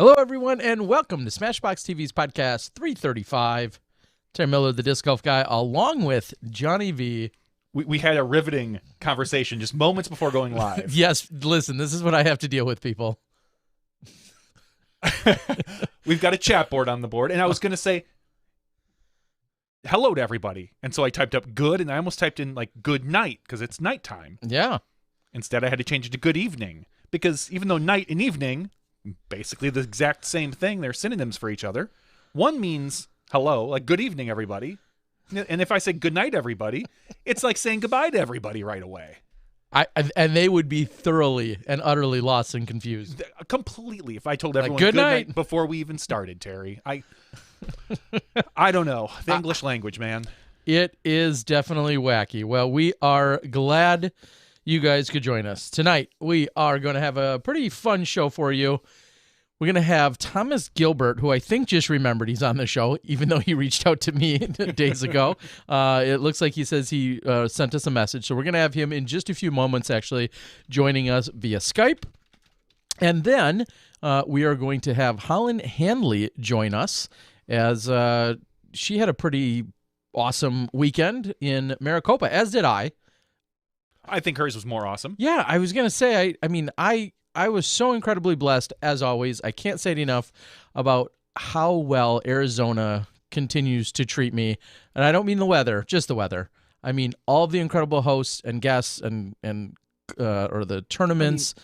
Hello, everyone, and welcome to SmashBoxxTV's podcast 335. Terry Miller, the disc golf guy, along with Johnny V. We had a riveting conversation just moments before going live. Yes, listen, this is what I have to deal with, people. We've got a chat board on the board, and I was going to say hello to everybody. And so I typed up good, and I almost typed in like good night because it's nighttime. Yeah. Instead, I had to change it to good evening because even though night and evening, basically the exact same thing, they're synonyms for each other. One means hello, like good evening, everybody. And if I say good night, everybody, it's like saying goodbye to everybody right away. And they would be thoroughly and utterly lost and confused. Completely. If I told everyone good night before we even started, Terry. I don't know. The English language, man. It is definitely wacky. Well, we are glad you guys could join us. Tonight, we are going to have a pretty fun show for you. We're going to have Thomas Gilbert, who I think just remembered he's on the show, even though he reached out to me days ago. It looks like he says he sent us a message. So we're going to have him in just a few moments, actually, joining us via Skype. And then we are going to have Holland Hanley join us, as she had a pretty awesome weekend in Maricopa, as did I. I think hers was more awesome. Yeah, I was going to say, I was so incredibly blessed, as always. I can't say it enough about how well Arizona continues to treat me. And I don't mean the weather, just the weather. I mean all of the incredible hosts and guests and or the tournaments.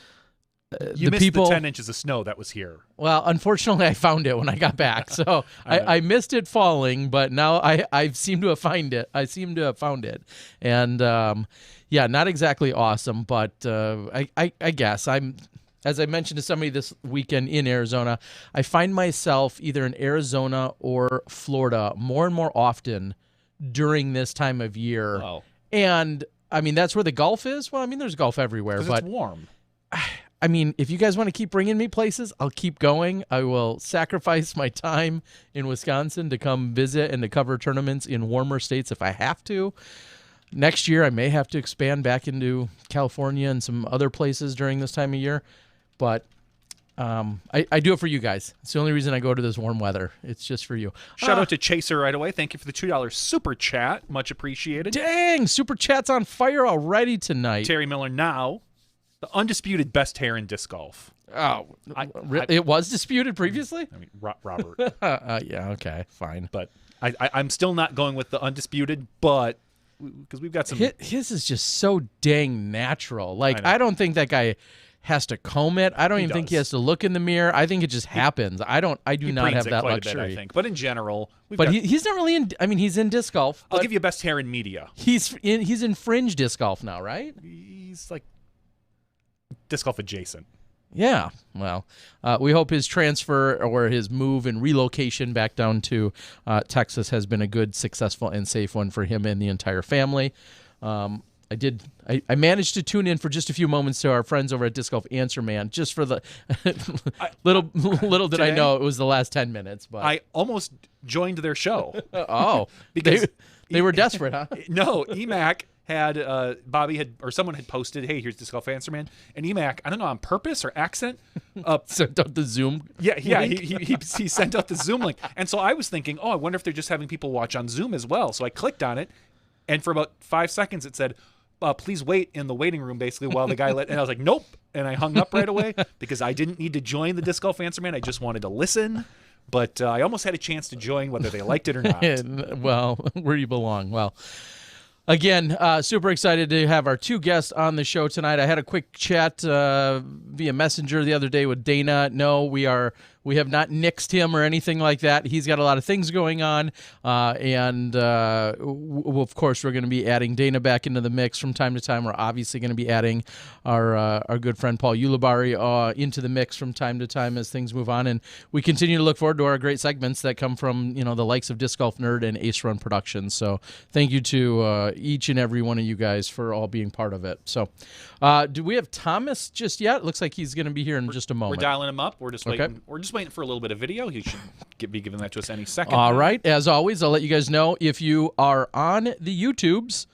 You missed the 10 inches of snow that was here. Well, unfortunately, I found it when I got back. So I missed it falling, but now I seem to have found it. And yeah, not exactly awesome, but I guess as I mentioned to somebody this weekend in Arizona, I find myself either in Arizona or Florida more and more often during this time of year. Wow. And I mean, that's where the golf is. Well, I mean, there's golf everywhere, but it's warm. I mean, if you guys want to keep bringing me places, I'll keep going. I will sacrifice my time in Wisconsin to come visit and to cover tournaments in warmer states if I have to. Next year, I may have to expand back into California and some other places during this time of year. But I do it for you guys. It's the only reason I go to this warm weather. It's just for you. Shout out to Chaser right away. Thank you for the $2 super chat. Much appreciated. Dang, super chat's on fire already tonight. Terry Miller now, the undisputed best hair in disc golf. Oh, it was disputed previously? I mean, Robert. Yeah, okay, fine. But I'm still not going with the undisputed, but because we've got some. His is just so dang natural. Like, I don't think that guy has to comb it. I don't even think he has to look in the mirror. I think it just happens. I do not have that luxury. A bit, I think. But in general, he's not really in. I mean, he's in disc golf. I'll give you best hair in media. He's in fringe disc golf now, right? He's like disc golf adjacent. Yeah. Well, we hope his transfer or his move and relocation back down to Texas has been a good, successful, and safe one for him and the entire family. I managed to tune in for just a few moments to our friends over at Disc Golf Answer Man, just for the little did I know it was the last 10 minutes. But I almost joined their show. Oh, because they were desperate, huh? No, EMAC had someone had posted, "Hey, here's Disc Golf Answer Man," and EMAC, I don't know, on purpose or accent, sent out the Zoom. Yeah, he sent out the Zoom link, and so I was thinking, oh, I wonder if they're just having people watch on Zoom as well. So I clicked on it, and for about 5 seconds, it said, please wait in the waiting room, basically, while the guy and I was like, nope. And I hung up right away because I didn't need to join the Disc Golf Answer Man. I just wanted to listen. But I almost had a chance to join whether they liked it or not. Well, where you belong. Well, again, super excited to have our two guests on the show tonight. I had a quick chat via Messenger the other day with Dana. No, we have not nixed him or anything like that. He's got a lot of things going on, and of course, we're going to be adding Dana back into the mix from time to time. We're obviously going to be adding our good friend Paul Ulibarri into the mix from time to time as things move on, and we continue to look forward to our great segments that come from the likes of Disc Golf Nerd and Ace Run Productions. So thank you to each and every one of you guys for all being part of it. So do we have Thomas just yet? It looks like he's going to be here in just a moment. We're dialing him up. We're just waiting. Okay. We're just waiting for a little bit of video. He should be giving that to us any second. All right. As always, I'll let you guys know if you are on the YouTubes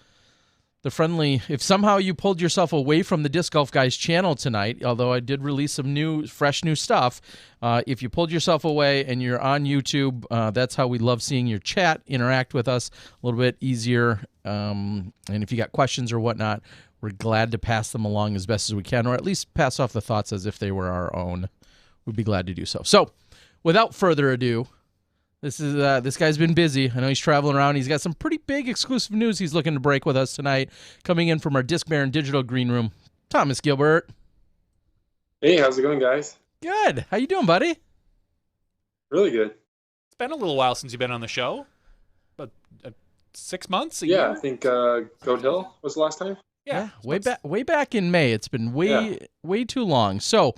if somehow you pulled yourself away from the Disc Golf Guys channel tonight, although I did release some fresh new stuff, if you pulled yourself away and you're on YouTube, that's how we love seeing your chat, interact with us a little bit easier. And if you got questions or whatnot, we're glad to pass them along as best as we can, or at least pass off the thoughts as if they were our own. We'd be glad to do so. So, without further ado, this guy's been busy. I know he's traveling around. He's got some pretty big exclusive news he's looking to break with us tonight. Coming in from our Disc Baron Digital Green Room, Thomas Gilbert. Hey, how's it going, guys? Good. How you doing, buddy? Really good. It's been a little while since you've been on the show. About 6 months? A Yeah, year? I think Goat Hill was the last time. Yeah, way back in May. It's been way too long. So,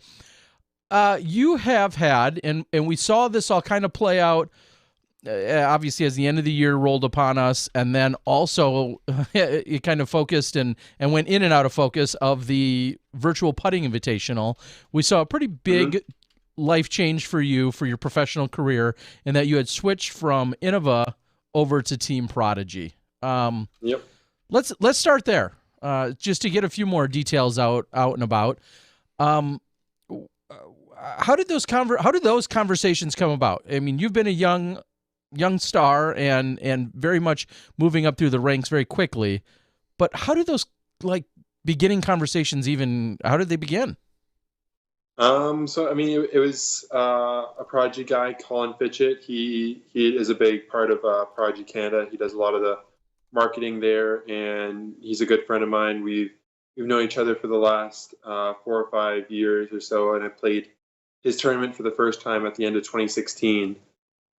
you have had, and we saw this all kind of play out. Obviously, as the end of the year rolled upon us, and then also it kind of focused and went in and out of focus of the virtual putting invitational. We saw a pretty big life change for you for your professional career, in that you had switched from Innova over to Team Prodigy. Yep. Let's start there, just to get a few more details out and about. How did those conversations come about? I mean, you've been a young star and very much moving up through the ranks very quickly, but how did those beginning conversations how did they begin? So I mean, it was a Prodigy guy, Colin Fitchett. He is a big part of Prodigy Canada. He does a lot of the marketing there, and he's a good friend of mine. We've known each other for the last 4 or 5 years or so, and I played his tournament for the first time at the end of 2016.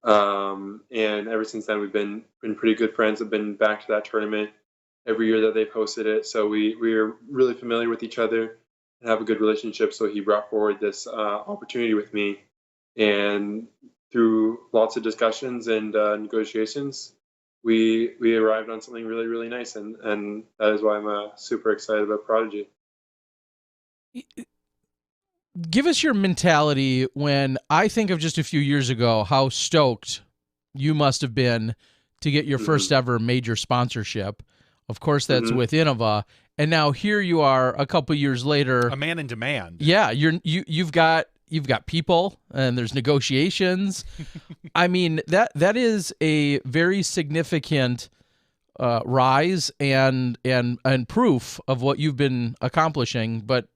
And ever since then, we've been pretty good friends. I've been back to that tournament every year that they've hosted it. So we're really familiar with each other and have a good relationship. So he brought forward this opportunity with me, and through lots of discussions and negotiations, we arrived on something really, really nice. And that is why I'm super excited about Prodigy. Give us your mentality when I think of just a few years ago, how stoked you must have been to get your first ever major sponsorship. Of course, that's with Innova. And now here you are a couple years later. A man in demand. Yeah, you've got people, and there's negotiations. I mean, that is a very significant rise and proof of what you've been accomplishing. But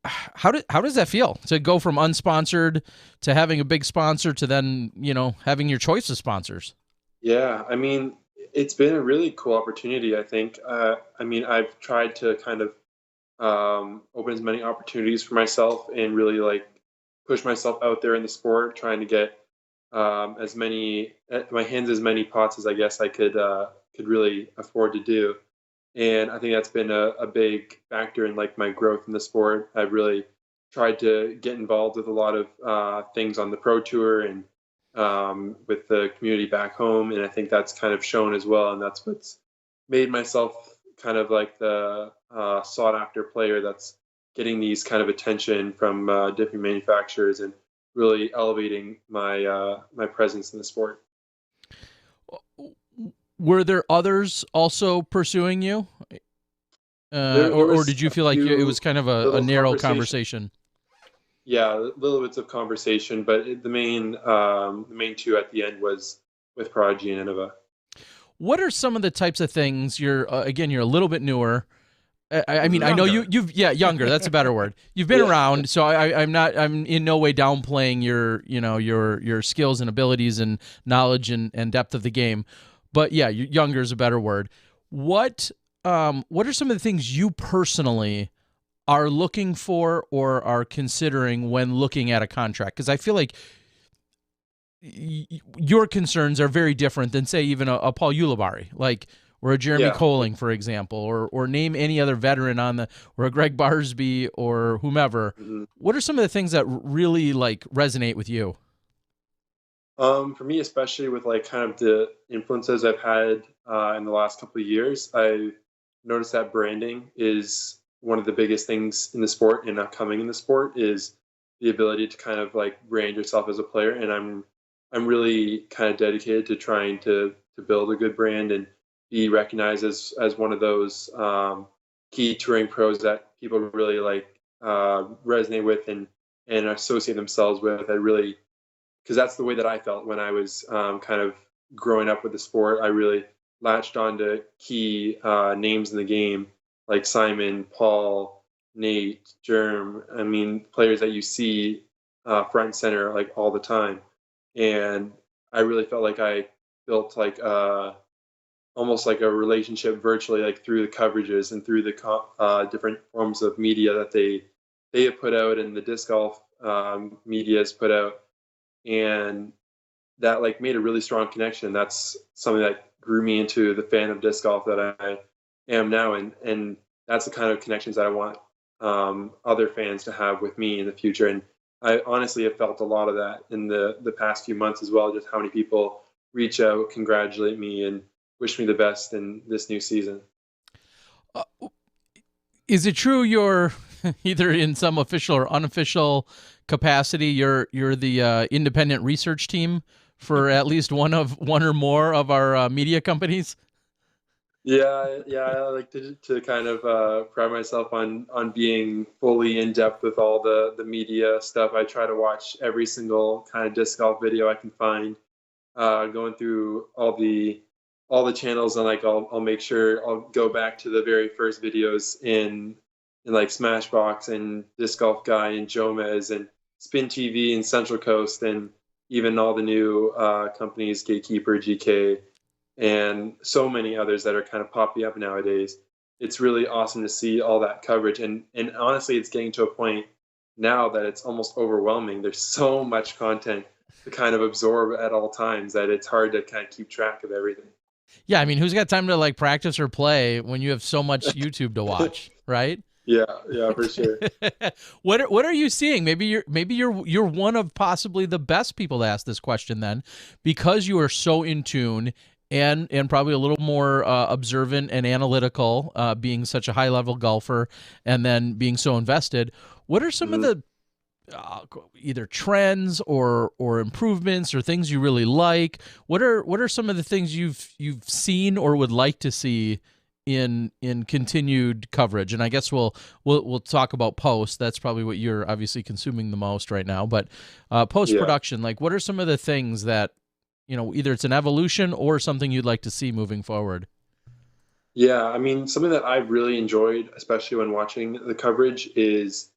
how does that feel to go from unsponsored to having a big sponsor to then, having your choice of sponsors? Yeah, I mean, it's been a really cool opportunity, I think. I mean, I've tried to kind of open as many opportunities for myself and really push myself out there in the sport, trying to get my hands as many pots as I guess I could really afford to do. And I think that's been a big factor in my growth in the sport. I've really tried to get involved with a lot of things on the pro tour and with the community back home. And I think that's kind of shown as well. And that's what's made myself kind of like the sought after player that's getting these kind of attention from different manufacturers and really elevating my my presence in the sport. Were there others also pursuing you, or did you feel like it was kind of a narrow conversation? Yeah, little bits of conversation, but the main two at the end was with Prodigy and Innova. What are some of the types of things you're a little bit newer? I mean, younger. I know you've younger. That's a better word. You've been around, so I'm in no way downplaying your skills and abilities and knowledge and depth of the game. But yeah, younger is a better word. What are some of the things you personally are looking for or are considering when looking at a contract? Because I feel like your concerns are very different than, say, even a Paul Ulibarri, or a Jeremy Colling, for example, or name any other veteran or a Greg Barsby or whomever. What are some of the things that really resonate with you? For me, especially with kind of the influences I've had in the last couple of years, I've noticed that branding is one of the biggest things in the sport and upcoming in the sport is the ability to kind of brand yourself as a player. And I'm really kind of dedicated to trying to build a good brand and be recognized as one of those key touring pros that people really like resonate with and associate themselves with. I really, because that's the way that I felt when I was kind of growing up with the sport. I really latched on to key names in the game like Simon, Paul, Nate, Germ. I mean, players that you see front and center like all the time. And I really felt like I built like almost like a relationship virtually, like through the coverages and through the different forms of media that they have put out and the disc golf media has put out, and that like made a really strong connection. That's something that grew me into the fan of disc golf that I am now, and that's the kind of connections that I want other fans to have with me in the future. And I honestly have felt a lot of that in the past few months as well, just how many people reach out, congratulate me, and wish me the best in this new season. Is it true you're either in some official or unofficial capacity, you're the independent research team for at least one or more of our media companies? Yeah, I like to kind of pride myself on being fully in depth with all the media stuff. I try to watch every single kind of disc golf video I can find, going through all the channels, and like I'll make sure I'll go back to the very first videos in like Smashbox and Disc Golf Guy and Jomez and Spin TV and Central Coast, and even all the new companies, Gatekeeper, GK, and so many others that are kind of popping up nowadays. It's really awesome to see all that coverage, and honestly, it's getting to a point now that it's almost overwhelming. There's so much content to kind of absorb at all times that it's hard to kind of keep track of everything. Yeah, I mean, who's got time to like practice or play when you have so much YouTube to watch, right? Yeah, for sure. What are you seeing? Maybe you're one of possibly the best people to ask this question then, because you are so in tune and probably a little more observant and analytical, being such a high level golfer and then being so invested. What are some of the either trends or improvements or things you really like? What are some of the things you've seen or would like to see in continued coverage? And I guess we'll talk about post. That's probably what you're obviously consuming the most right now. But post production, like what are some of the things that, you know, either it's an evolution or something you'd like to see moving forward? Yeah, I mean, something that I've really enjoyed, especially when watching the coverage, is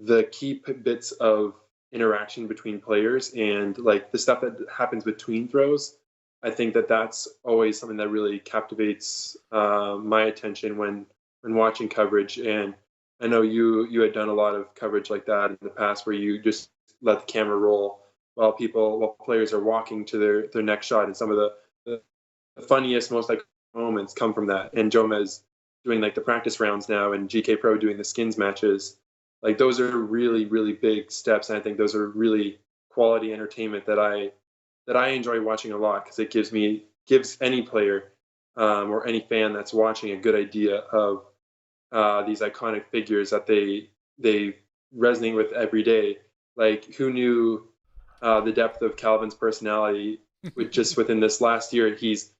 the key bits of interaction between players and like the stuff that happens between throws. I think that that's always something that really captivates my attention when watching coverage. And I know you had done a lot of coverage like that in the past, where you just let the camera roll while players are walking to their next shot. And some of the funniest, most like moments come from that. And Jomez doing like the practice rounds now, and GK Pro doing the skins matches. Like those are really, really big steps, and I think those are really quality entertainment that I enjoy watching a lot, because it gives any player or any fan that's watching a good idea of these iconic figures that they resonate with every day. Like, who knew the depth of Calvin's personality within this last year? He's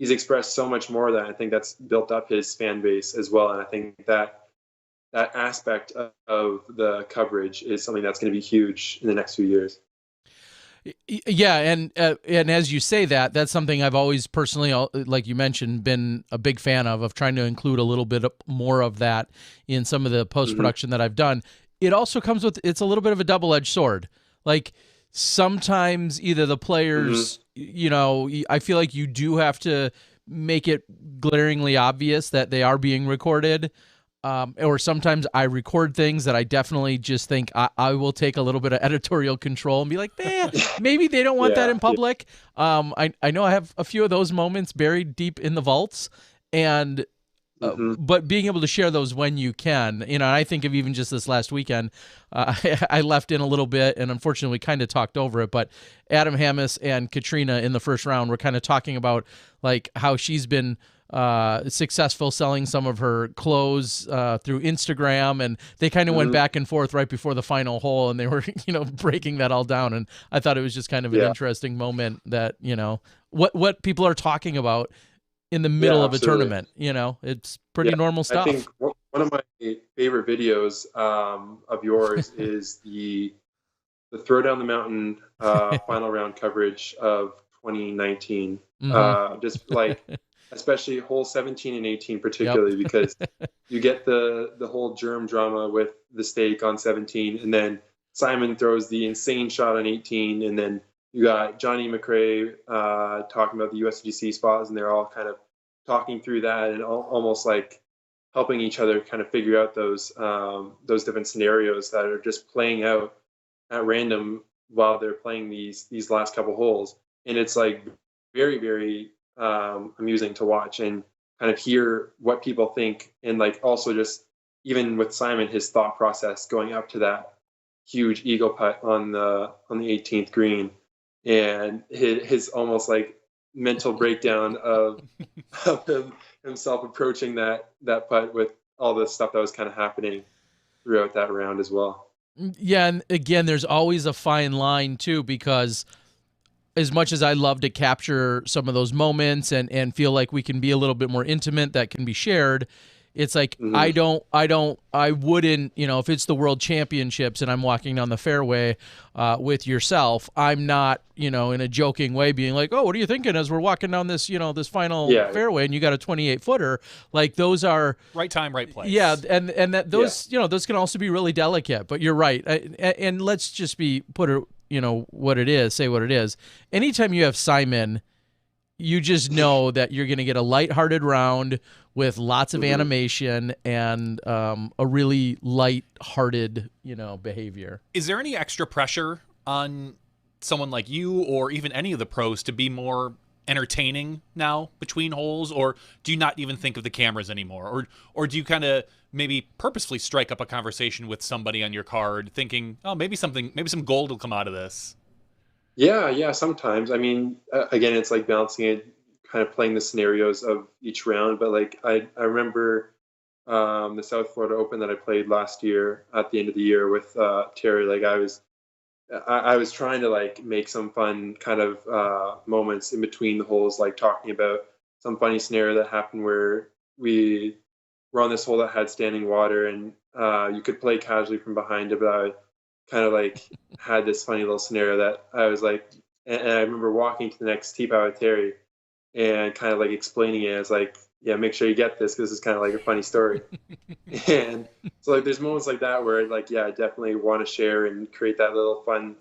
expressed so much more that I think that's built up his fan base as well, and I think that aspect of the coverage is something that's going to be huge in the next few years. Yeah, and as you say that, that's something I've always personally, like you mentioned, been a big fan of trying to include a little bit more of that in some of the post-production that I've done. It also comes with, it's a little bit of a double-edged sword. Like sometimes either the players, you know, I feel like you do have to make it glaringly obvious that they are being recorded. Or sometimes I record things that I definitely just think I will take a little bit of editorial control and be like, man, maybe they don't want that in public. I know I have a few of those moments buried deep in the vaults, and but being able to share those when you can, you know, I think of even just this last weekend, I left in a little bit and unfortunately kind of talked over it, but Adam Hammis and Katrina in the first round were kind of talking about like how she's been successful selling some of her clothes through Instagram, and they kind of went back and forth right before the final hole, and they were, you know, breaking that all down. And I thought it was just kind of an interesting moment that, you know, what people are talking about in the middle of a absolutely. tournament. You know, it's pretty Yeah, normal I think stuff. one of my favorite videos of yours is the Throw Down the Mountain final round coverage of 2019. Hmm. Just like, especially hole 17 and 18 Yep. particularly, because you get the whole germ drama with the stake on 17, and then Simon throws the insane shot on 18, and then you got Johnny McRae talking about the USGC spots, and they're all kind of talking through that and almost like helping each other kind of figure out those different scenarios that are just playing out at random while they're playing these last couple holes, and it's like very very amusing to watch and kind of hear what people think, and like also just even with Simon, his thought process going up to that huge eagle putt on the 18th green, and his almost like mental breakdown of himself approaching that putt with all the stuff that was kind of happening throughout that round as well. Yeah, and again, there's always a fine line too, because as much as I love to capture some of those moments and feel like we can be a little bit more intimate that can be shared, it's like Hmm. I wouldn't, you know, if it's the world championships and I'm walking down the fairway with yourself, I'm not, you know, in a joking way being like, oh, what are you thinking as we're walking down this, you know, this final Yeah, fairway and you got a 28-footer? Like those are, Right time, right place. yeah, and that yeah. those, you know, those can also be really delicate. But you're right, and let's just be put it, you know, what it is, say what it is. Anytime you have Simon, you just know that you're going to get a lighthearted round with lots of Hmm. animation and a really light-hearted, you know, behavior. Is there any extra pressure on someone like you or even any of the pros to be more entertaining now between holes, or do you not even think of the cameras anymore, or do you kind of maybe purposefully strike up a conversation with somebody on your card thinking, oh, maybe some gold will come out of this? Yeah, sometimes. I mean, again, it's like balancing it, kind of playing the scenarios of each round. But like, I remember the South Florida Open that I played last year at the end of the year with Terry. Like, I was trying to like make some fun kind of moments in between the holes, like talking about some funny scenario that happened where we were on this hole that had standing water, and you could play casually from behind it, but I kind of like had this funny little scenario that I was like, and I remember walking to the next tee out with Terry and kind of like explaining it as like, yeah, make sure you get this because it's kind of like a funny story. And so like there's moments like that where like, yeah, I definitely want to share and create that little fun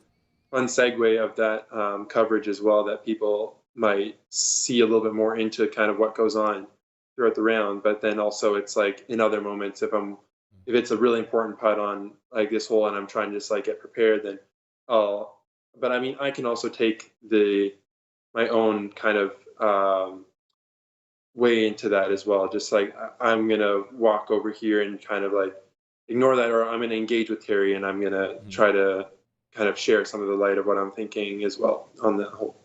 segue of that coverage as well, that people might see a little bit more into kind of what goes on throughout the round. But then also it's like in other moments, if it's a really important putt on like this hole and I'm trying to just like get prepared, then I'll. But I mean, I can also take my own kind of way into that as well. Just like I'm gonna walk over here and kind of like ignore that, or I'm gonna engage with Terry and I'm gonna Mhm. try to kind of share some of the light of what I'm thinking as well on that whole.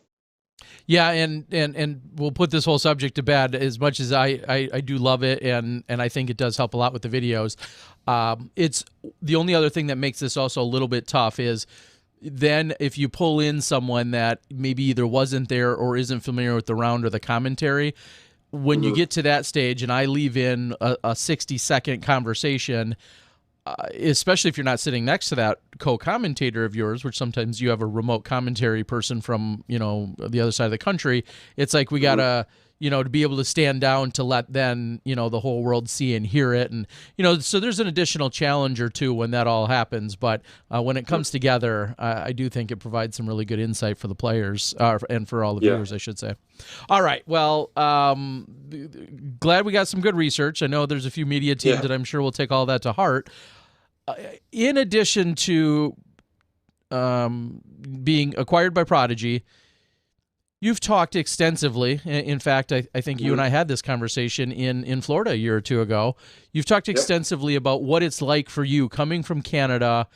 Yeah, and we'll put this whole subject to bed. As much as I do love it, and I think it does help a lot with the videos. It's the only other thing that makes this also a little bit tough is then if you pull in someone that maybe either wasn't there or isn't familiar with the round or the commentary, when you Mhm. get to that stage and I leave in a 60-second conversation, especially if you're not sitting next to that co-commentator of yours, which sometimes you have a remote commentary person from, you know, the other side of the country, it's like we gotta, you know, to be able to stand down to let then, you know, the whole world see and hear it. And, you know, so there's an additional challenge or two when that all happens. But when it comes together, I do think it provides some really good insight for the players and for all the Yeah. viewers, I should say. All right. Well, glad we got some good research. I know there's a few media teams Yeah. that I'm sure will take all that to heart. In addition to being acquired by Prodigy, you've talked extensively. In fact, I think you and I had this conversation in Florida a year or two ago. You've talked Yep. extensively about what it's like for you coming from Canada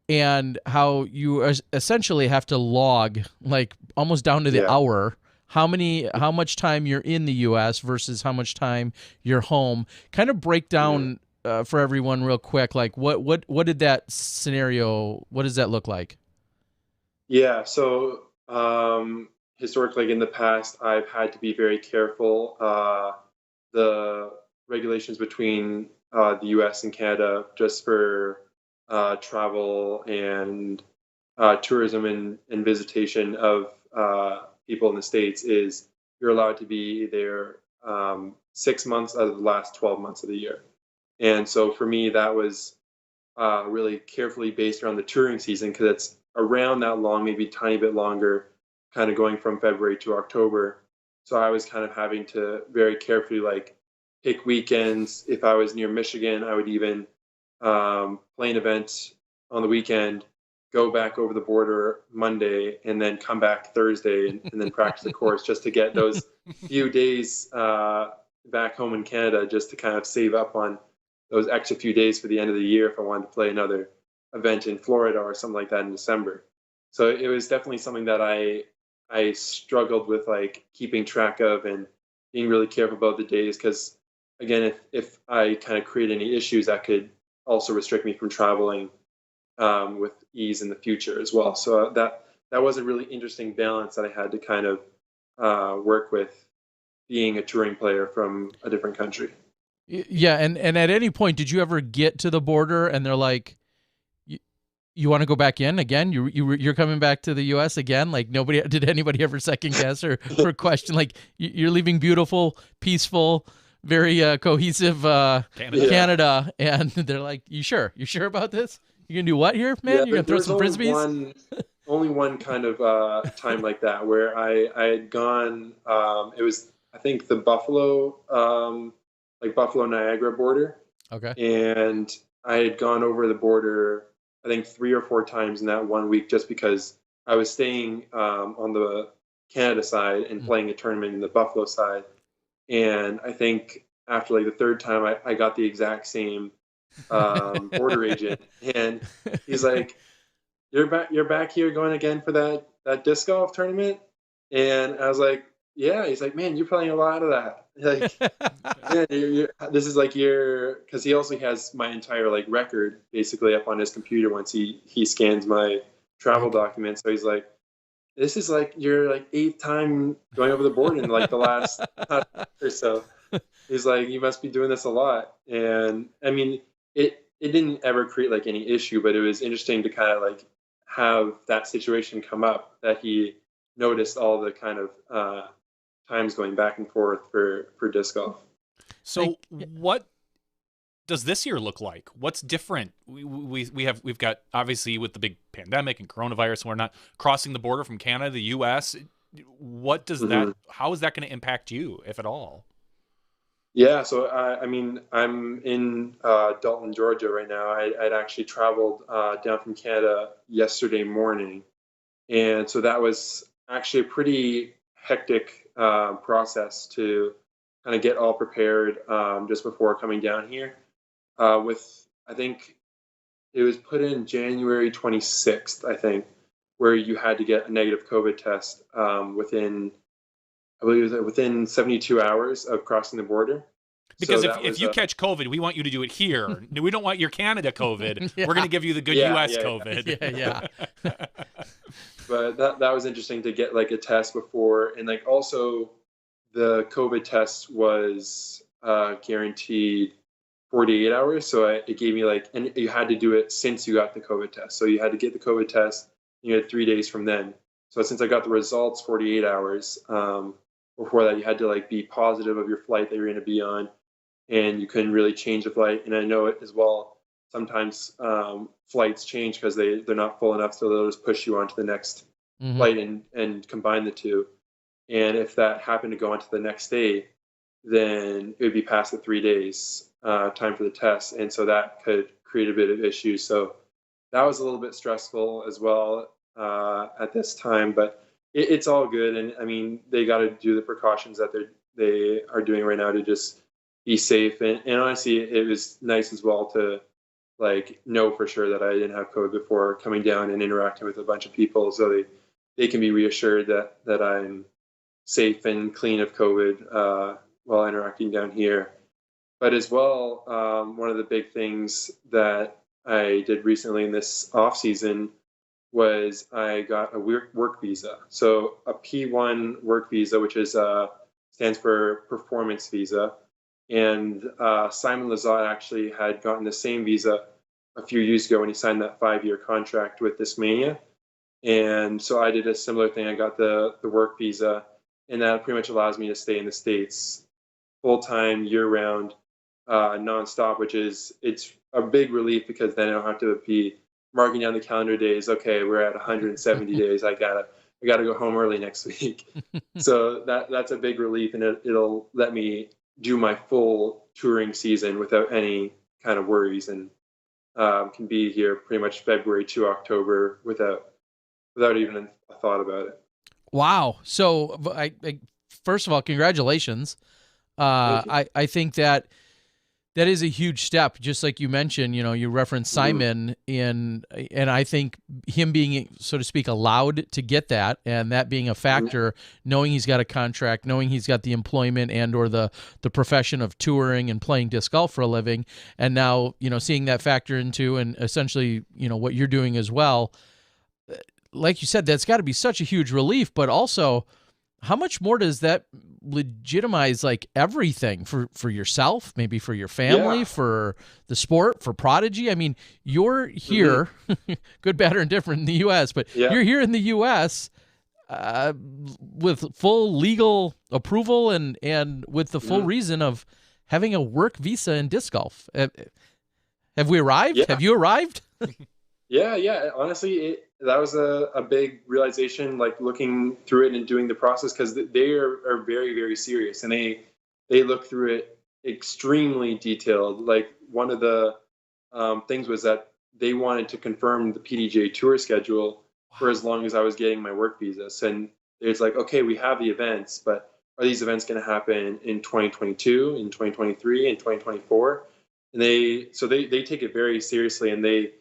and how you essentially have to log, like almost down to the Yeah. hour, how much time you're in the U.S. versus how much time you're home. Kind of break down for everyone real quick, like what did that scenario, what does that look like? Yeah. So historically, like in the past, I've had to be very careful. The regulations between the U.S. and Canada, just for travel and tourism and visitation of people in the States, is you're allowed to be there 6 months out of the last 12 months of the year. And so for me, that was really carefully based around the touring season, because it's around that long, maybe a tiny bit longer, kind of going from February to October. So I was kind of having to very carefully like pick weekends. If I was near Michigan, I would even play an event on the weekend, go back over the border Monday, and then come back Thursday and then practice the course, just to get those few days back home in Canada, just to kind of save up on those extra few days for the end of the year if I wanted to play another event in Florida or something like that in December. So it was definitely something that I struggled with, like keeping track of and being really careful about the days, because again, if I kind of create any issues, that could also restrict me from traveling with ease in the future as well. So that was a really interesting balance that I had to kind of work with, being a touring player from a different country. Yeah, and at any point, did you ever get to the border and they're like, you want to go back in again? You're coming back to the U.S. again? Like, did anybody ever second guess or question? Like, you're leaving beautiful, peaceful, very cohesive Canada, and they're like, you sure about this? You gonna do what here, man? Yeah, You're gonna throw some frisbees? Only one kind of time like that, where I had gone. It was, I think, the Buffalo, like Buffalo Niagara border. Okay. And I had gone over the border, I think 3 or 4 times in that 1 week, just because I was staying on the Canada side and playing a tournament in the Buffalo side. And I think after like the third time, I got the exact same border agent, and he's like, "You're back here going again for that disc golf tournament?" And I was like, "Yeah." He's like, "Man, you're playing a lot of that." Like, yeah, this is like because he also has my entire like record basically up on his computer once he scans my travel documents. So he's like, "This is like your like 8th time going over the border in like the last or so." He's like, "You must be doing this a lot." And I mean, it didn't ever create like any issue, but it was interesting to kind of like have that situation come up, that he noticed all the kind of times going back and forth for disc golf. So what does this year look like? What's different? We've got, obviously, with the big pandemic and coronavirus and whatnot, crossing the border from Canada to the U.S. What does that? How is that going to impact you, if at all? Yeah, so I mean, I'm in Dalton, Georgia right now. I'd actually traveled down from Canada yesterday morning, and so that was actually a pretty hectic process to kind of get all prepared just before coming down here. I think it was put in January 26th, I think, where you had to get a negative COVID test within, I believe it was within 72 hours of crossing the border. Because so if you catch COVID, we want you to do it here. We don't want your Canada COVID. Yeah. We're going to give you the good U.S. COVID. Yeah. But that was interesting to get like a test before, and like also the COVID test was guaranteed 48 hours. So it gave me like, and you had to do it since you got the COVID test. So you had to get the COVID test. You had 3 days from then. So since I got the results 48 hours, before that you had to like be positive of your flight that you're going to be on, and you couldn't really change the flight. And I know it as well. Sometimes flights change because they're not full enough, so they'll just push you onto the next flight and combine the two. And if that happened to go onto the next day, then it would be past the 3 days time for the test, and so that could create a bit of issues. So that was a little bit stressful as well at this time, but it's all good. And I mean, they got to do the precautions that they are doing right now to just be safe. And honestly, it was nice as well to like know for sure that I didn't have COVID before coming down and interacting with a bunch of people, so they can be reassured that I'm safe and clean of COVID while interacting down here. But as well, one of the big things that I did recently in this off season was I got a work visa. So a P1 work visa, which is stands for performance visa. And Simon Lizotte actually had gotten the same visa a few years ago when he signed that 5-year contract with Discmania. And so I did a similar thing. I got the work visa, and that pretty much allows me to stay in the States full-time, year-round, nonstop, it's a big relief because then I don't have to be marking down the calendar days. Okay, we're at 170 days. I gotta go home early next week. So that's a big relief, and it'll let me do my full touring season without any kind of worries, and can be here pretty much February to October without even a thought about it. Wow. So I first of all, congratulations. I think that is a huge step. Just like you mentioned, you referenced Simon and I think him being, so to speak, allowed to get that, and that being a factor, knowing he's got a contract, knowing he's got the employment and or the profession of touring and playing disc golf for a living, and now, seeing that factor into, and essentially, what you're doing as well. Like you said, that's got to be such a huge relief, but also, how much more does that legitimize like everything for yourself, maybe for your family, for the sport, for Prodigy? I mean, you're here, good, bad, or indifferent in the U.S., but you're here in the U.S. With full legal approval and with the full reason of having a work visa in disc golf. Have we arrived? Yeah. Have you arrived? Yeah. Honestly, that was a big realization, like looking through it and doing the process, because they are very, very serious, and they look through it extremely detailed. Like one of the things was that they wanted to confirm the PDGA Tour schedule for as long as I was getting my work visas. And it's like, okay, we have the events, but are these events going to happen in 2022, in 2023, in 2024? And they take it very seriously, and they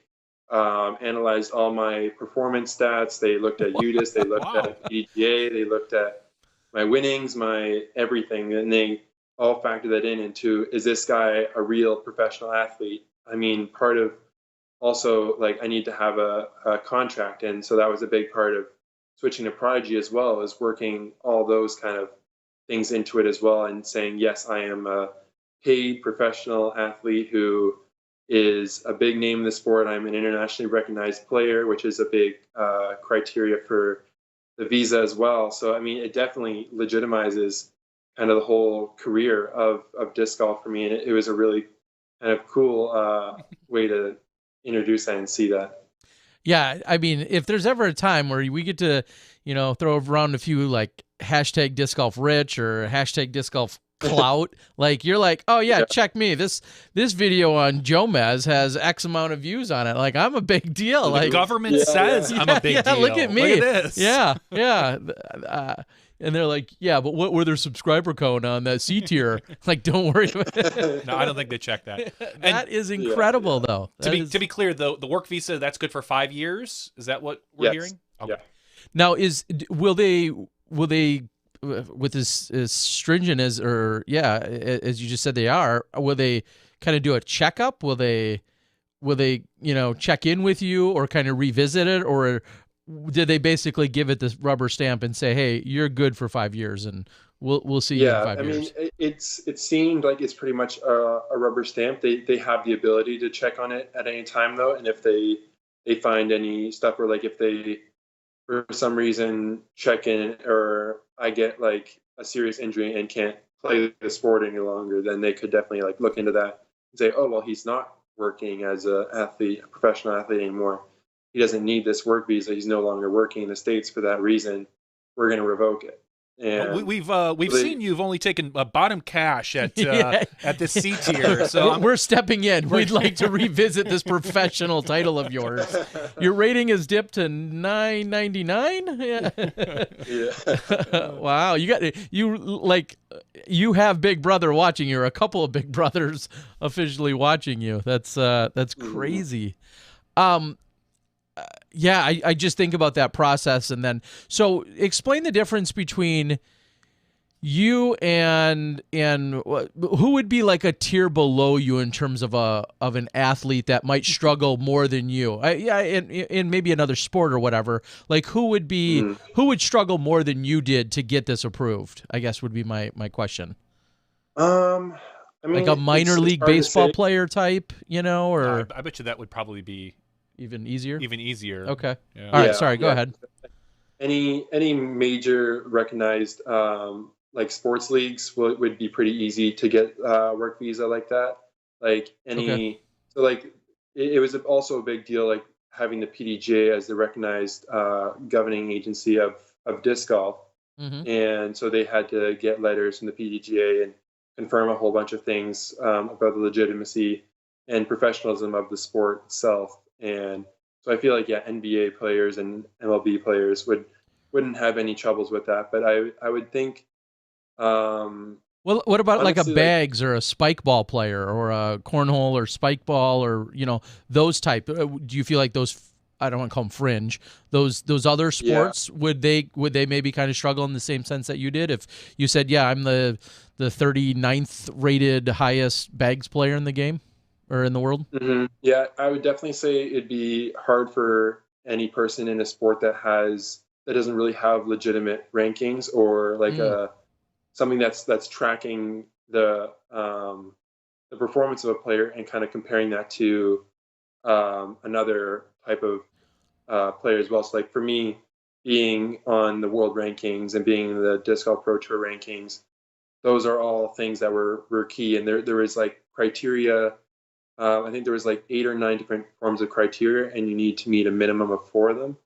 analyzed all my performance stats. They looked at UDIS, they looked at PDGA, they looked at my winnings, my everything, and they all factor that into, is this guy a real professional athlete? I mean, part of also, like, I need to have a contract, and so that was a big part of switching to Prodigy as well, is working all those kind of things into it as well, and saying, yes, I am a paid professional athlete who is a big name in the sport. I'm an internationally recognized player, which is a big criteria for the visa as well. So, I mean, it definitely legitimizes kind of the whole career of disc golf for me. And it was a really kind of cool way to introduce that and see that. Yeah, I mean, if there's ever a time where we get to, throw around a few like hashtag disc golf rich or hashtag disc golf clout, like you're like, oh yeah, check me. This video on Jomez has X amount of views on it. Like, I'm a big deal. The like government says I'm a big deal. Look at me. Look at this. Yeah. And they're like, yeah, but what were their subscriber count on that C tier? Like, don't worry about it. No, I don't think they check that. That is incredible, though. To be clear, the work visa, that's good for 5 years. Is that what we're hearing? Okay. Yeah. Now, will they with as stringent as, or as you just said they are, will they kind of do a checkup? Will they check in with you or kind of revisit it, or did they basically give it this rubber stamp and say, hey, you're good for 5 years and we'll see you in 5 years? I mean, it seemed like it's pretty much a rubber stamp. They have the ability to check on it at any time, though, and if they find any stuff, or like if they for some reason check in, or I get like a serious injury and can't play the sport any longer, then they could definitely like look into that and say, oh, well, he's not working as a professional athlete anymore. He doesn't need this work visa. He's no longer working in the States for that reason. We're going to revoke it. And we've seen you've only taken bottom cash at the C tier. So we're stepping in. We'd like to revisit this professional title of yours. Your rating has dipped to 999. Yeah. Wow, you have Big Brother watching you, or a couple of Big Brothers officially watching you. That's crazy. I just think about that process, and then so explain the difference between, you and who would be like a tier below you in terms of an athlete that might struggle more than you? Yeah, in maybe another sport or whatever. Like who would struggle more than you did to get this approved? I guess would be my question. Um, I Like mean, a minor it's league hard to baseball say. player type, or I bet you that would probably be even easier. even easier. Okay. Yeah. All right. Yeah, Sorry. Go yeah. ahead. Any major recognized like sports leagues would be pretty easy to get work visa like that. Like Okay. so like it was also a big deal like having the PDGA as the recognized governing agency of disc golf, Mm-hmm. and so they had to get letters from the PDGA and confirm a whole bunch of things about the legitimacy and professionalism of the sport itself. And so I feel like NBA players and MLB players wouldn't have any troubles with that. But I would think Well, what about like a honestly, like, bags or a spike ball player or a cornhole or spike ball or those type? Do you feel like those? I don't want to call them fringe. Those other yeah. sports would they maybe kind of struggle in the same sense that you did? If you said, yeah, I'm the 39th rated highest bags player in the game or in the world. Yeah, I would definitely say it'd be hard for any person in a sport that doesn't really have legitimate rankings or like Mm, something that's tracking the performance of a player and kind of comparing that to another type of player as well. So like for me, being on the world rankings and being in the Disc Golf Pro Tour rankings, those are all things that were key. And there was like criteria. I think there was like 8 or 9 different forms of criteria, and you need to meet a minimum of 4 of them.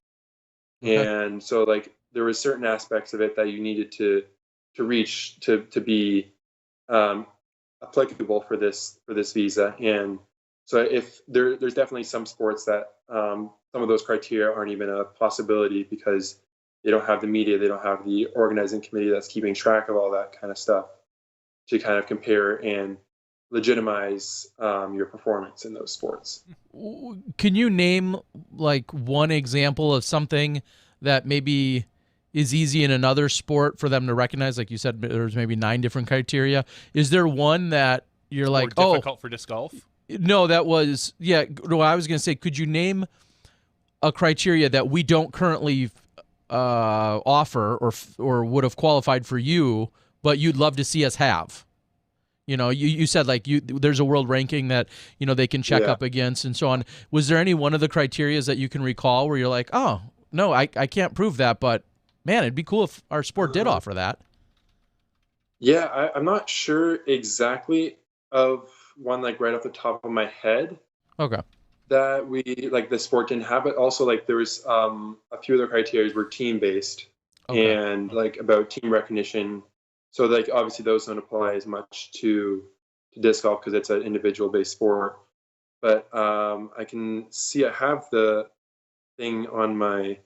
okay. And so like there was certain aspects of it that you needed to reach to be um, applicable for this visa. And so if there's definitely some sports that some of those criteria aren't even a possibility because they don't have the media, they don't have the organizing committee that's keeping track of all that kind of stuff to kind of compare and legitimize your performance in those sports. Can you name like one example of something that maybe is easy in another sport for them to recognize? Like you said, there's maybe 9 different criteria. Is there one that you're like, Or oh, difficult for disc golf? no, that was, yeah. No, I was going to say, could you name a criteria that we don't currently offer or would have qualified for you, but you'd love to see us have? You said like there's a world ranking that they can check Yeah. up against and so on. Was there any one of the criterias that you can recall where you're like, oh no, I can't prove that, but man, it'd be cool if our sport did offer that? Yeah, I'm not sure exactly of one like right off the top of my head Okay. that we like the sport didn't have, but also like there was a few other criteria were team based Okay. and like about team recognition. So like obviously those don't apply as much to disc golf because it's an individual based sport. But I can see I have the thing on my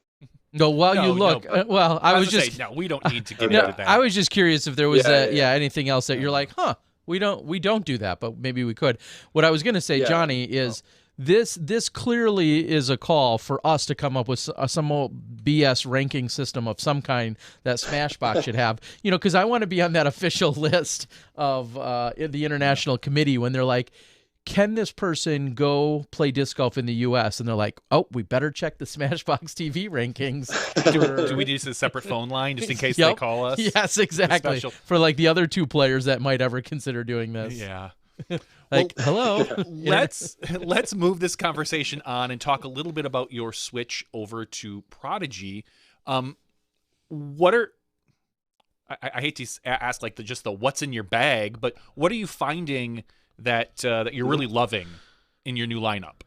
No, while you No, look, but well, I was gonna just say, no, we don't need to get Okay. into that. I was just curious if there was Yeah. anything else that you're like, huh, we don't do that, but maybe we could. What I was going to say, Yeah. Johnny, is this clearly is a call for us to come up with some old BS ranking system of some kind that Smashbox should have. Because I want to be on that official list of the international committee when they're like, can this person go play disc golf in the U.S.? And they're like, oh, we better check the SmashBoxxTV rankings. Do we use a separate phone line just in case they Yep. call us? Yes, exactly. Special. For like the other 2 players that might ever consider doing this. Yeah. Like, hello. Let's move this conversation on and talk a little bit about your switch over to Prodigy. What are I hate to ask like just the what's in your bag, but what are you finding that you're really loving in your new lineup?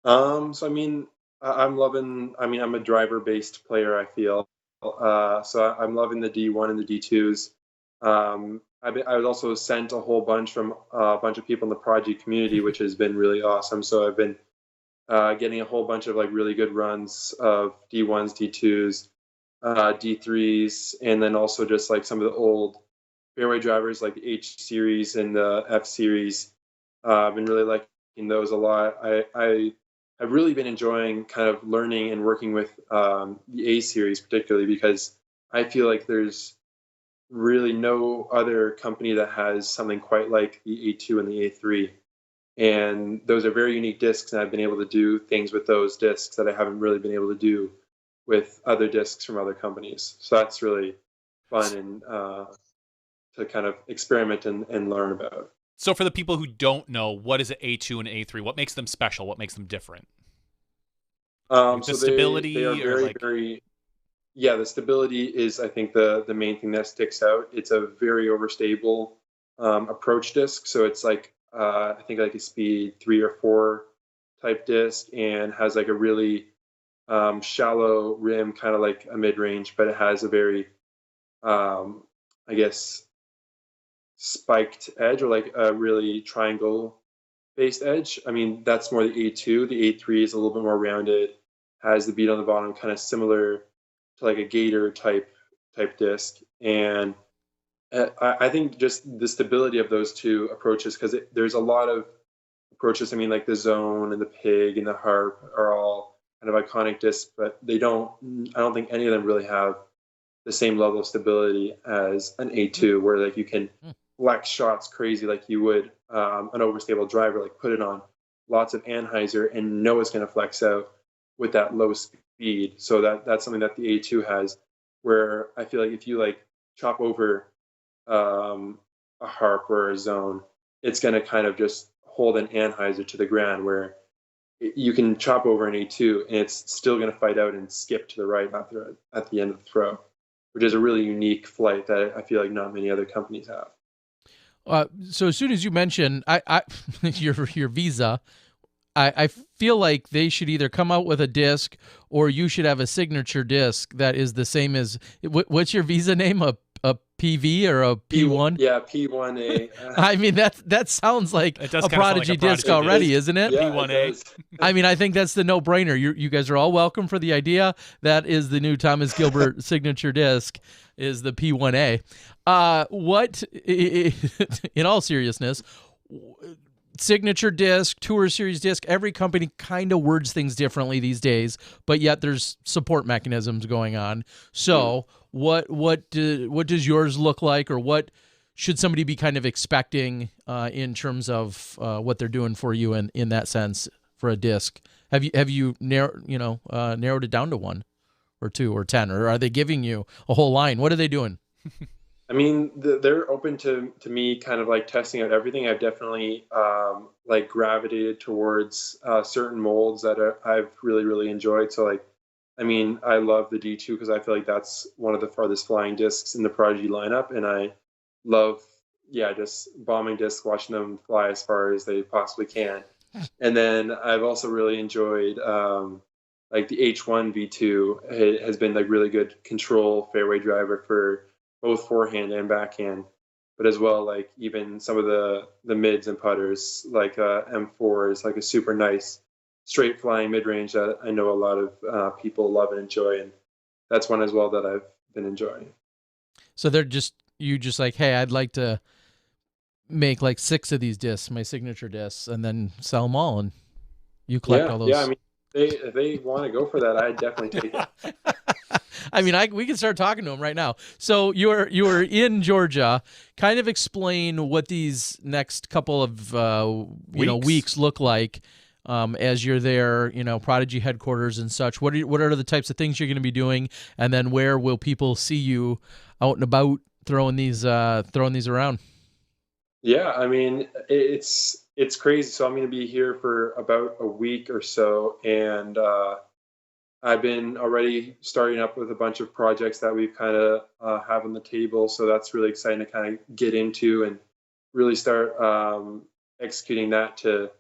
So I mean, I'm loving. I mean, I'm a driver-based player. I feel so. I'm loving the D1 and the D2s. I was also sent a whole bunch from a bunch of people in the Prodigy community, which has been really awesome. So I've been getting a whole bunch of like really good runs of D1s, D2s, D3s, and then also just like some of the old fairway drivers like the H series and the F series. I've been really liking those a lot. I've really been enjoying kind of learning and working with the A series particularly because I feel like there's really no other company that has something quite like the A2 and the A3. And those are very unique discs, and I've been able to do things with those discs that I haven't really been able to do with other discs from other companies. So that's really fun and to kind of experiment and learn about. So for the people who don't know, what is an A2 and A3? What makes them special? What makes them different? Like the So stability they are or very, like very, yeah, the stability is, I think, the main thing that sticks out. It's a very overstable approach disc. So it's like, I think like a speed 3 or 4 type disc, and has like a really shallow rim, kind of like a mid range, but it has a very, I guess, spiked edge, or like a really triangle based edge. I mean, that's more the A2. The A3 is a little bit more rounded, has the bead on the bottom, kind of similar to like a gator type disc. And I think just the stability of those two approaches, because there's a lot of approaches. I mean, like the Zone and the Pig and the Harp are all kind of iconic discs, but they don't. I don't think any of them really have the same level of stability as an A2, where like you can flex shots crazy like you would an overstable driver, like put it on lots of anhyzer and know it's going to flex out with that low speed. So that's something that the A2 has, where I feel like if you like chop over a Harp or a Zone, it's going to kind of just hold an anhyzer to the ground, where you can chop over an A2 and it's still going to fight out and skip to the right at the end of the throw, which is a really unique flight that I feel like not many other companies have. So as soon as you mention your Visa, I feel like they should either come out with a disc, or you should have a signature disc that is the same as what's your Visa name? A PV or a P1? Yeah, P1A. I mean, that sounds like It does a kinda sound Prodigy like a Prodigy disc already, disc. isn't it? Yeah, P1A. it does. I mean, I think that's the no-brainer. You guys are all welcome for the idea. That is the new Thomas Gilbert signature disc, is the P1A. What, in all seriousness, signature disc, tour series disc, every company kind of words things differently these days, but yet there's support mechanisms going on. So what does yours look like, or what should somebody be kind of expecting in terms of what they're doing for you in that sense for a disc? Have you narrowed it down to 1 or 2 or 10, or are they giving you a whole line? What are they doing? I mean, they're open to me kind of like testing out everything. I've definitely like gravitated towards certain molds that I've really, really enjoyed. So like, I mean, I love the D2 because I feel like that's one of the farthest flying discs in the Prodigy lineup. And I love, yeah, just bombing discs, watching them fly as far as they possibly can. And then I've also really enjoyed like the H1 V2. It has been like really good control fairway driver for both forehand and backhand, but as well like even some of the mids and putters, like M4 is like a super nice straight flying mid range that I know a lot of people love and enjoy, and that's one as well that I've been enjoying. So you just like, hey, I'd like to make like 6 of these discs, my signature discs, and then sell them all, and you collect all those. Yeah, I mean, if they want to go for that, I'd definitely take it. I mean, we can start talking to them right now. So you were in Georgia. Kind of explain what these next couple of weeks look like as you're there. Prodigy headquarters and such. What are the types of things you're going to be doing, and then where will people see you out and about throwing these around? Yeah, I mean, it's crazy. So I'm going to be here for about a week or so, and I've been already starting up with a bunch of projects that we've kind of have on the table. So that's really exciting to kind of get into and really start executing that to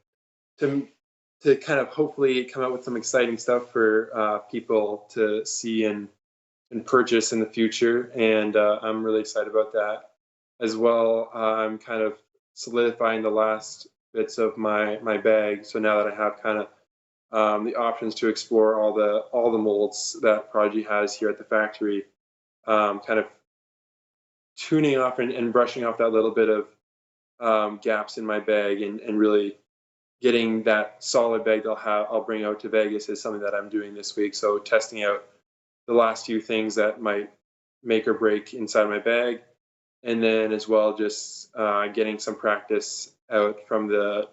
kind of hopefully come out with some exciting stuff for people to see and purchase in the future. And I'm really excited about that as well. I'm kind of solidifying the last bits of my bag. So now that I have kind of the options to explore all the molds that Prodigy has here at the factory, kind of tuning off and brushing off that little bit of gaps in my bag, and really getting that solid bag that I'll bring out to Vegas is something that I'm doing this week. So testing out the last few things that might make or break inside my bag, and then as well just getting some practice out from the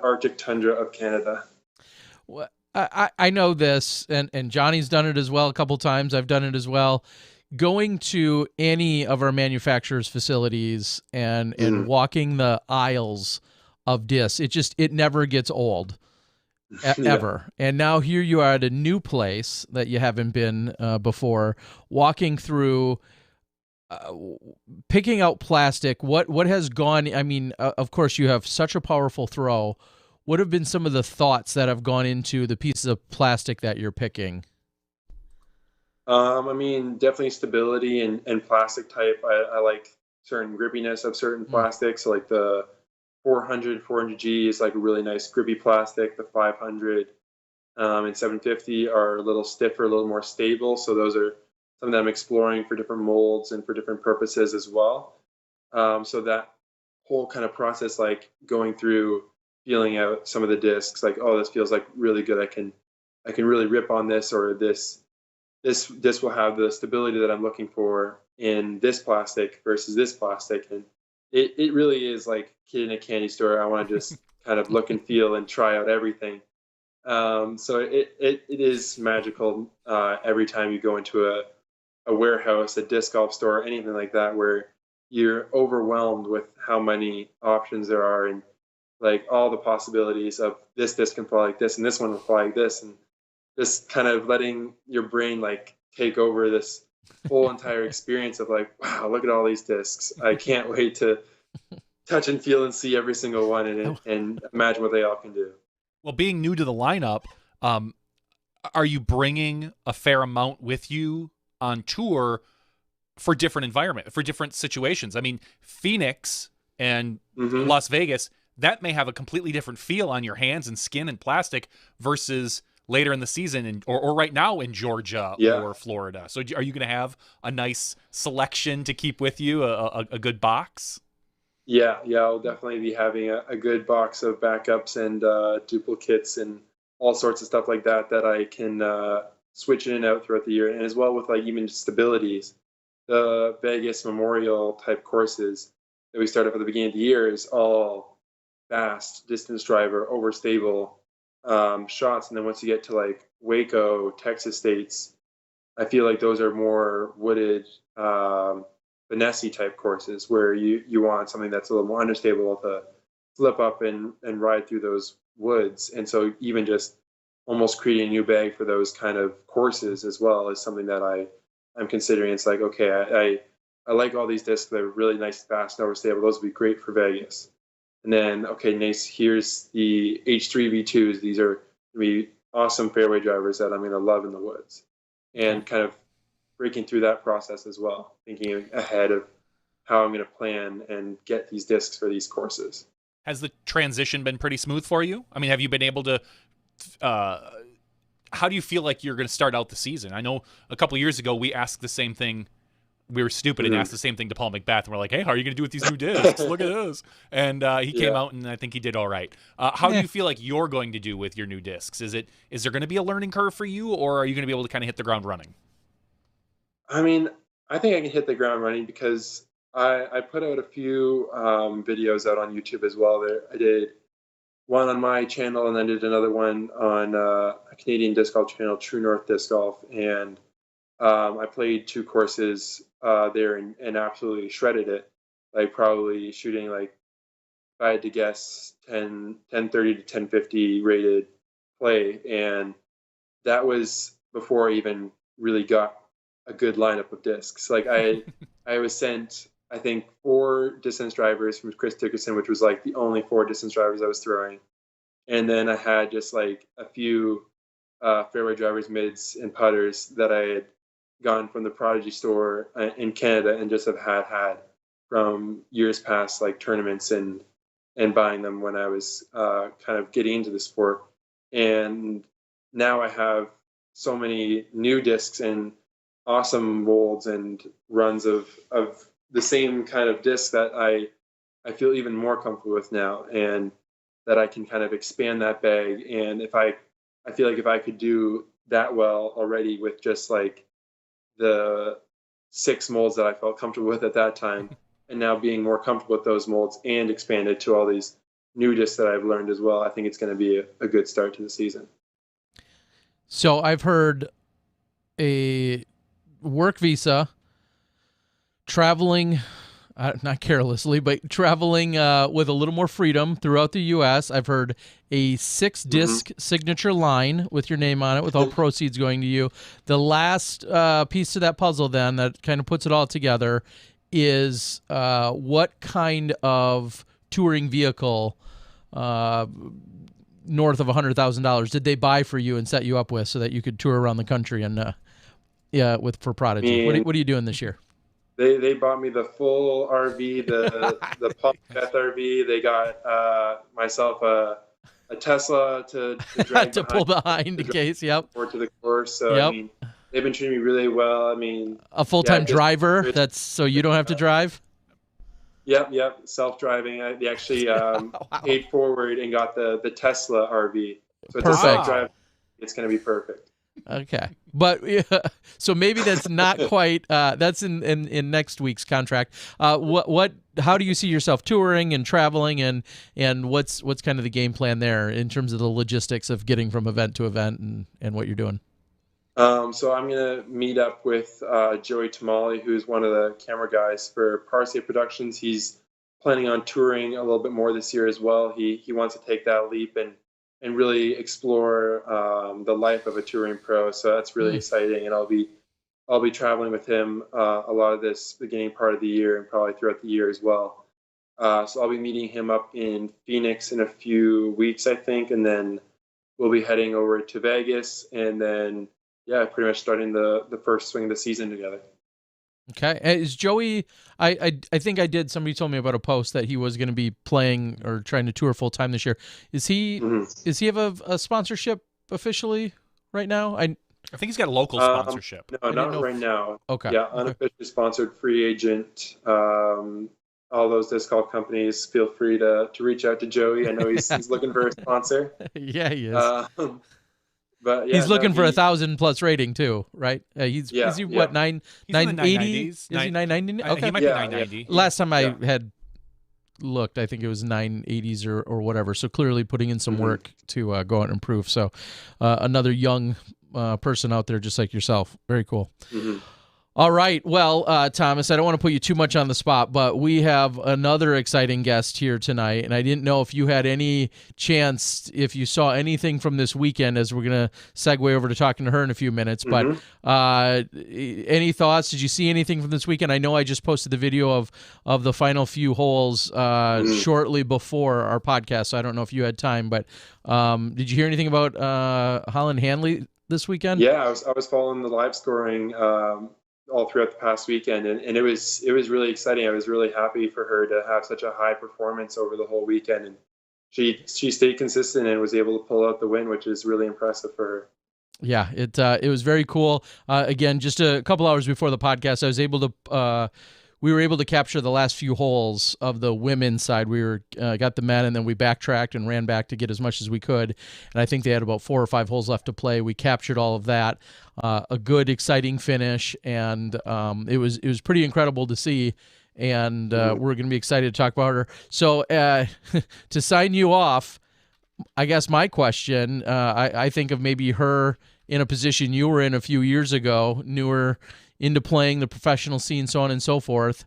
Arctic tundra of Canada. Well, I know this, and Johnny's done it as well a couple times. I've done it as well. Going to any of our manufacturers' facilities and walking the aisles of discs, it never gets old. Ever. And now here you are at a new place that you haven't been before, walking through, picking out plastic. What has gone? I mean, of course, you have such a powerful throw. What have been some of the thoughts that have gone into the pieces of plastic that you're picking? I mean, definitely stability and plastic type. I like certain grippiness of certain plastics, like the 400G is like a really nice grippy plastic. The 500 and 750 are a little stiffer, a little more stable. So those are some that I'm exploring for different molds and for different purposes as well. So that whole kind of process, like going through, feeling out some of the discs, like, oh, this feels like really good. I can really rip on this, or this will have the stability that I'm looking for in this plastic versus this plastic. And it really is like kid in a candy store. I want to just kind of look and feel and try out everything. So it is magical every time you go into a warehouse, a disc golf store, anything like that, where you're overwhelmed with how many options there are, and like all the possibilities of this disc can fly like this and this one will fly like this, and just kind of letting your brain like take over this whole entire experience of like, wow, look at all these discs. I can't wait to touch and feel and see every single one and imagine what they all can do. Well, being new to the lineup, are you bringing a fair amount with you on tour for different environment, for different situations? I mean, Phoenix and Las Vegas, that may have a completely different feel on your hands and skin and plastic versus later in the season or right now in Georgia or Florida. So are you going to have a nice selection to keep with you, a good box? Yeah, I'll definitely be having a good box of backups and duplicates and all sorts of stuff like that I can switch in and out throughout the year. And as well with like even stabilities, the Vegas Memorial type courses that we start up at the beginning of the year is all fast, distance driver, overstable shots. And then once you get to like Waco, Texas States, I feel like those are more wooded, finesse type courses where you want something that's a little more understable to flip up and ride through those woods. And so even just almost creating a new bag for those kind of courses as well is something that I'm considering. It's like, okay, I like all these discs. They're really nice, fast, and overstable. Those would be great for Vegas. And then, okay, nice. Here's the H3 V2s. These are going to be awesome fairway drivers that I'm going to love in the woods. And kind of breaking through that process as well, thinking ahead of how I'm going to plan and get these discs for these courses. Has the transition been pretty smooth for you? I mean, have you been able to how do you feel like you're going to start out the season? I know a couple of years ago we asked the same thing. We were stupid and asked the same thing to Paul McBath. And we're like, hey, how are you going to do with these new discs? Look at this. And he came out, and I think he did all right. How do you feel like you're going to do with your new discs? Is there going to be a learning curve for you, or are you going to be able to kind of hit the ground running? I mean, I think I can hit the ground running because I put out a few videos out on YouTube as well. I did one on my channel, and then did another one on a Canadian disc golf channel, True North Disc Golf. And I played 2 courses there and absolutely shredded it. Like probably shooting like, if I had to guess, 1030 to 1050 rated play. And that was before I even really got a good lineup of discs. Like I was sent, I think, 4 distance drivers from Chris Dickerson, which was like the only 4 distance drivers I was throwing. And then I had just like a few fairway drivers, mids, and putters that I had gotten from the Prodigy store in Canada and just have had from years past, like tournaments and buying them when I was kind of getting into the sport. And now I have so many new discs and awesome molds and runs of the same kind of disc that I feel even more comfortable with now, and that I can kind of expand that bag. And I feel like if I could do that well already with just like the 6 molds that I felt comfortable with at that time, and now being more comfortable with those molds and expanded to all these new discs that I've learned as well, I think it's going to be a good start to the season. So I've heard a work visa, traveling, not carelessly, but traveling with a little more freedom throughout the U.S. I've heard a 6-disc signature line with your name on it, with all proceeds going to you. The last piece to that puzzle, then, that kind of puts it all together, is what kind of touring vehicle north of $100,000 did they buy for you and set you up with so that you could tour around the country and for Prodigy? What are you doing this year? They bought me the full RV, the Palm Death RV. They got myself a Tesla to drag to pull behind in case. Yep. Or to the course. So I mean, they've been treating me really well. I mean, a full-time driver. That's so you don't have to drive. Yep. Self-driving. They actually paid forward and got the Tesla RV. So it's a self-drive. It's going to be perfect. Okay, but so maybe that's not quite. That's in next week's contract. How do you see yourself touring and traveling, and what's kind of the game plan there in terms of the logistics of getting from event to event and what you're doing? So I'm gonna meet up with Joey Tamale, who's one of the camera guys for Parsley Productions. He's planning on touring a little bit more this year as well. He wants to take that leap and really explore the life of a touring pro. So that's really exciting, and I'll be traveling with him a lot of this beginning part of the year and probably throughout the year as well. So I'll be meeting him up in Phoenix in a few weeks, I think, and then we'll be heading over to Vegas, and then pretty much starting the first swing of the season together. Okay. Is Joey, I think somebody told me about a post that he was going to be playing or trying to tour full time this year. Is he have a sponsorship officially right now? I think he's got a local sponsorship. No, not right now. Okay. Yeah, unofficially sponsored, free agent. All those disc golf companies, feel free to reach out to Joey. I know he's looking for a sponsor. Yeah, he is. But he's looking for 1,000+ rating too, right? Is he what 980? Is he 990? Okay, he might be 990. Last time I had looked, I think it was 980s or whatever. So clearly putting in some work to go out and improve. So another young person out there just like yourself. Very cool. All right. Well, Thomas, I don't want to put you too much on the spot, but we have another exciting guest here tonight, and I didn't know if you had any chance, if you saw anything from this weekend, as we're going to segue over to talking to her in a few minutes, but any thoughts? Did you see anything from this weekend? I know I just posted the video of the final few holes shortly before our podcast, so I don't know if you had time, but did you hear anything about Holland Hanley this weekend? Yeah, I was following the live scoring all throughout the past weekend, and it was really exciting. I was really happy for her to have such a high performance over the whole weekend, and she stayed consistent and was able to pull out the win, which is really impressive for her. Yeah, it was very cool. Again, just a couple hours before the podcast, we were able to capture the last few holes of the women's side. We got the men, and then we backtracked and ran back to get as much as we could. And I think they had about 4 or 5 holes left to play. We captured all of that. A good, exciting finish, and it was pretty incredible to see. And we're going to be excited to talk about her. So to sign you off, I guess my question, I think of maybe her in a position you were in a few years ago, newer into playing the professional scene, so on and so forth,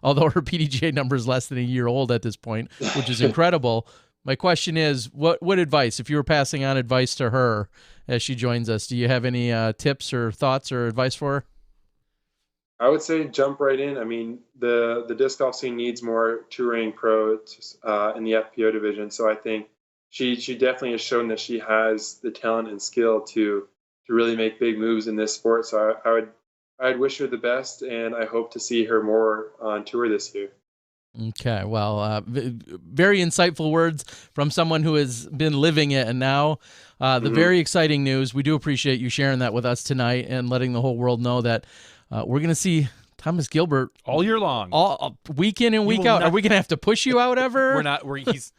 although her PDGA number is less than a year old at this point, which is incredible. My question is, what advice, if you were passing on advice to her as she joins us, do you have any tips or thoughts or advice for her? I would say jump right in. I mean, the disc golf scene needs more touring pros in the FPO division, so I think she definitely has shown that she has the talent and skill to really make big moves in this sport. So I'd wish her the best, and I hope to see her more on tour this year. Okay, well, very insightful words from someone who has been living it, and now the very exciting news. We do appreciate you sharing that with us tonight and letting the whole world know that we're going to see Thomas Gilbert all year long, all week in and week out. Are we going to have to push you out ever? We're not. He's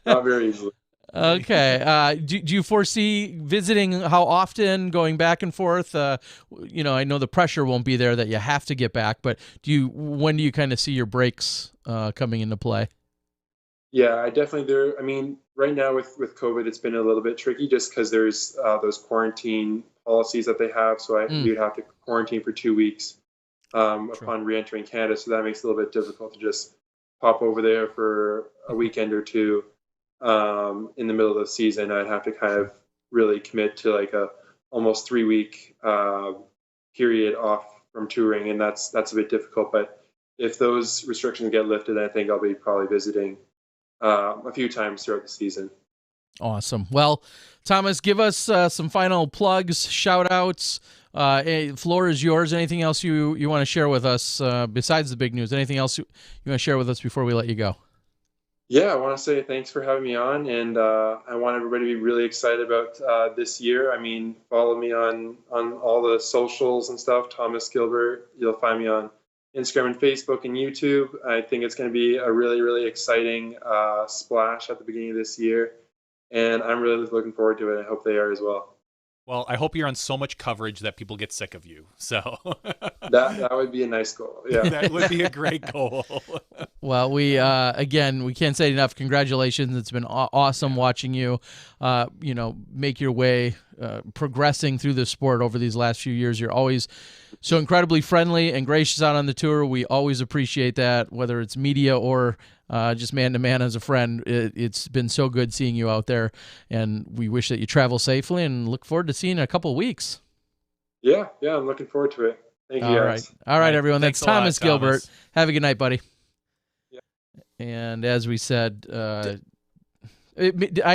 not very easily. Okay. Do you foresee visiting how often, going back and forth? I know the pressure won't be there that you have to get back, but when do you kind of see your breaks coming into play? Yeah, I definitely there. I mean, right now with COVID, it's been a little bit tricky just because there's those quarantine policies that they have. So Mm, you'd have to quarantine for 2 weeks true. upon re-entering Canada. So that makes it a little bit difficult to just pop over there for a weekend or two in the middle of the season. I'd have to kind of really commit to like a almost 3 week period off from touring, and that's a bit difficult. But if those restrictions get lifted, I think I'll be probably visiting a few times throughout the season. Awesome. Well, Thomas, give us some final plugs, shout outs. Floor is yours. Anything else you want to share with us besides the big news? Anything else you want to share with us before we let you go? Yeah, I want to say thanks for having me on, and I want everybody to be really excited about this year. I mean, follow me on all the socials and stuff. Thomas Gilbert. You'll find me on Instagram and Facebook and YouTube. I think it's going to be a really, really exciting splash at the beginning of this year, and I'm really looking forward to it. I hope they are as well. Well, I hope you're on so much coverage that people get sick of you. So That would be a nice goal. Yeah. that would be a great goal. Well, we can't say enough. Congratulations! It's been awesome watching you, make your way, progressing through the sport over these last few years. You're always so incredibly friendly and gracious out on the tour. We always appreciate that, whether it's media or just man to man as a friend. It's been so good seeing you out there, and we wish that you travel safely and look forward to seeing you in a couple of weeks. Yeah, I'm looking forward to it. Thank you, guys. All right, everyone. Thanks That's a lot, Thomas Gilbert. Thomas. Have a good night, buddy. Yeah. And as we said, I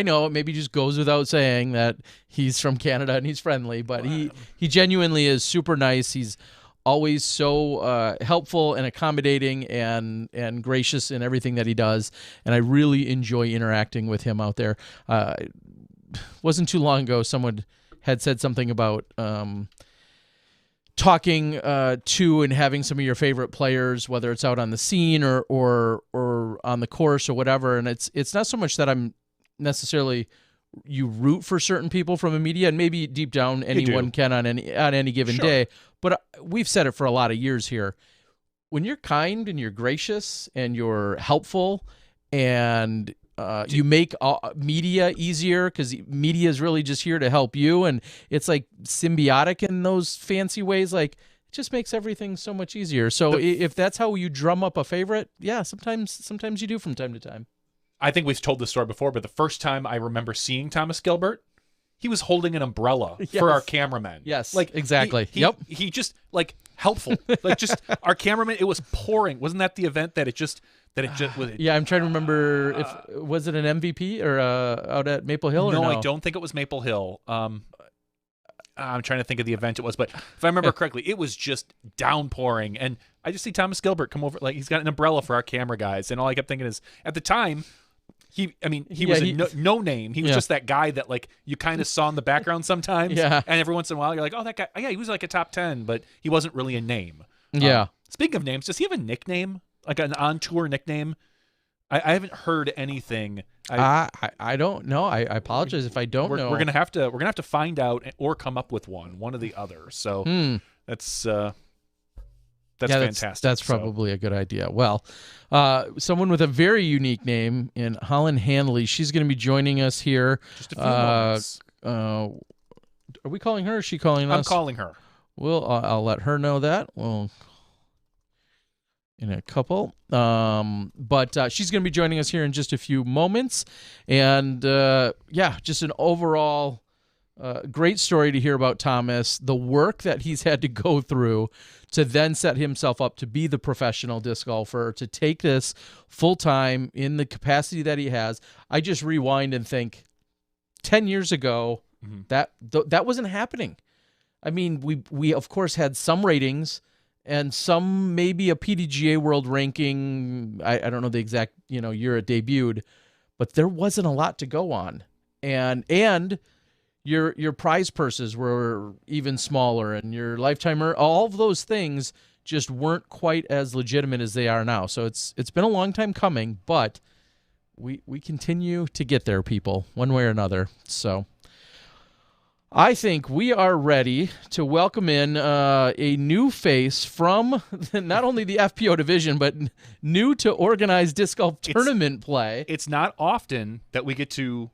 know it maybe just goes without saying that he's from Canada and he's friendly, but he genuinely is super nice. He's always so helpful and accommodating and gracious in everything that he does, and I really enjoy interacting with him out there. Wasn't too long ago someone had said something about talking to and having some of your favorite players, whether it's out on the scene or on the course or whatever. And it's not so much that I'm necessarily you root for certain people from the media, and maybe deep down anyone can on any given day. But we've said it for a lot of years here. When you're kind and you're gracious and you're helpful and you make media easier, because media is really just here to help you, and it's like symbiotic in those fancy ways. Like, it just makes everything so much easier. So if that's how you drum up a favorite, yeah, sometimes you do from time to time. I think we've told this story before, but the first time I remember seeing Thomas Gilbert, he was holding an umbrella for our cameraman. Yes, like exactly. He just like helpful, like just our cameraman. It was pouring. Wasn't that the event that it just was? Yeah, I'm trying to remember if was it an MVP or out at Maple Hill? No, or no, I don't think it was Maple Hill. I'm trying to think of the event it was, but if I remember correctly, it was just downpouring, and I just see Thomas Gilbert come over, like he's got an umbrella for our camera guys, and all I kept thinking is, at the time, he was a no name. He was just that guy that like you kind of saw in the background sometimes, and every once in a while you're like, oh, that guy, oh, yeah, he was like a top 10, but he wasn't really a name. Yeah. Speaking of names, does he have a nickname, like an on-tour nickname? I haven't heard anything. I don't know. I apologize if I don't know. We're gonna have to find out or come up with one or the other. So that's fantastic. That's probably a good idea. Well, someone with a very unique name in Holland Hanley. She's going to be joining us here. Just a few moments. Are we calling her? Or is she calling us? I'm calling her. Well, I'll let her know that. Well, in a couple. But she's going to be joining us here in just a few moments. And just an overall great story to hear about Thomas, the work that he's had to go through to then set himself up to be the professional disc golfer, to take this full time in the capacity that he has. I just rewind and think 10 years ago, that wasn't happening. I mean, we of course had some ratings and some maybe a PDGA World Ranking. I don't know the exact year it debuted, but there wasn't a lot to go on, and your prize purses were even smaller, and your lifetime, all of those things just weren't quite as legitimate as they are now. So it's been a long time coming, but we continue to get there, people, one way or another. So I think we are ready to welcome in a new face from not only the FPO division, but new to organized disc golf tournament play. It's not often that we get to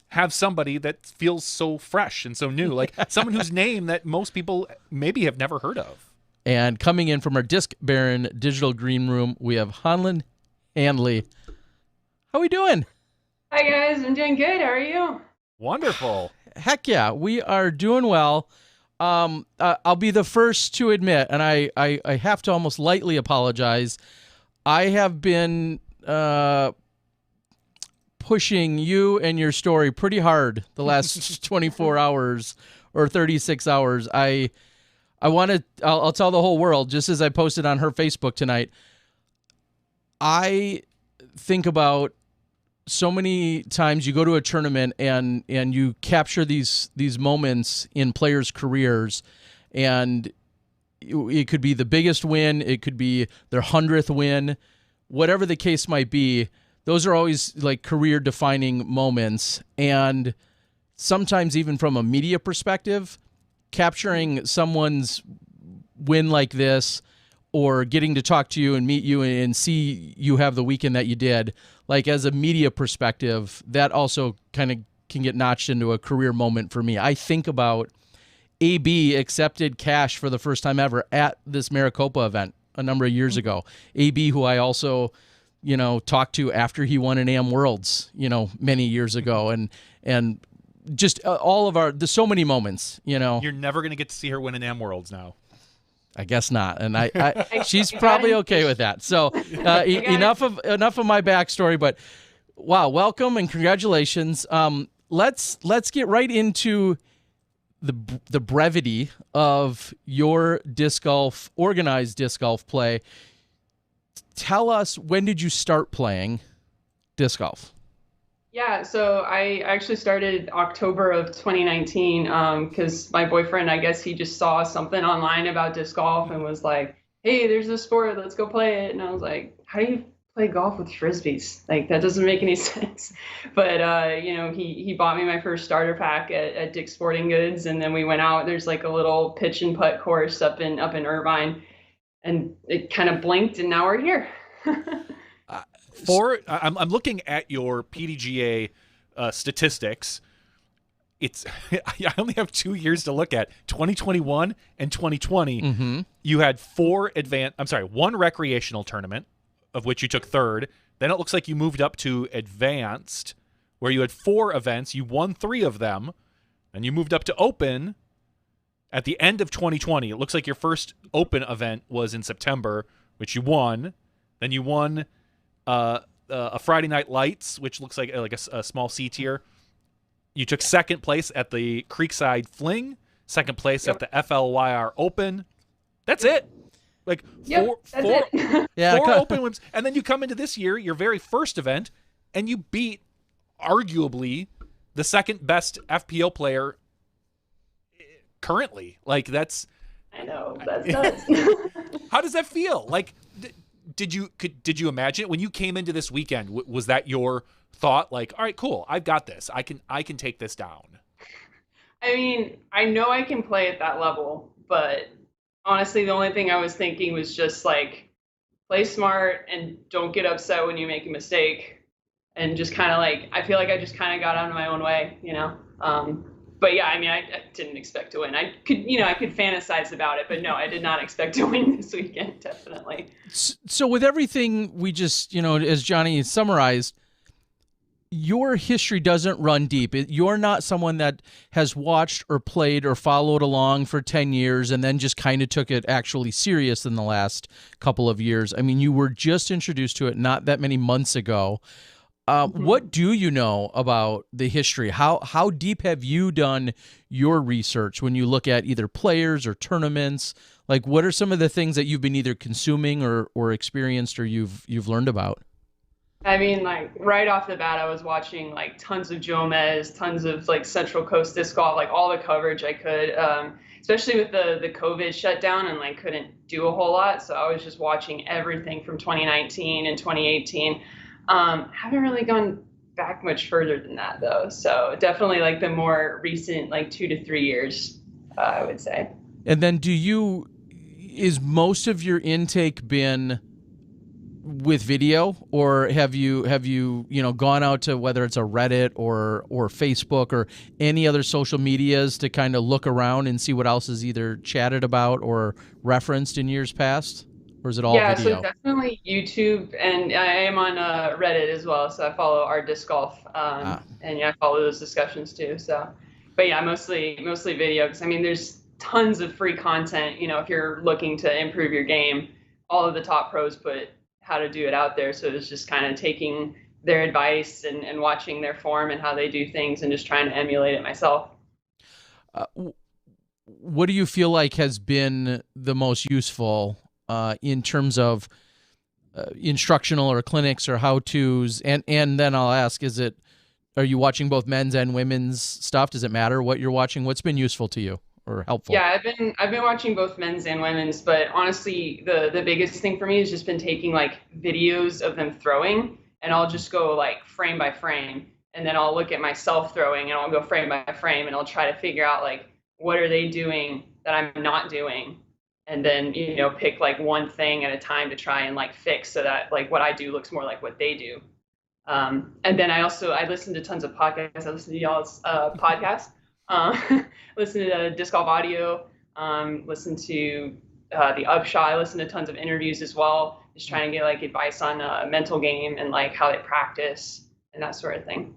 have somebody that feels so fresh and so new, like someone whose name that most people maybe have never heard of. And coming in from our Disc Baron Digital Green Room, we have Holland Hanley. How we doing? Hi, guys. I'm doing good. How are you? Wonderful. Heck yeah, we are doing well. I'll be the first to admit, and I have to almost lightly apologize. I have been pushing you and your story pretty hard the last 24 hours or 36 hours. I'll tell the whole world, just as I posted on her Facebook tonight. I think about so many times you go to a tournament and you capture these moments in players' careers, and it could be the biggest win, it could be their 100th win, whatever the case might be. Those are always like career-defining moments, and sometimes even from a media perspective, capturing someone's win like this, or getting to talk to you and meet you and see you have the weekend that you did, like as a media perspective, that also kind of can get notched into a career moment for me. I think about AB accepted cash for the first time ever at this Maricopa event a number of years ago. AB, who I also, talked to after he won an AM Worlds, many years ago, and just all of there's so many moments, You're never going to get to see her win an AM Worlds now. I guess not, and she's probably okay with that. So enough of my backstory, but wow, welcome and congratulations. Let's get right into the brevity of your organized disc golf play. Tell us, when did you start playing disc golf? Yeah, so I actually started October of 2019 because my boyfriend, I guess he just saw something online about disc golf and was like, hey, there's this sport, let's go play it. And I was like, how do you play golf with frisbees? Like, that doesn't make any sense. But, he bought me my first starter pack at Dick's Sporting Goods, and then we went out. There's like a little pitch and putt course up in Irvine, and it kind of blinked, and now we're here. I'm looking at your PDGA statistics. I only have 2 years to look at, 2021 and 2020. Mm-hmm. You had one recreational tournament, of which you took third. Then it looks like you moved up to advanced, where you had 4 events. You won 3 of them, and you moved up to open at the end of 2020. It looks like your first open event was in September, which you won. Then you won a Friday Night Lights, which looks like a small C tier. You took second place at the Creekside Fling, second place at the FLYR Open. That's it. Like four open wins, and then you come into this year, your very first event, and you beat arguably the second best FPO player currently. Like, that's, I know, that's nuts. how does that feel? Like, did you imagine it when you came into this weekend? Was that your thought? Like, all right, cool, I've got this. I can take this down. I mean, I know I can play at that level, but honestly, the only thing I was thinking was just like, play smart and don't get upset when you make a mistake, and just kind of like, I feel like I just kind of got out of my own way, But yeah, I mean, I didn't expect to win. I could fantasize about it, but no, I did not expect to win this weekend, definitely. So with everything we just, as Johnny summarized, your history doesn't run deep. You're not someone that has watched or played or followed along for 10 years and then just kind of took it actually serious in the last couple of years. I mean, you were just introduced to it not that many months ago. What do you know about the history? How deep have you done your research when you look at either players or tournaments? Like, what are some of the things that you've been either consuming or experienced or you've learned about? I mean, like, right off the bat, I was watching like tons of Jomez, tons of like Central Coast disc golf, like all the coverage I could, especially with the COVID shutdown, and like couldn't do a whole lot. So I was just watching everything from 2019 and 2018. Haven't really gone back much further than that though. So definitely like the more recent, like 2 to 3 years, I would say. And then is most of your intake been with video, or have you gone out to, whether it's a Reddit or Facebook or any other social medias, to kind of look around and see what else is either chatted about or referenced in years past? Or is it all video? So definitely YouTube, and I am on Reddit as well. So I follow our disc golf, and I follow those discussions too. So, but yeah, mostly video, because I mean, there's tons of free content. If you're looking to improve your game, all of the top pros put how to do it out there. So it's just kind of taking their advice and watching their form and how they do things, and just trying to emulate it myself. What do you feel like has been the most useful in terms of instructional or clinics or how-tos? And then I'll ask, are you watching both men's and women's stuff? Does it matter what you're watching? What's been useful to you or helpful? Yeah, I've been watching both men's and women's, but honestly, the biggest thing for me has just been taking like videos of them throwing, and I'll just go like frame by frame, and then I'll look at myself throwing, and I'll go frame by frame, and I'll try to figure out like, what are they doing that I'm not doing? And then, pick like one thing at a time to try and like fix, so that like what I do looks more like what they do. And then I listen to tons of podcasts. I listen to y'all's podcast, listen to Disc Golf Audio, listen to the Upshot. I listen to tons of interviews as well, just trying to get like advice on mental game and like how they practice and that sort of thing.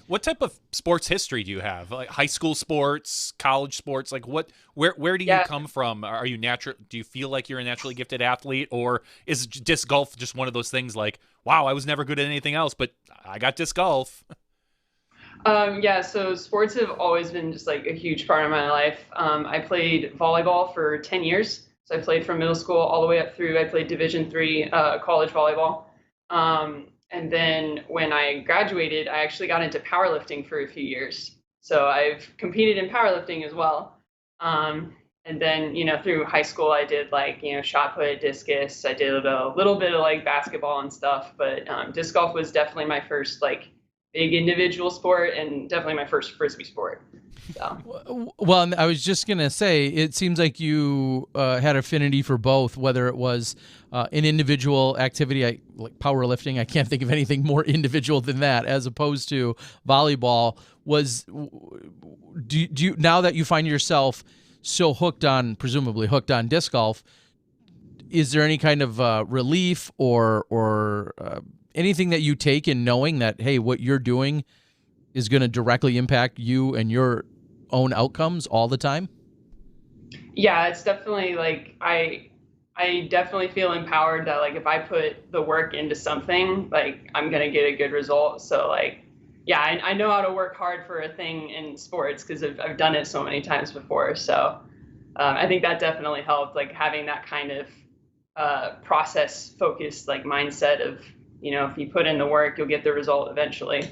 What type of sports history do you have? Like high school sports, college sports? Like where do you come from? Are you do you feel like you're a naturally gifted athlete, or is disc golf just one of those things like, wow, I was never good at anything else, but I got disc golf? So sports have always been just like a huge part of my life. I played volleyball for 10 years. So I played from middle school all the way up through. I played Division III college volleyball. And then when I graduated, I actually got into powerlifting for a few years. So I've competed in powerlifting as well. And then, through high school, I did like, shot put, discus. I did a little bit of like basketball and stuff, but disc golf was definitely my first like big individual sport, and definitely my first Frisbee sport. So. Well, I was just going to say, it seems like you had affinity for both, whether it was an individual activity like powerlifting. I can't think of anything more individual than that, as opposed to volleyball. Do you, now that you find yourself so presumably hooked on disc golf, is there any kind of relief or anything that you take in knowing that, hey, what you're doing is going to directly impact you and your own outcomes all the time? Yeah, it's definitely like, I definitely feel empowered that like if I put the work into something, like I'm going to get a good result. So like, yeah, I know how to work hard for a thing in sports because I've done it so many times before. So I think that definitely helped, like having that kind of process focused like mindset of, if you put in the work, you'll get the result eventually.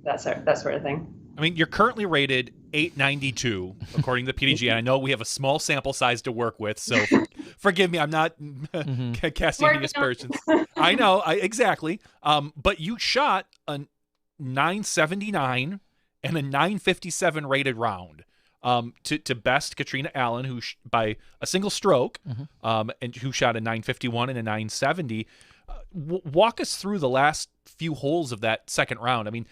That sort of thing. I mean, you're currently rated 892 according to the PDG, and I know we have a small sample size to work with, so forgive me, I'm not casting any aspersions. I know, exactly. But you shot a 979 and a 957 rated round to best Katrina Allen, who by a single stroke, and who shot a 951 and a 970. Walk us through the last few holes of that second round. I mean,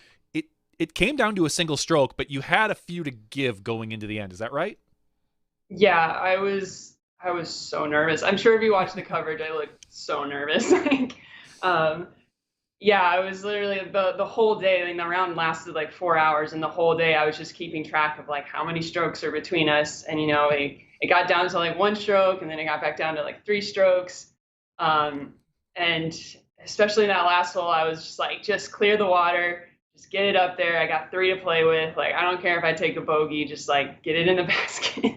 it came down to a single stroke, but you had a few to give going into the end. Is that right? Yeah, I was so nervous. I'm sure if you watch the coverage, I looked so nervous. Yeah, I was literally the whole day. I mean, the round lasted like 4 hours, and the whole day I was just keeping track of like how many strokes are between us. And it got down to like 1 stroke, and then it got back down to like 3 strokes. And especially in that last hole, I was just like, just clear the water. Just get it up there. I got 3 to play with. Like, I don't care if I take a bogey. Just like get it in the basket.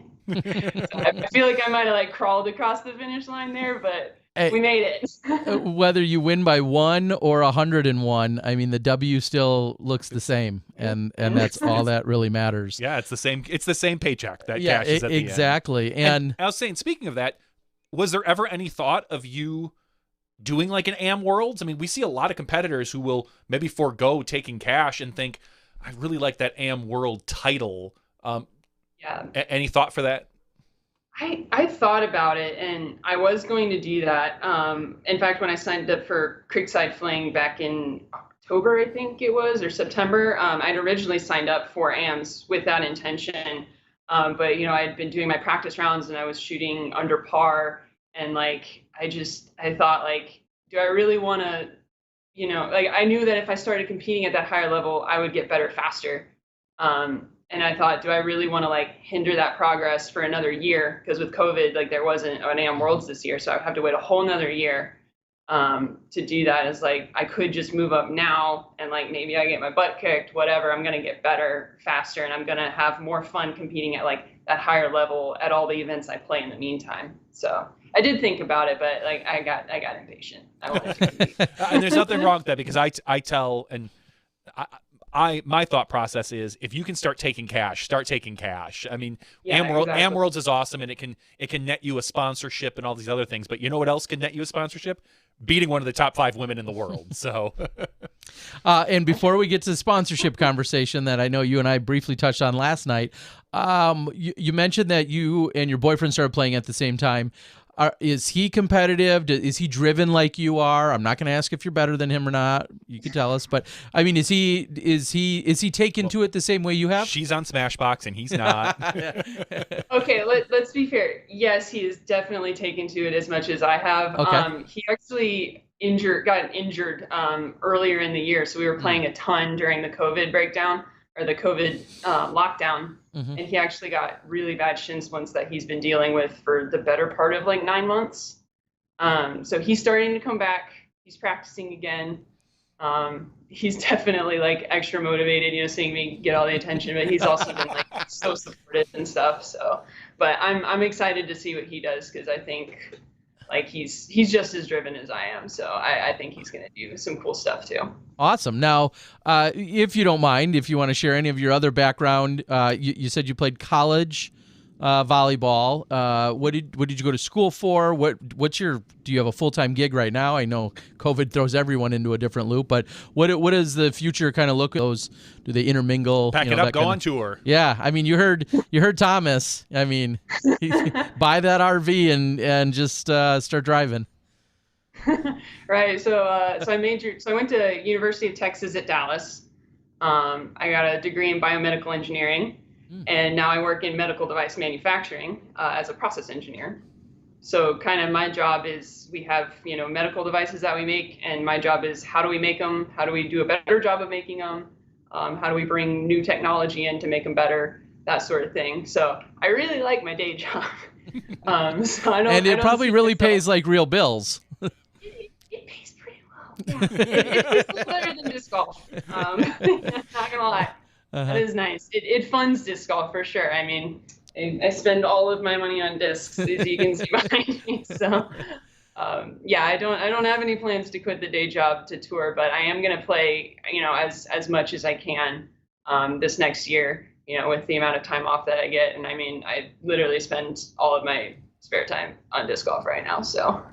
So I feel like I might have like crawled across the finish line there, but we made it. Whether you win by 1 or 101, I mean, the W still looks the same, and that's all that really matters. Yeah, it's the same. It's the same paycheck that cashes at the end. Exactly. And I was saying, speaking of that, was there ever any thought of you doing like an AM Worlds? I mean, we see a lot of competitors who will maybe forego taking cash and think, I really like that AM World title. Yeah. Any thought for that? I thought about it, and I was going to do that. In fact, when I signed up for Creekside Fling back in October, I think it was, or September, I'd originally signed up for AMs with that intention. But, you know, I'd been doing my practice rounds and I was shooting under par. And like, I thought, like, do I really want to, you know, like, I knew that if I started competing at that higher level, I would get better faster. And I thought, do I really want to like hinder that progress for another year? Because with COVID, like there wasn't an AM Worlds this year, so I would have to wait a whole nother year to do that. Is like I could just move up now and like maybe I get my butt kicked, whatever. I'm gonna get better faster, and I'm gonna have more fun competing at like that higher level at all the events I play in the meantime. So I did think about it, but like I got impatient. I wanted to compete. And there's nothing wrong with that, because I tell, and my thought process is, if you can start taking cash, start taking cash. I mean, Yeah, exactly. AM Worlds is awesome, and it can net you a sponsorship and all these other things. But you know what else can net you a sponsorship? Beating one of the top 5 women in the world. So, and before we get to the sponsorship conversation that I know you and I briefly touched on last night, you mentioned that you and your boyfriend started playing at the same time. Is he competitive? Is he driven like you are? I'm not going to ask if you're better than him or not. You can tell us, but I mean, is he taken to it the same way you have? She's on Smashbox and he's not. Okay, let's be fair. Yes, he is definitely taken to it as much as I have. Okay. He actually got injured earlier in the year, so we were playing a ton during the COVID breakdown or the COVID lockdown. Mm-hmm. And he actually got really bad shin splints that he's been dealing with for the better part of like 9 months. So he's starting to come back. He's practicing again. He's definitely like extra motivated, you know, seeing me get all the attention, but he's also been like so supportive and stuff. So, but I'm excited to see what he does, because I think like he's just as driven as I am. So I think he's going to do some cool stuff too. Awesome. Now, if you don't mind, if you want to share any of your other background, you said you played college volleyball. What did you go to school for? Do you have a full-time gig right now? I know COVID throws everyone into a different loop, but what does the future kind of look like? Those, do they intermingle? Pack it up, go on tour. Yeah, I mean, you heard Thomas. I mean, buy that RV and just start driving. Right. So I majored. So I went to University of Texas at Dallas. I got a degree in biomedical engineering, and now I work in medical device manufacturing as a process engineer. So kind of my job is, we have, you know, medical devices that we make, and my job is, how do we make them? How do we do a better job of making them? How do we bring new technology in to make them better? That sort of thing. So I really like my day job. So it probably really pays like real bills. It pays pretty well. Yeah. It pays a little better than disc golf. Not gonna lie. That is nice. It funds disc golf for sure. I mean, I spend all of my money on discs, as you can see behind me. So, yeah, I don't have any plans to quit the day job to tour, but I am gonna play, you know, as much as I can this next year, you know, with the amount of time off that I get. And I mean, I literally spend all of my spare time on disc golf right now. So,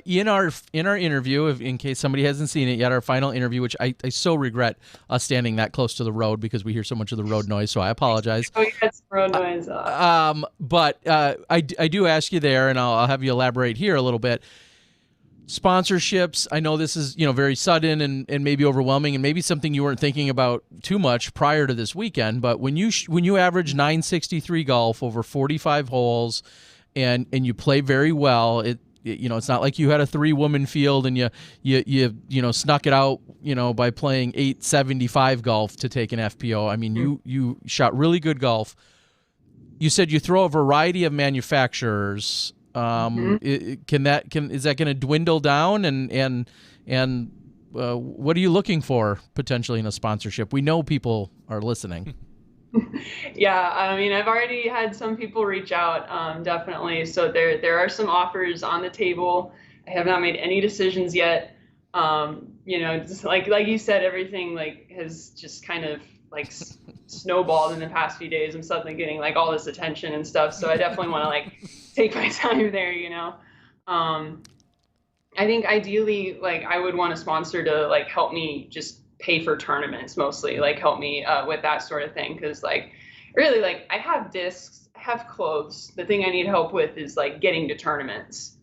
in our interview, in case somebody hasn't seen it yet, our final interview, which I so regret us standing that close to the road because we hear so much of the road noise, so I apologize. Oh, yeah, it's road noise. But I do ask you there, and I'll have you elaborate here a little bit. Sponsorships, I know this is, you know, very sudden and maybe overwhelming, and maybe something you weren't thinking about too much prior to this weekend, but when you average 963 golf over 45 holes, and you play very well, you know, it's not like you had a 3-woman field and you snuck it out, you know, by playing 875 golf to take an FPO. I mean, you shot really good golf. You said you throw a variety of manufacturers. Is that going to dwindle down? And what are you looking for potentially in a sponsorship? We know people are listening. Yeah, I mean, I've already had some people reach out, definitely. So there are some offers on the table. I have not made any decisions yet. You know, just like you said, everything like has just kind of like snowballed in the past few days. I'm suddenly getting like all this attention and stuff. So I definitely want to like take my time there, you know. I think ideally, like, I would want a sponsor to like help me just pay for tournaments mostly, like help me with that sort of thing. Cause like really like I have discs, I have clothes. The thing I need help with is like getting to tournaments.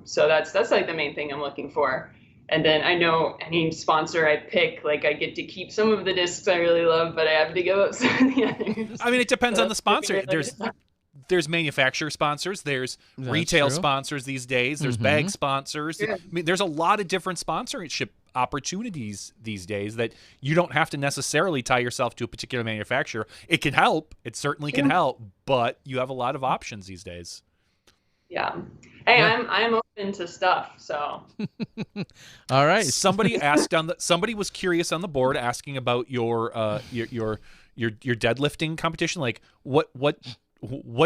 So that's like the main thing I'm looking for. And then I know any sponsor I pick, like I get to keep some of the discs I really love, but I have to give up some of the others. I mean, it depends So on the that's gonna be sponsor. really- There's manufacturer sponsors, there's retail true. sponsors these days, there's bag sponsors. Yeah. I mean, there's a lot of different sponsorship opportunities these days that you don't have to necessarily tie yourself to a particular manufacturer. It can help. It certainly can help, but you have a lot of options these days. Yeah. Hey, Yeah. I'm open to stuff, so All right. Somebody asked somebody was curious on the board asking about your deadlifting competition. Like what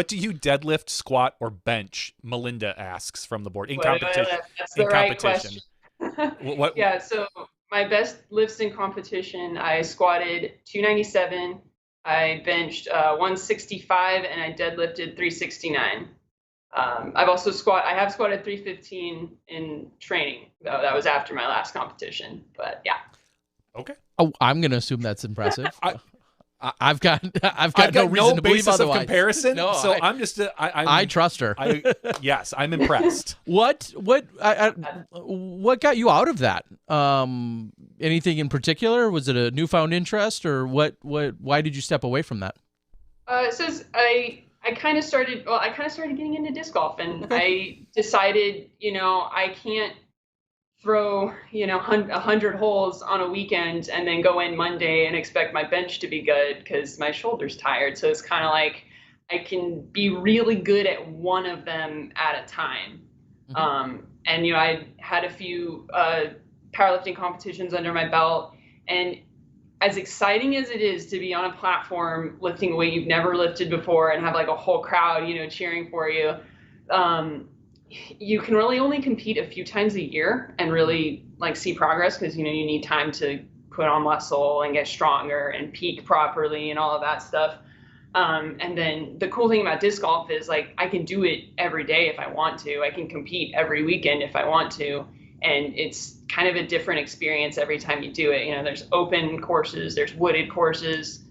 do you deadlift, squat, or bench? Melinda asks from the board in competition. That's In the right competition. question. What? Yeah, so my best lifts in competition, I squatted 297, I benched 165, and I deadlifted 369. I have squatted 315 in training, though that was after my last competition. But yeah. Okay. Oh, I'm going to assume that's impressive. I- I've got I've no reason to believe basis of otherwise. comparison. No, so I, I'm just I trust her. Yes, I'm impressed. What got you out of that? Anything in particular? Was it a newfound interest, or what? Why did you step away from that? It says I kind of started getting into disc golf, and I decided, I can't throw 100 holes on a weekend and then go in Monday and expect my bench to be good because my shoulder's tired. So it's kind of like I can be really good at one of them at a time. And I had a few powerlifting competitions under my belt, and as exciting as it is to be on a platform lifting a weight you've never lifted before and have like a whole crowd cheering for you, you can really only compete a few times a year and really like see progress, because you need time to put on muscle and get stronger and peak properly and all of that stuff. And then the cool thing about disc golf is like I can do it every day if I want to. I can compete every weekend if I want to, and it's kind of a different experience every time you do it. There's open courses, there's wooded courses.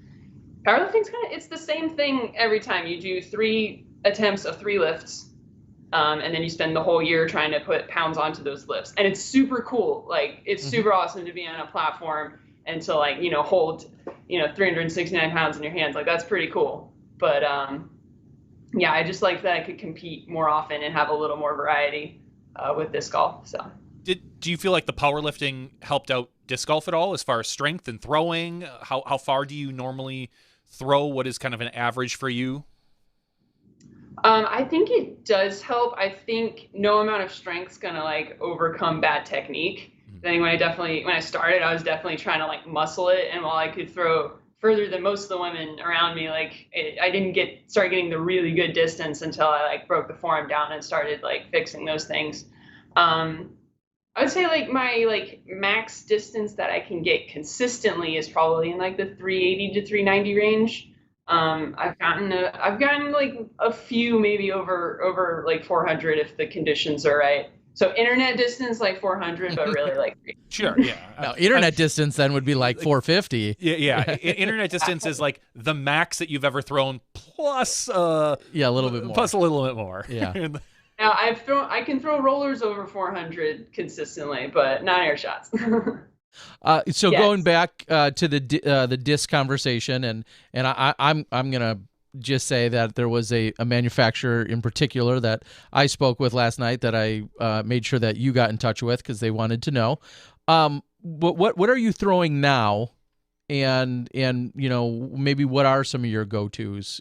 Powerlifting's it's the same thing every time. You do 3 attempts of 3 lifts. And then you spend the whole year trying to put pounds onto those lifts. And it's super cool. Like, it's super awesome to be on a platform and to, like, hold, 369 pounds in your hands. Like, that's pretty cool. But, yeah, I just like that I could compete more often and have a little more variety with disc golf. So. Do you feel like the powerlifting helped out disc golf at all as far as strength and throwing? How far do you normally throw? What is kind of an average for you? I think it does help. I think no amount of strength's gonna like overcome bad technique. I think when I started, I was definitely trying to like muscle it, and while I could throw further than most of the women around me, like I didn't start getting the really good distance until I like broke the form down and started like fixing those things. I would say like my like max distance that I can get consistently is probably in like the 380 to 390 range. I've gotten like a few maybe over like 400 if the conditions are right. So internet distance like 400, but really like 300. Sure, yeah. Now, internet distance then would be like 450. Yeah. Internet distance is like the max that you've ever thrown plus a little bit more. Plus a little bit more. Yeah. Now I can throw rollers over 400 consistently, but not air shots. So Yes. going back to the disc conversation, and I'm gonna just say that there was a manufacturer in particular that I spoke with last night that I made sure that you got in touch with because they wanted to know. What are you throwing now, and maybe what are some of your go-tos,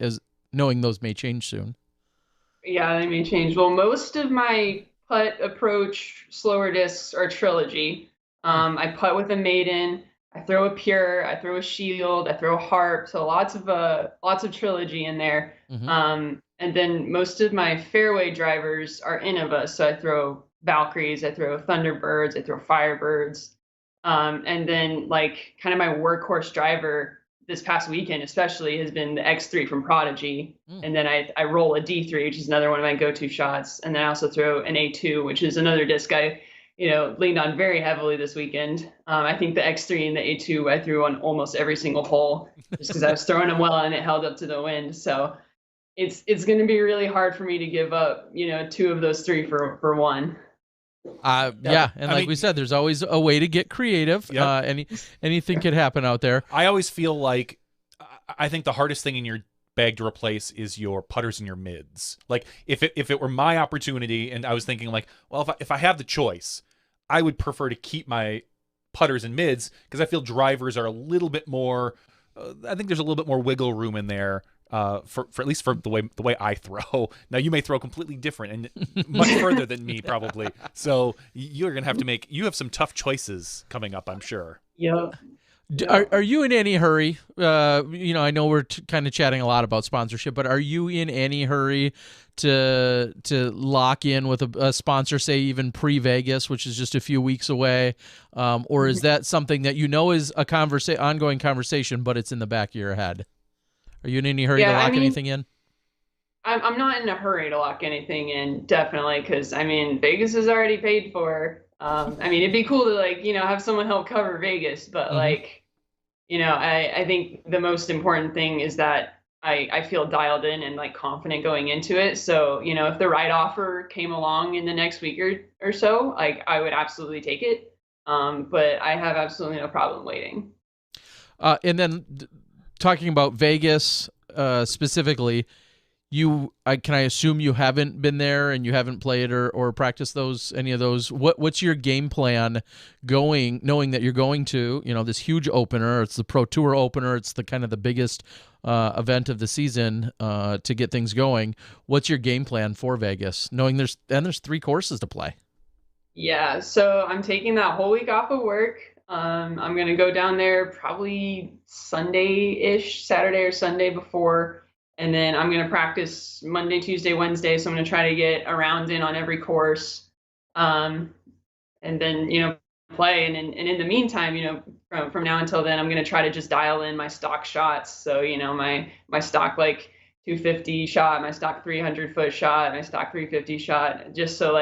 as knowing those may change soon. Yeah, they may change. Well, most of my putt approach slower discs are Trilogy. I putt with a Maiden. I throw a Pure. I throw a Shield. I throw a Harp. So lots of Trilogy in there. And then most of my fairway drivers are Innova. So I throw Valkyries. I throw Thunderbirds. I throw Firebirds. And then like kind of my workhorse driver this past weekend especially has been the X3 from Prodigy. Mm. And then I roll a D3, which is another one of my go-to shots. And then I also throw an A2, which is another disc I leaned on very heavily this weekend. I think the X3 and the A2 I threw on almost every single hole just because I was throwing them well and it held up to the wind. So it's going to be really hard for me to give up, two of those three for one. Yeah, and like we said, there's always a way to get creative. Yep. Anything could happen out there. I always feel like I think the hardest thing in your bag to replace is your putters and your mids. Like if it were my opportunity, and I was thinking like, well, if I have the choice, I would prefer to keep my putters and mids because I feel drivers are a little bit more. I think there's a little bit more wiggle room in there. For at least for the way I throw. Now you may throw completely different and much further than me probably. So you're gonna have to you have some tough choices coming up, I'm sure. Yeah. Are you in any hurry? I know we're kind of chatting a lot about sponsorship, but are you in any hurry to lock in with a sponsor, say even pre-Vegas, which is just a few weeks away, or is that something that is a ongoing conversation, but it's in the back of your head? Are you in any hurry to lock anything in? I'm not in a hurry to lock anything in, definitely, because Vegas is already paid for. It'd be cool to have someone help cover Vegas, but I think the most important thing is that I feel dialed in and confident going into it. So if the right offer came along in the next week or so, I would absolutely take it. But I have absolutely no problem waiting. And then talking about Vegas specifically, can I assume you haven't been there and you haven't played or practiced any of those? What's your game plan knowing that you're going to this huge opener? It's the Pro Tour opener. It's the kind of the biggest event of the season to get things going. What's your game plan for Vegas, knowing there's 3 courses to play? Yeah, so I'm taking that whole week off of work. I'm going to go down there probably Sunday-ish, Saturday or Sunday before, and then I'm going to practice Monday, Tuesday, Wednesday. So I'm going to try to get a round in on every course, and then, play. And in the meantime, from now until then, I'm going to try to just dial in my stock shots. So, my stock 250 shot, my stock 300-foot shot, my stock 350 shot, just so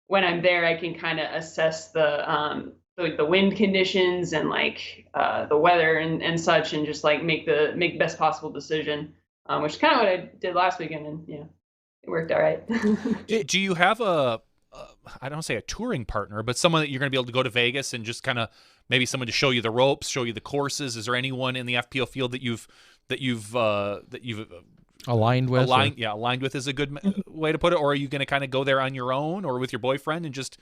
when I'm there, I can kind of assess the wind conditions and the weather and such, and just make the best possible decision, which is kind of what I did last weekend, and it worked all right. Do you have I don't say a touring partner, but someone that you're going to be able to go to Vegas and just kind of maybe someone to show you the ropes, show you the courses? Is there anyone in the FPO field that you've aligned with? Aligned with is a good way to put it. Or are you going to kind of go there on your own or with your boyfriend and just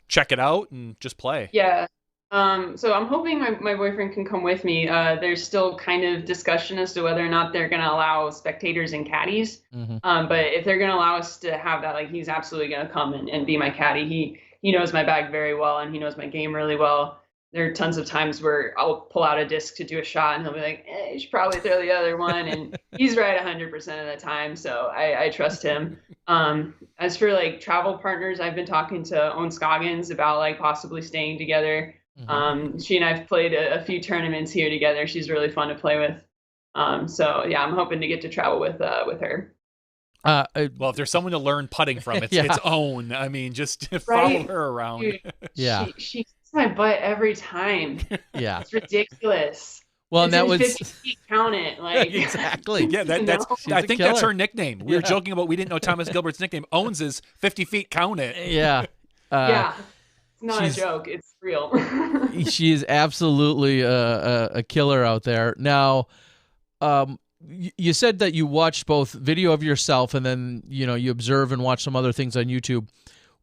check it out and just play? Yeah. So I'm hoping my boyfriend can come with me. There's still kind of discussion as to whether or not they're going to allow spectators and caddies. Mm-hmm. But if they're going to allow us to have that, he's absolutely going to come and be my caddy. He knows my bag very well, and he knows my game really well. There are tons of times where I'll pull out a disc to do a shot, and he'll be like, you should probably throw the other one. And he's right 100% of the time, so I trust him. As for travel partners, I've been talking to Owen Scoggins about possibly staying together. Mm-hmm. She and I've played a few tournaments here together. She's really fun to play with. So yeah, I'm hoping to get to travel with her. Well, if there's someone to learn putting from, it's Owen. Just follow her around. Dude, yeah, she kicks my butt every time. Yeah, it's ridiculous. Well, and that was 50 feet, count it. Exactly. Yeah, that's. I think that's her nickname. We were joking about we didn't know Thomas Gilbert's nickname. Owns is 50 feet, count it. Yeah. Yeah. It's not a joke. It's real. She is absolutely a killer out there. Now, you said that you watched both video of yourself and then you observe and watch some other things on YouTube.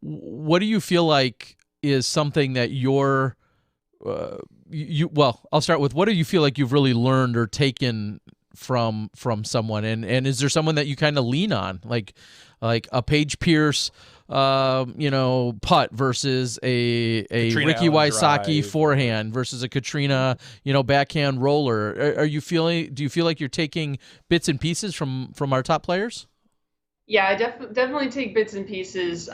What do you feel like is something that you're I'll start with, what do you feel like you've really learned or taken from someone, and is there someone that you kind of lean on, like a Paige Pierce putt versus a Ricky Wysocki forehand versus a Katrina backhand roller? Do you feel like you're taking bits and pieces from our top players? Yeah, I definitely take bits and pieces.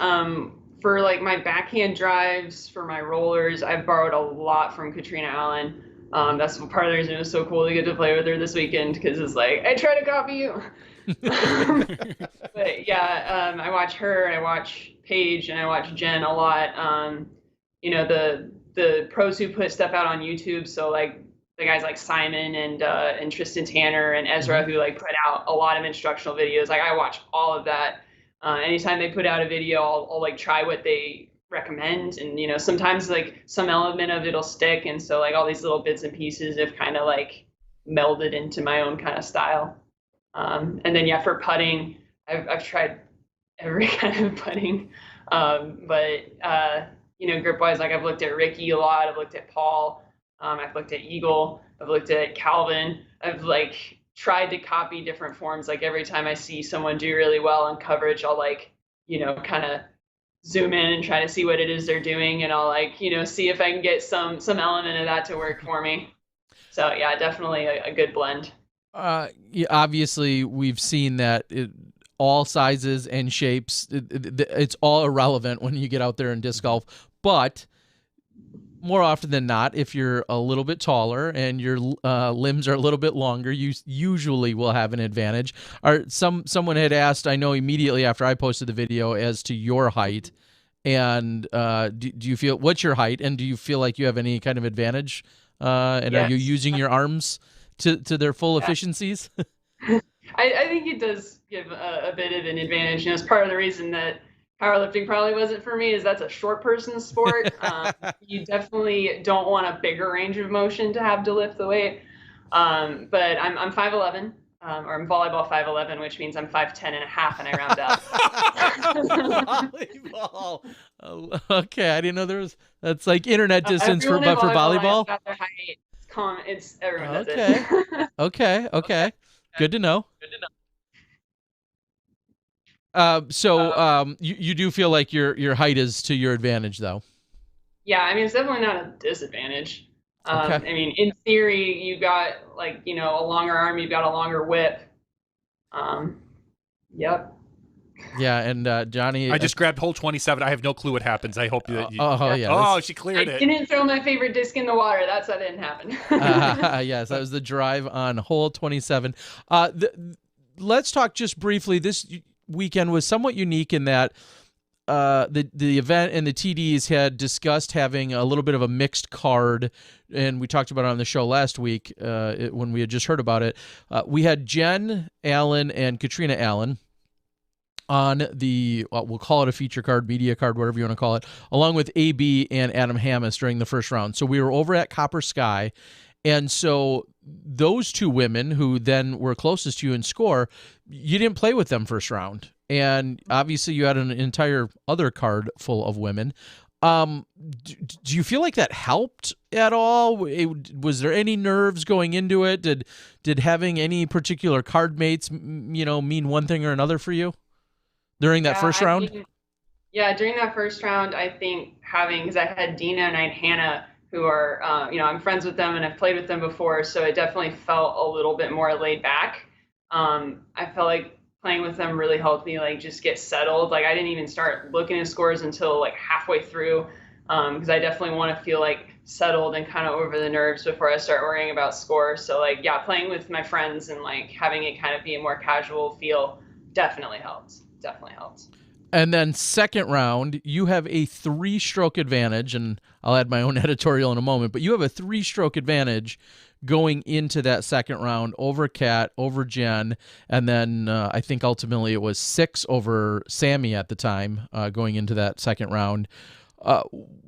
For my backhand drives, for my rollers, I've borrowed a lot from Katrina Allen. That's part of the reason it was so cool to get to play with her this weekend, because it's like, I try to copy you. But yeah, I watch her, I watch Paige, and I watch Jen a lot. The pros who put stuff out on YouTube, so like the guys like Simon and Tristan Tanner and Ezra, who like put out a lot of instructional videos. Like I watch all of that. Anytime they put out a video, I'll like try what they recommend, and sometimes like some element of it'll stick, and so like all these little bits and pieces have kind of like melded into my own kind of style. And then yeah, for putting, I've tried every kind of putting, but grip wise, like I've looked at Ricky a lot, I've looked at Paul, I've looked at Eagle, I've looked at Calvin, I've like tried to copy different forms. Like every time I see someone do really well on coverage, I'll like kind of zoom in and try to see what it is they're doing, and I'll like see if I can get some element of that to work for me. So yeah, definitely a good blend. Yeah, obviously we've seen that all sizes and shapes, it's all irrelevant when you get out there in disc golf. But more often than not, if you're a little bit taller and your limbs are a little bit longer, you usually will have an advantage. Someone had asked, I know immediately after I posted the video, as to your height. And do you feel, what's your height, and do you feel like you have any kind of advantage? And yes. Are you using your arms to their full efficiencies? I think it does give a bit of an advantage. It's part of the reason that powerlifting probably wasn't for me, is that's a short person sport. You definitely don't want a bigger range of motion to have to lift the weight. But I'm 5'11", or I'm volleyball 5'11", which means I'm 5'10" and a half, and I round up. Volleyball. Oh, okay, I didn't know there was. That's like internet distance for volleyball. It's everyone does it. Okay. Good to know. You do feel like your height is to your advantage, though? Yeah, I mean, it's definitely not a disadvantage. Okay. I mean, in theory, you got like a longer arm, you've got a longer whip. Yep. Yeah, and Johnny, I just grabbed hole 27. I have no clue what happens. I hope that you. Yeah. Oh, she cleared it. I didn't throw my favorite disc in the water. That didn't happen. Yes, that was the drive on hole 27. Let's talk just briefly. This weekend was somewhat unique in that the event and the TDs had discussed having a little bit of a mixed card, and we talked about it on the show last week when we had just heard about it. We had Jen Allen and Katrina Allen on the, we'll call it a feature card, media card, whatever you want to call it, along with AB and Adam Hammis during the first round. So we were over at Copper Sky, and so those two women who then were closest to you in score, you didn't play with them first round. And obviously you had an entire other card full of women. Do you feel like that helped at all? Was there any nerves going into it? Did having any particular card mates, mean one thing or another for you during that first round? During that first round, I think because I had Dina and I had Hannah, who are, I'm friends with them and I've played with them before, so it definitely felt a little bit more laid back. I felt like playing with them really helped me like just get settled. Like I didn't even start looking at scores until like halfway through, because I definitely want to feel like settled and kind of over the nerves before I start worrying about scores. So like, yeah, playing with my friends and like having it kind of be a more casual feel definitely helps. And then second round, you have a 3-stroke advantage, and I'll add my own editorial in a moment, but you have a 3-stroke advantage going into that second round over Kat, over Jen, and then I think ultimately it was 6 over Sammy at the time going into that second round.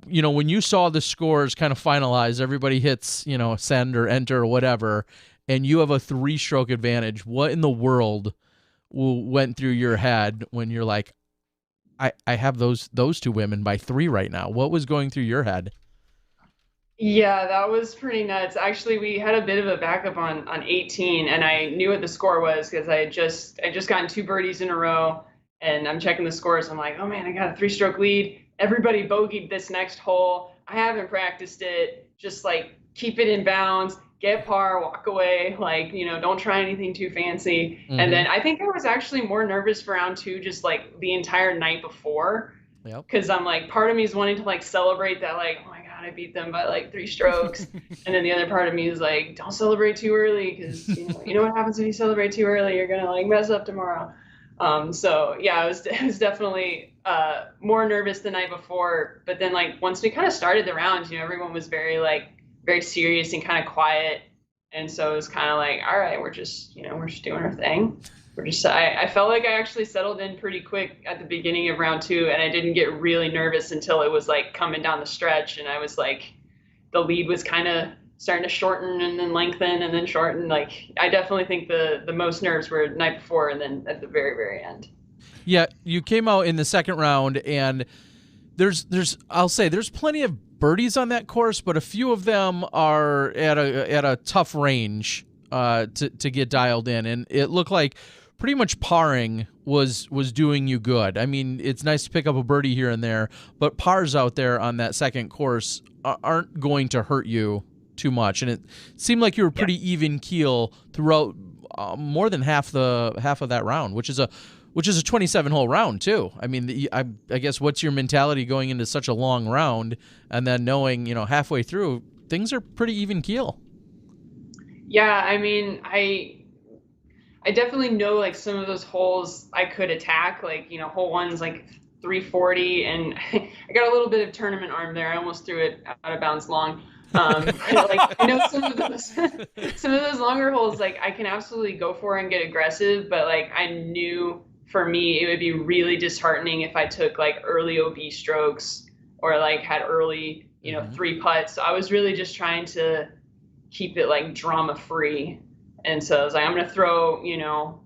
When you saw the scores kind of finalized, everybody hits, send or enter or whatever, and you have a 3-stroke advantage, what in the world went through your head when you're like, I have those two women by 3 right now? What was going through your head? Yeah, that was pretty nuts. Actually, we had a bit of a backup on 18, and I knew what the score was because I had just gotten 2 birdies in a row, and I'm checking the scores. I'm like, oh man, I got a 3-stroke lead. Everybody bogeyed this next hole. I haven't practiced it. Just like keep it in bounds. Get par, walk away, don't try anything too fancy. Mm-hmm. And then I think I was actually more nervous for round 2, just like the entire night before. Yep. Because I'm like, part of me is wanting to like celebrate that, like, oh my God, God, I beat them by like 3 strokes. And then the other part of me is like, don't celebrate too early, because you know what happens if you celebrate too early? You're gonna like mess up tomorrow. So yeah, it was definitely more nervous the night before. But then like once we kind of started the rounds, everyone was very serious and kind of quiet. And so it was kind of like, all right, we're just doing our thing. I felt like I actually settled in pretty quick at the beginning of round 2, and I didn't get really nervous until it was like coming down the stretch, and I was like, the lead was kind of starting to shorten and then lengthen and then shorten. Like, I definitely think the most nerves were the night before and then at the very, very end. Yeah, you came out in the second round, and I'll say there's plenty of birdies on that course, but a few of them are at a tough range to get dialed in, and it looked like pretty much parring was doing you good. I mean, it's nice to pick up a birdie here and there, but pars out there on that second course aren't going to hurt you too much. And it seemed like you were pretty even keel throughout more than half of that round, which is a 27-hole round too. I mean, I guess what's your mentality going into such a long round, and then knowing halfway through things are pretty even keel? Yeah, I mean, I definitely know like some of those holes I could attack. Like, hole 1's like 340, and I got a little bit of tournament arm there. I almost threw it out of bounds long. Like, I know some of those longer holes, like I can absolutely go for and get aggressive, but like I knew for me it would be really disheartening if I took like early OB strokes or like had early 3 putts. So I was really just trying to keep it like drama free. And so I was like, I'm going to throw,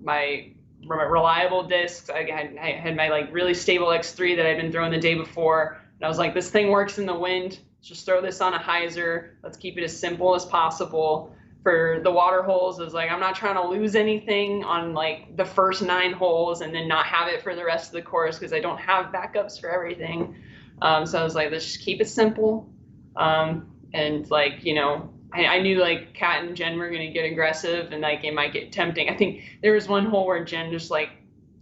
my reliable discs. I had my like really stable X3 that I'd been throwing the day before. And I was like, this thing works in the wind. Just throw this on a hyzer. Let's keep it as simple as possible. For the water holes, I was like, I'm not trying to lose anything on like the first 9 holes and then not have it for the rest of the course, because I don't have backups for everything. So I was like, let's just keep it simple. And like, I knew like Kat and Jen were going to get aggressive, and like it might get tempting. I think there was one hole where Jen just like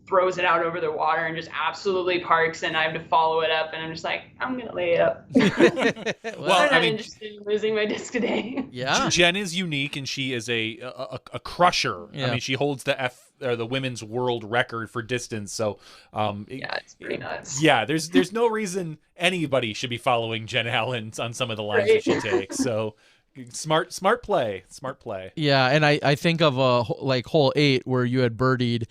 throws it out over the water and just absolutely parks, and I have to follow it up, and I'm just like, I'm going to lay it up. Well, I'm not interested in losing my disc today. Yeah. Jen is unique, and she is a crusher. Yeah. I mean, she holds the women's world record for distance. So, yeah, it's pretty nuts. Yeah, there's no reason anybody should be following Jen Allen on some of the lines that she takes. So, smart play. Yeah, and I think of like hole 8 where you had birdied,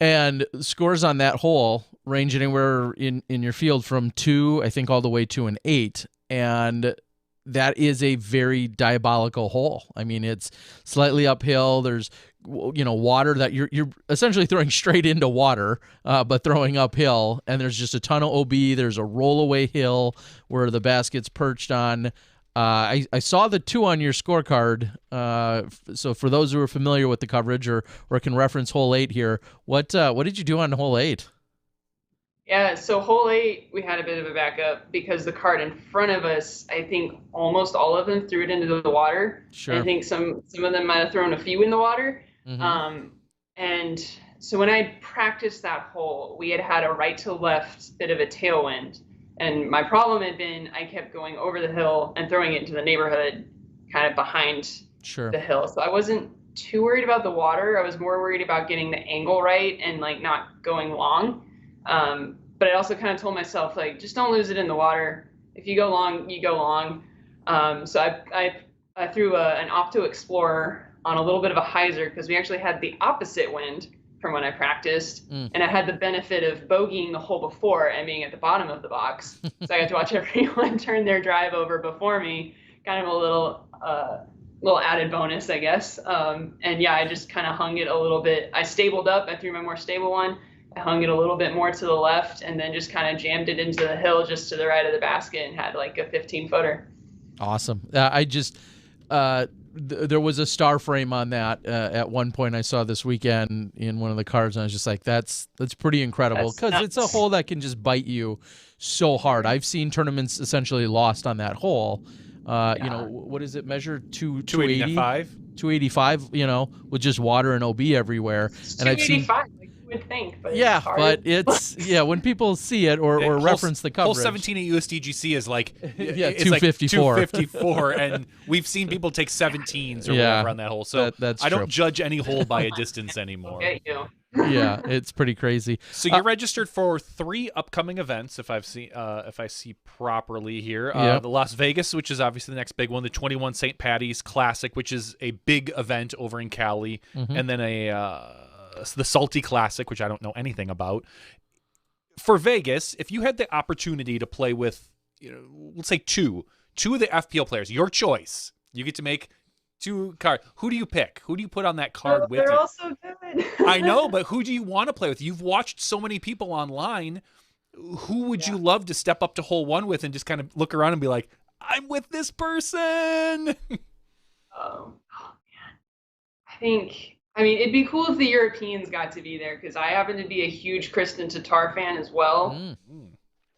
and scores on that hole range anywhere in your field from 2, I think, all the way to an 8, and that is a very diabolical hole. I mean, it's slightly uphill. There's water that you're essentially throwing straight into water, but throwing uphill, and there's just a ton of OB. There's a rollaway hill where the basket's perched on. I saw the 2 on your scorecard. So for those who are familiar with the coverage or can reference hole 8 here, what did you do on hole 8? Yeah, so hole 8, we had a bit of a backup because the cart in front of us, I think almost all of them threw it into the water. Sure. I think some of them might have thrown a few in the water. Mm-hmm. And so when I practiced that hole, we had a right to left bit of a tailwind. And my problem had been I kept going over the hill and throwing it into the neighborhood kind of behind the hill. So I wasn't too worried about the water. I was more worried about getting the angle right and like not going long. But I also kind of told myself, like, just don't lose it in the water. If you go long, you go long. So I threw an Opto Explorer on a little bit of a hyzer because we actually had the opposite wind from when I practiced. And I had the benefit of bogeying the hole before and being at the bottom of the box. So I got to watch everyone turn their drive over before me, kind of a little added bonus, I guess. And yeah, I just kind of hung it a little bit. I stabled up. I threw my more stable one. I hung it a little bit more to the left and then just kind of jammed it into the hill just to the right of the basket and had like a 15-footer. Awesome. There was a star frame on that at one point I saw this weekend in one of the cards, and I was just like, that's pretty incredible because it's a hole that can just bite you so hard. I've seen tournaments essentially lost on that hole. What does it measure? 285? 285, with just water and OB everywhere. And I've seen would think, but Yeah, it's hard. but it's when people see it or Hole- reference the Hole coverage. 17 at USDGC is like it's 254. like 254, and we've seen people take 17s or Yeah, whatever on that hole. So that's I true. don't judge any hole by a distance anymore. Get you. Yeah, it's pretty crazy. So you're registered for 3 upcoming events, if I see properly here. Yep. The Las Vegas, which is obviously the next big one, the 21 St. Patty's Classic, which is a big event over in Cali, and then the Salty Classic, which I don't know anything about. For Vegas, if you had the opportunity to play with, let's say two of the FPL players, your choice, you get to make 2 cards. Who do you pick? Who do you put on that card with you? They're all so good. I know, but who do you want to play with? You've watched so many people online. Who would you love to step up to hole 1 with and just kind of look around and be like, I'm with this person? Oh man. I mean, it'd be cool if the Europeans got to be there because I happen to be a huge Kristen Tatar fan as well.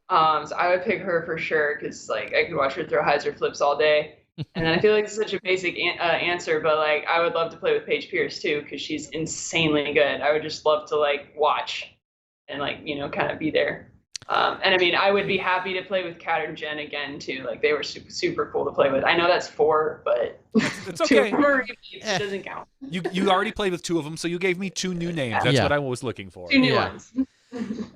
So I would pick her for sure because like I could watch her throw hyzer flips all day. And I feel like it's such a basic answer, but like I would love to play with Paige Pierce too because she's insanely good. I would just love to like watch and like kind of be there. And I mean, I would be happy to play with Kat and Jen again too. Like they were super, super cool to play with. I know that's 4, but it's okay. 2 repeats doesn't count. You already played with 2 of them, so you gave me 2 new names. That's what I was looking for. 2 new ones.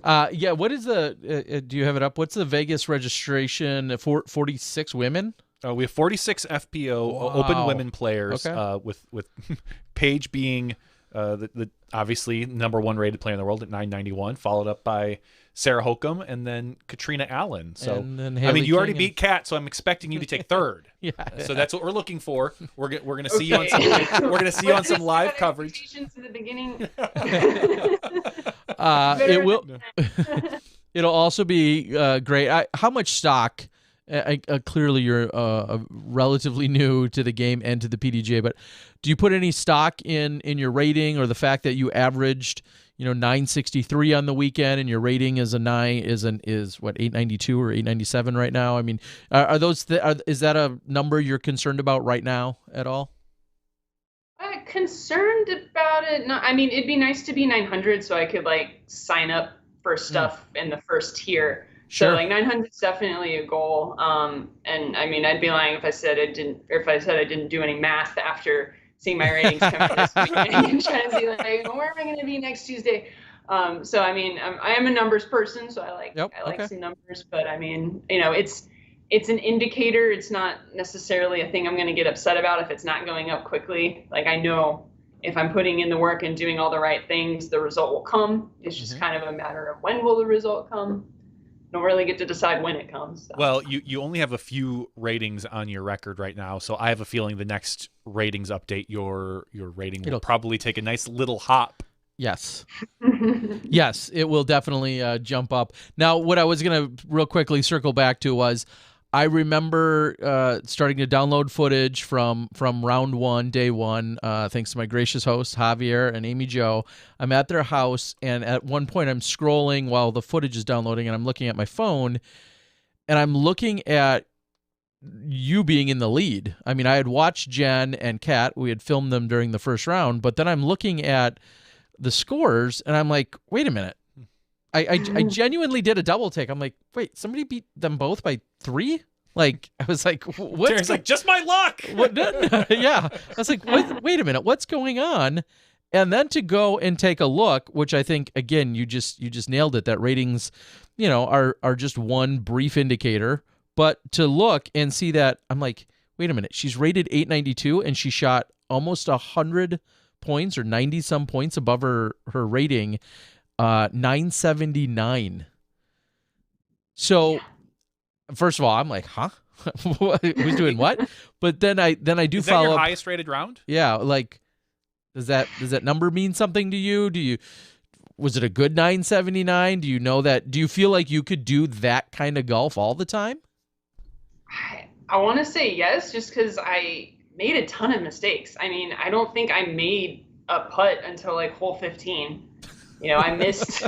What is the? Do you have it up? What's the Vegas registration for 46 women? We have 46 FPO open women players, with Paige being the obviously #1 rated player in the world at 991, followed up by Sarah Hokum and then Katrina Allen. So I mean, you already beat Kat, so I'm expecting you to take 3rd. So that's what we're looking for. We're gonna see you on some. We're gonna see you on some live coverage. In the beginning. It will. It'll also be great. How much stock? Clearly, you're relatively new to the game and to the PDGA, but do you put any stock in your rating or the fact that you averaged 963 on the weekend and your rating is what 892 or 897 right now? I mean, are those is that a number you're concerned about right now at all? Concerned about it? No, I mean it'd be nice to be 900 so I could like sign up for stuff in the first tier. Sure. So like 900 is definitely a goal. And I mean, I'd be lying if I said I didn't do any math after seeing my ratings come out this weekend and trying to see like where am I going to be next Tuesday. So I mean, I am a numbers person, so I like some numbers. But I mean, it's an indicator. It's not necessarily a thing I'm going to get upset about if it's not going up quickly. Like I know if I'm putting in the work and doing all the right things, the result will come. It's just kind of a matter of when will the result come. Don't really get to decide when it comes. So. Well, you only have a few ratings on your record right now, so I have a feeling the next ratings update, your rating will probably take a nice little hop. Yes. Yes, it will definitely jump up. Now, what I was going to real quickly circle back to was I remember starting to download footage from round 1, day 1, thanks to my gracious hosts, Javier and Amy Jo. I'm at their house, and at one point I'm scrolling while the footage is downloading, and I'm looking at my phone, and I'm looking at you being in the lead. I mean, I had watched Jen and Kat. We had filmed them during the first round, but then I'm looking at the scores, and I'm like, wait a minute. I genuinely did a double take. I'm like, wait, somebody beat them both by 3? Like, I was like, what? It's like, just my luck. What? Yeah. I was like, wait a minute, what's going on? And then to go and take a look, which I think, again, you just nailed it, that ratings, are just one brief indicator. But to look and see that, I'm like, wait a minute, she's rated 892 and she shot almost 100 points or 90 some points above her rating. 979. So first of all, I'm like, huh? Who's doing what? But then I do Is that follow your up. highest rated round? Yeah, like does that number mean something to you? Was it a good 979? Do you know that? Do you feel like you could do that kind of golf all the time? I want to say yes, just because I made a ton of mistakes. I mean, I don't think I made a putt until like hole 15. I missed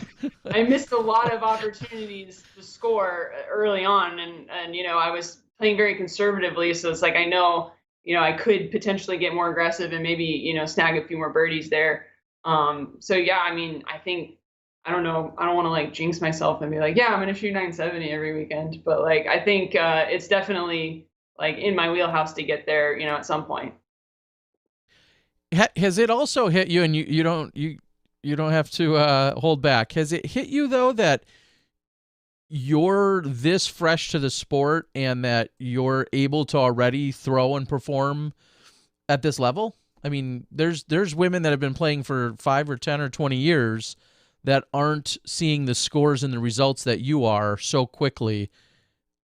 a lot of opportunities to score early on, and I was playing very conservatively, so it's like I know I could potentially get more aggressive and maybe snag a few more birdies there. So yeah, I mean, I think I don't know. I don't want to like jinx myself and be like, yeah, I'm going to shoot 970 every weekend. But like, I think it's definitely like in my wheelhouse to get there, at some point. Has it also hit you, and you don't have to hold back. Has it hit you though that you're this fresh to the sport and that you're able to already throw and perform at this level? I mean, there's women that have been playing for 5 or 10 or 20 years that aren't seeing the scores and the results that you are so quickly.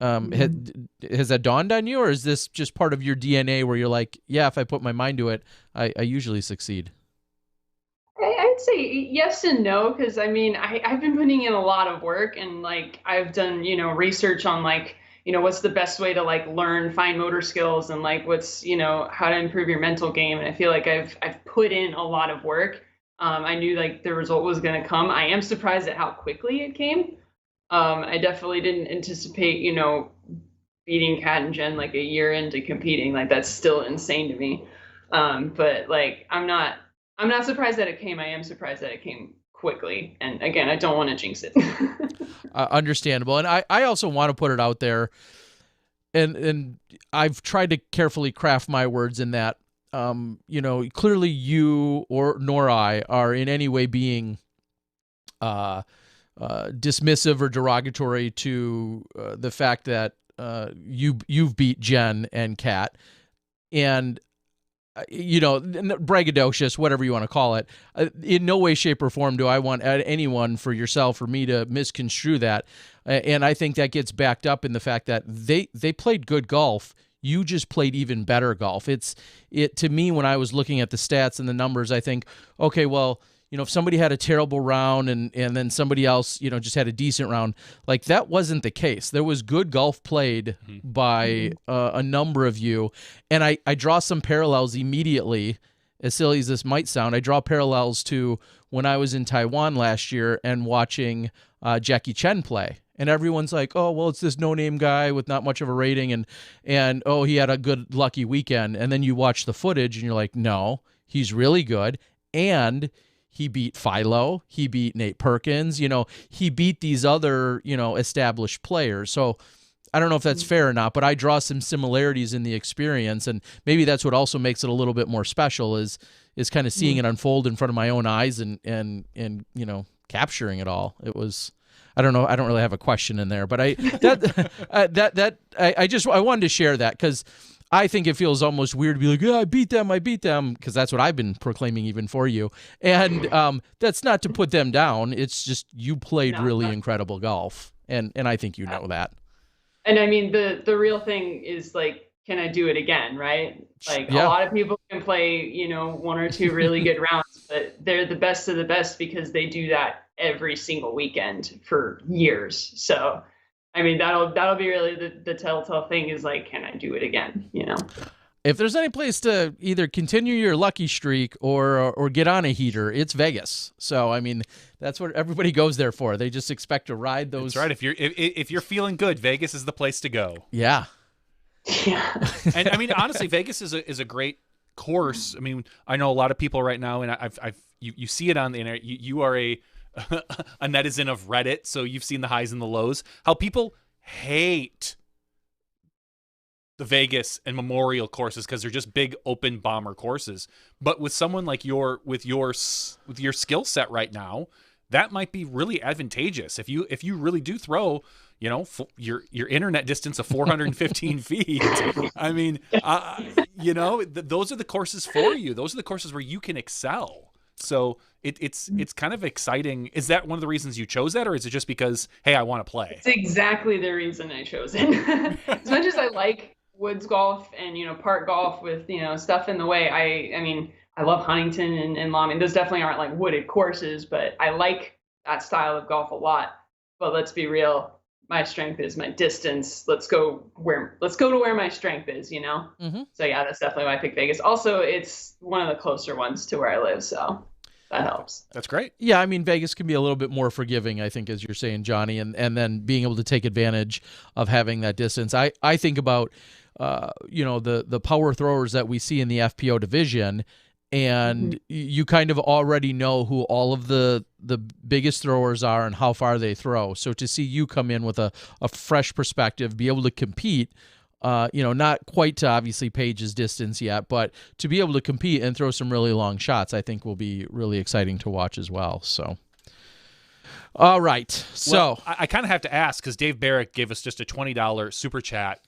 Has that dawned on you, or is this just part of your DNA where you're like, yeah, if I put my mind to it, I usually succeed? I'd say yes and no, because I mean, I've been putting in a lot of work, and like I've done, research on like, what's the best way to like learn fine motor skills, and like what's, how to improve your mental game. And I feel like I've put in a lot of work. I knew like the result was going to come. I am surprised at how quickly it came. I definitely didn't anticipate, beating Kat and Jen like a year into competing. Like that's still insane to me. But like I'm not surprised that it came. I am surprised that it came quickly. And again, I don't want to jinx it. Understandable. And I also want to put it out there, and I've tried to carefully craft my words in that, clearly you nor I are in any way being dismissive or derogatory to the fact that you've beat Jen and Kat, and braggadocious, whatever you want to call it. In no way, shape, or form do I want anyone, for yourself or me, to misconstrue that. And I think that gets backed up in the fact that they played good golf. You just played even better golf. To me, when I was looking at the stats and the numbers, I think, okay, well, if somebody had a terrible round and then somebody else, just had a decent round, like that wasn't the case. There was good golf played by a number of you. And I draw some parallels immediately, as silly as this might sound. I draw parallels to when I was in Taiwan last year and watching Jackie Chen play. And everyone's like, oh, well, it's this no-name guy with not much of a rating, and oh, he had a good, lucky weekend. And then you watch the footage, and you're like, no, he's really good. And he beat Philo. He beat Nate Perkins. He beat these other, established players. So I don't know if that's fair or not, but I draw some similarities in the experience, and maybe that's what also makes it a little bit more special is kind of seeing it unfold in front of my own eyes and capturing it all. It was. I don't know. I don't really have a question in there, but I wanted to share that because I think it feels almost weird to be like, yeah, I beat them, because that's what I've been proclaiming even for you. And that's not to put them down. It's just you played really incredible golf, and I think you know that. And I mean, the real thing is like, can I do it again, right? Like a lot of people can play, 1 or 2 really good rounds, but they're the best of the best because they do that every single weekend for years. So, I mean, that'll be really the telltale thing is like, can I do it again? If there's any place to either continue your lucky streak or get on a heater, it's Vegas. So, I mean, that's what everybody goes there for. They just expect to ride those. That's right. If you're feeling good, Vegas is the place to go. Yeah. Yeah. And I mean, honestly, Vegas is a great course. I mean, I know a lot of people right now, and you see it on the internet. You are a netizen of Reddit, so you've seen the highs and the lows. How people hate the Vegas and Memorial courses because they're just big open bomber courses. But with someone like with your skill set right now, that might be really advantageous if you really do throw, your internet distance of 415 feet. I mean, those are the courses for you. Those are the courses where you can excel. So it's kind of exciting. Is that one of the reasons you chose that, or is it just because, hey, I want to play? It's exactly the reason I chose it. As much as I like woods golf and park golf with stuff in the way, I mean I love Huntington and Long. I mean, those definitely aren't like wooded courses, but I like that style of golf a lot. But let's be real, my strength is my distance. Let's go to where my strength is, Mm-hmm. So yeah, that's definitely why I picked Vegas. Also, it's one of the closer ones to where I live, so that helps. That's great. Yeah, I mean, Vegas can be a little bit more forgiving, I think, as you're saying, Johnny, and then being able to take advantage of having that distance. I think about the power throwers that we see in the FPO division, and you kind of already know who all of the biggest throwers are and how far they throw. So to see you come in with a fresh perspective, be able to compete, not quite to obviously Paige's distance yet, but to be able to compete and throw some really long shots, I think will be really exciting to watch as well. So. All right. So well, I kind of have to ask, because Dave Barrick gave us just a $20 super chat.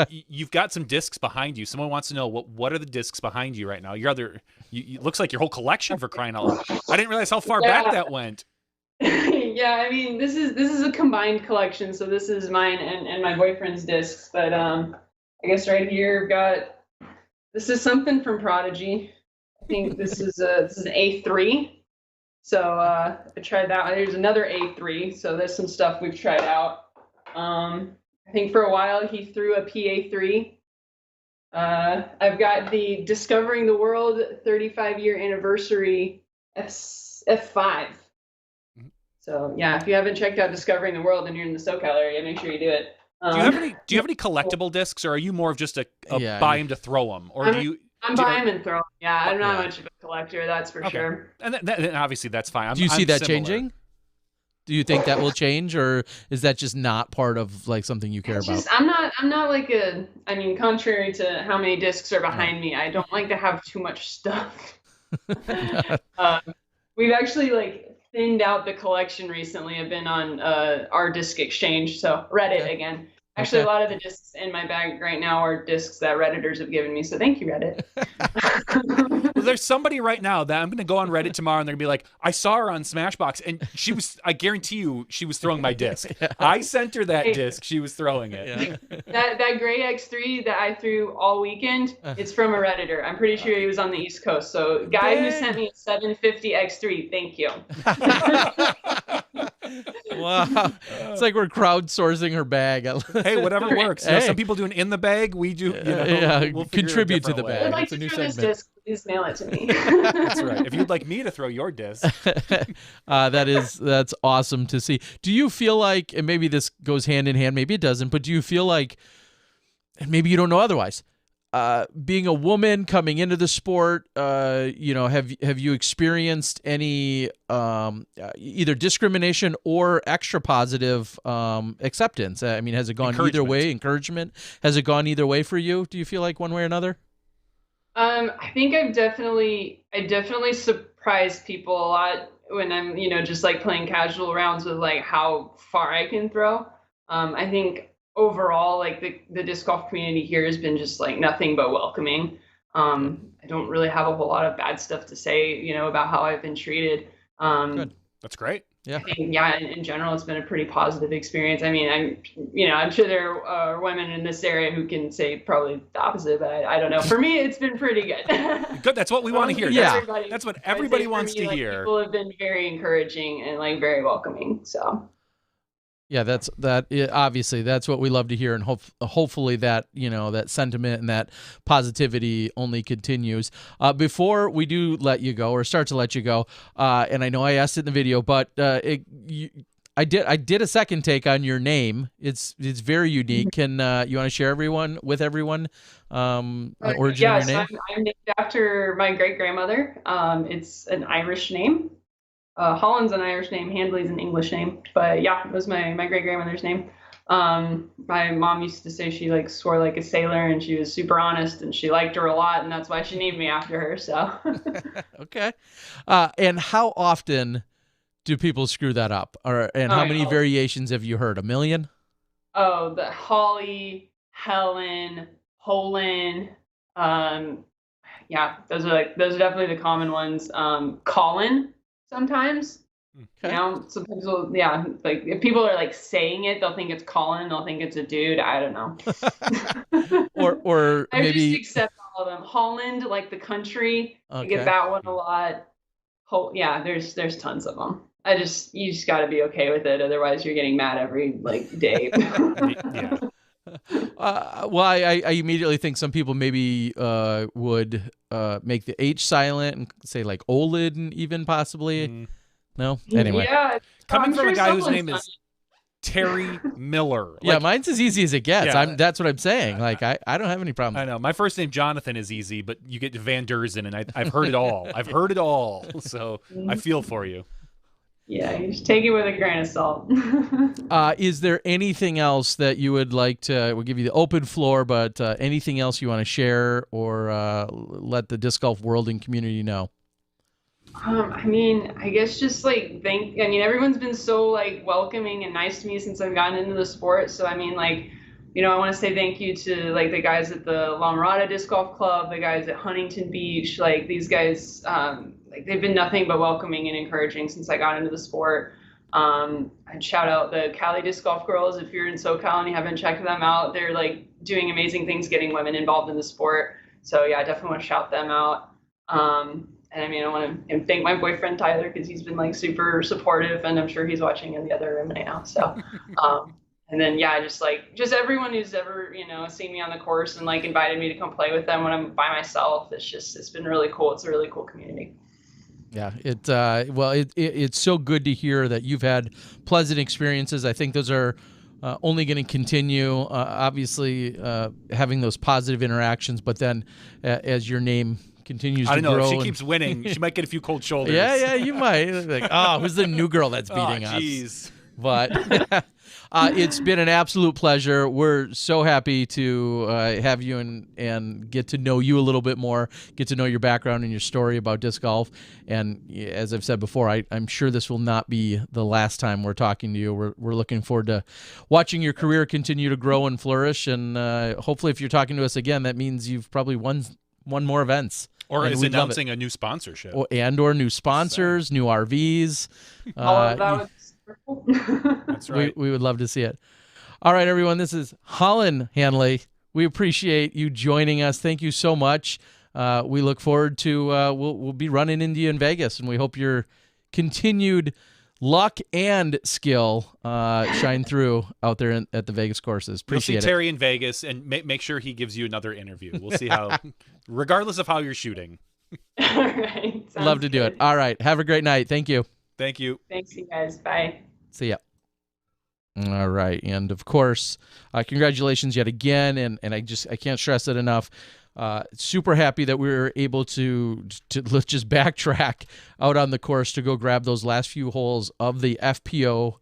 You've got some discs behind you. Someone wants to know what are the discs behind you right now? It looks like your whole collection, for crying out loud. I didn't realize how far back that went. Yeah, I mean, this is a combined collection, so this is mine and my boyfriend's discs. But I guess right here this is something from Prodigy. I think this is an A3. So I tried that. There's another A3. So there's some stuff we've tried out. I think for a while he threw a PA3. I've got the Discovering the World 35-year anniversary F5. So yeah, if you haven't checked out Discovering the World and you're in the SoCal area, make sure you do it. Do you have any collectible discs, or are you more of just a buy them to throw them, or do you? I'm buy them and throw them. Yeah, I'm not much of a collector, that's for sure. And obviously that's fine. Do you see that changing? Do you think that will change, or is that just not part of like something you care about? I'm not like contrary to how many discs are behind me, I don't like to have too much stuff. We've actually thinned out the collection recently. I've been on our disc exchange, so Reddit again. Actually, a lot of the discs in my bag right now are discs that Redditors have given me, so thank you, Reddit. Well, there's somebody right now that I'm going to go on Reddit tomorrow, and they're going to be like, I saw her on Smashbox, and I guarantee you, she was throwing my disc. I sent her that disc. She was throwing it. Yeah. That gray X3 that I threw all weekend, it's from a Redditor. I'm pretty sure he was on the East Coast. So guy who sent me a 750 X3, thank you. Wow. It's like we're crowdsourcing her bag. Hey, whatever works. Some people do an in the bag. We do, we'll contribute to the bag. I'd like it's a to new throw segment. this disc. Please mail it to me. That's right. If you'd like me to throw your disc. That's awesome to see. Do you feel like, and maybe this goes hand in hand, maybe it doesn't, but do you feel like, and maybe you don't know otherwise, being a woman coming into the sport, have you experienced any either discrimination or extra positive acceptance? I mean, has it gone either way? Encouragement? Has it gone either way for you? Do you feel like one way or another? I think I definitely surprise people a lot when I'm, just playing casual rounds with how far I can throw. I think overall, the disc golf community here has been just nothing but welcoming. I don't really have a whole lot of bad stuff to say, about how I've been treated. Good. That's great. Yeah. I think, in general, it's been a pretty positive experience. I mean, I'm sure there are women in this area who can say probably the opposite, but I don't know. For me, it's been pretty good. Good. That's what we want to hear. Yeah. That's what everybody wants to hear. People have been very encouraging and very welcoming. So. Yeah, obviously that's what we love to hear, and hopefully that that sentiment and that positivity only continues. Before we do let you go or start to let you go, and I know I asked it in the video, but I did a second take on your name. It's very unique. Can you want to share with everyone the origin of your name? So I'm named after my great grandmother. It's an Irish name. Holland's an Irish name, Handley's an English name, but yeah, it was my great grandmother's name. My mom used to say she swore like a sailor, and she was super honest, and she liked her a lot, and that's why she named me after her. So okay. And how often do people screw that up, and how many variations have you heard? 1 million? Oh, the Holly, Helen, Holland. Yeah, those are definitely the common ones. Colin. Sometimes, okay. Some people, if people are saying it, they'll think it's Colin, they'll think it's a dude. I don't know. or I maybe just accept all of them. Holland, the country, I okay. get that one a lot. There's tons of them. You just got to be okay with it, otherwise you're getting mad every day. Yeah. Well, I immediately think some people maybe would make the H silent and say Olid, and even possibly. No, anyway. Yeah, Coming from a guy whose name is Terry Miller. Yeah, mine's as easy as it gets. Yeah. That's what I'm saying. Like, I don't have any problem. I know. My first name, Jonathan, is easy, but you get Van Derzen, and I've heard it all. I've heard it all. So I feel for you. Yeah, you just take it with a grain of salt. Is there anything else that you would like to, we'll give you the open floor, but anything else you want to share or let the disc golf world and community know? I mean, I guess just like everyone's been so like welcoming and nice to me since I've gotten into the sport. So I mean, like, I want to say thank you to like the guys at the La Mirada Disc Golf Club, the guys at Huntington Beach. Like these guys, like they've been nothing but welcoming and encouraging since I got into the sport. I'd shout out the Cali Disc Golf Girls. If you're in SoCal and you haven't checked them out, they're like doing amazing things getting women involved in the sport. So yeah, I definitely want to shout them out. And I mean, I want to thank my boyfriend Tyler because he's been like super supportive, and I'm sure he's watching in the other room right now. So, and then yeah, just everyone who's ever seen me on the course and like invited me to come play with them when I'm by myself. It's been really cool. It's a really cool community. Yeah, it's so good to hear that you've had pleasant experiences. I think those are only going to continue. Obviously, having those positive interactions, but then as your name continues to grow. I don't know. If she keeps winning, she might get a few cold shoulders. Yeah, you might. Like, who's the new girl that's beating us? Jeez. But it's been an absolute pleasure. We're so happy to have you and get to know you a little bit more, get to know your background and your story about disc golf. And as I've said before, I'm sure this will not be the last time we're talking to you. We're looking forward to watching your career continue to grow and flourish. And hopefully if you're talking to us again, that means you've probably won more events. Or is announcing a new sponsorship. Or new sponsors, new RVs. All of that was super cool. That's right. We would love to see it. All right, everyone. This is Holland Hanley. We appreciate you joining us. Thank you so much. We look forward to we'll be running into you in Vegas, and we hope your continued luck and skill shine through out there at the Vegas courses. Appreciate You'll see Terry in Vegas, and make sure he gives you another interview. We'll see how, regardless of how you're shooting. All right. Love to do it. All right. Have a great night. Thank you. Thank you. Thanks, you guys. Bye. See ya. All right. And of course, congratulations yet again. And I can't stress it enough. Super happy that we were able to let's just backtrack out on the course to go grab those last few holes of the FPO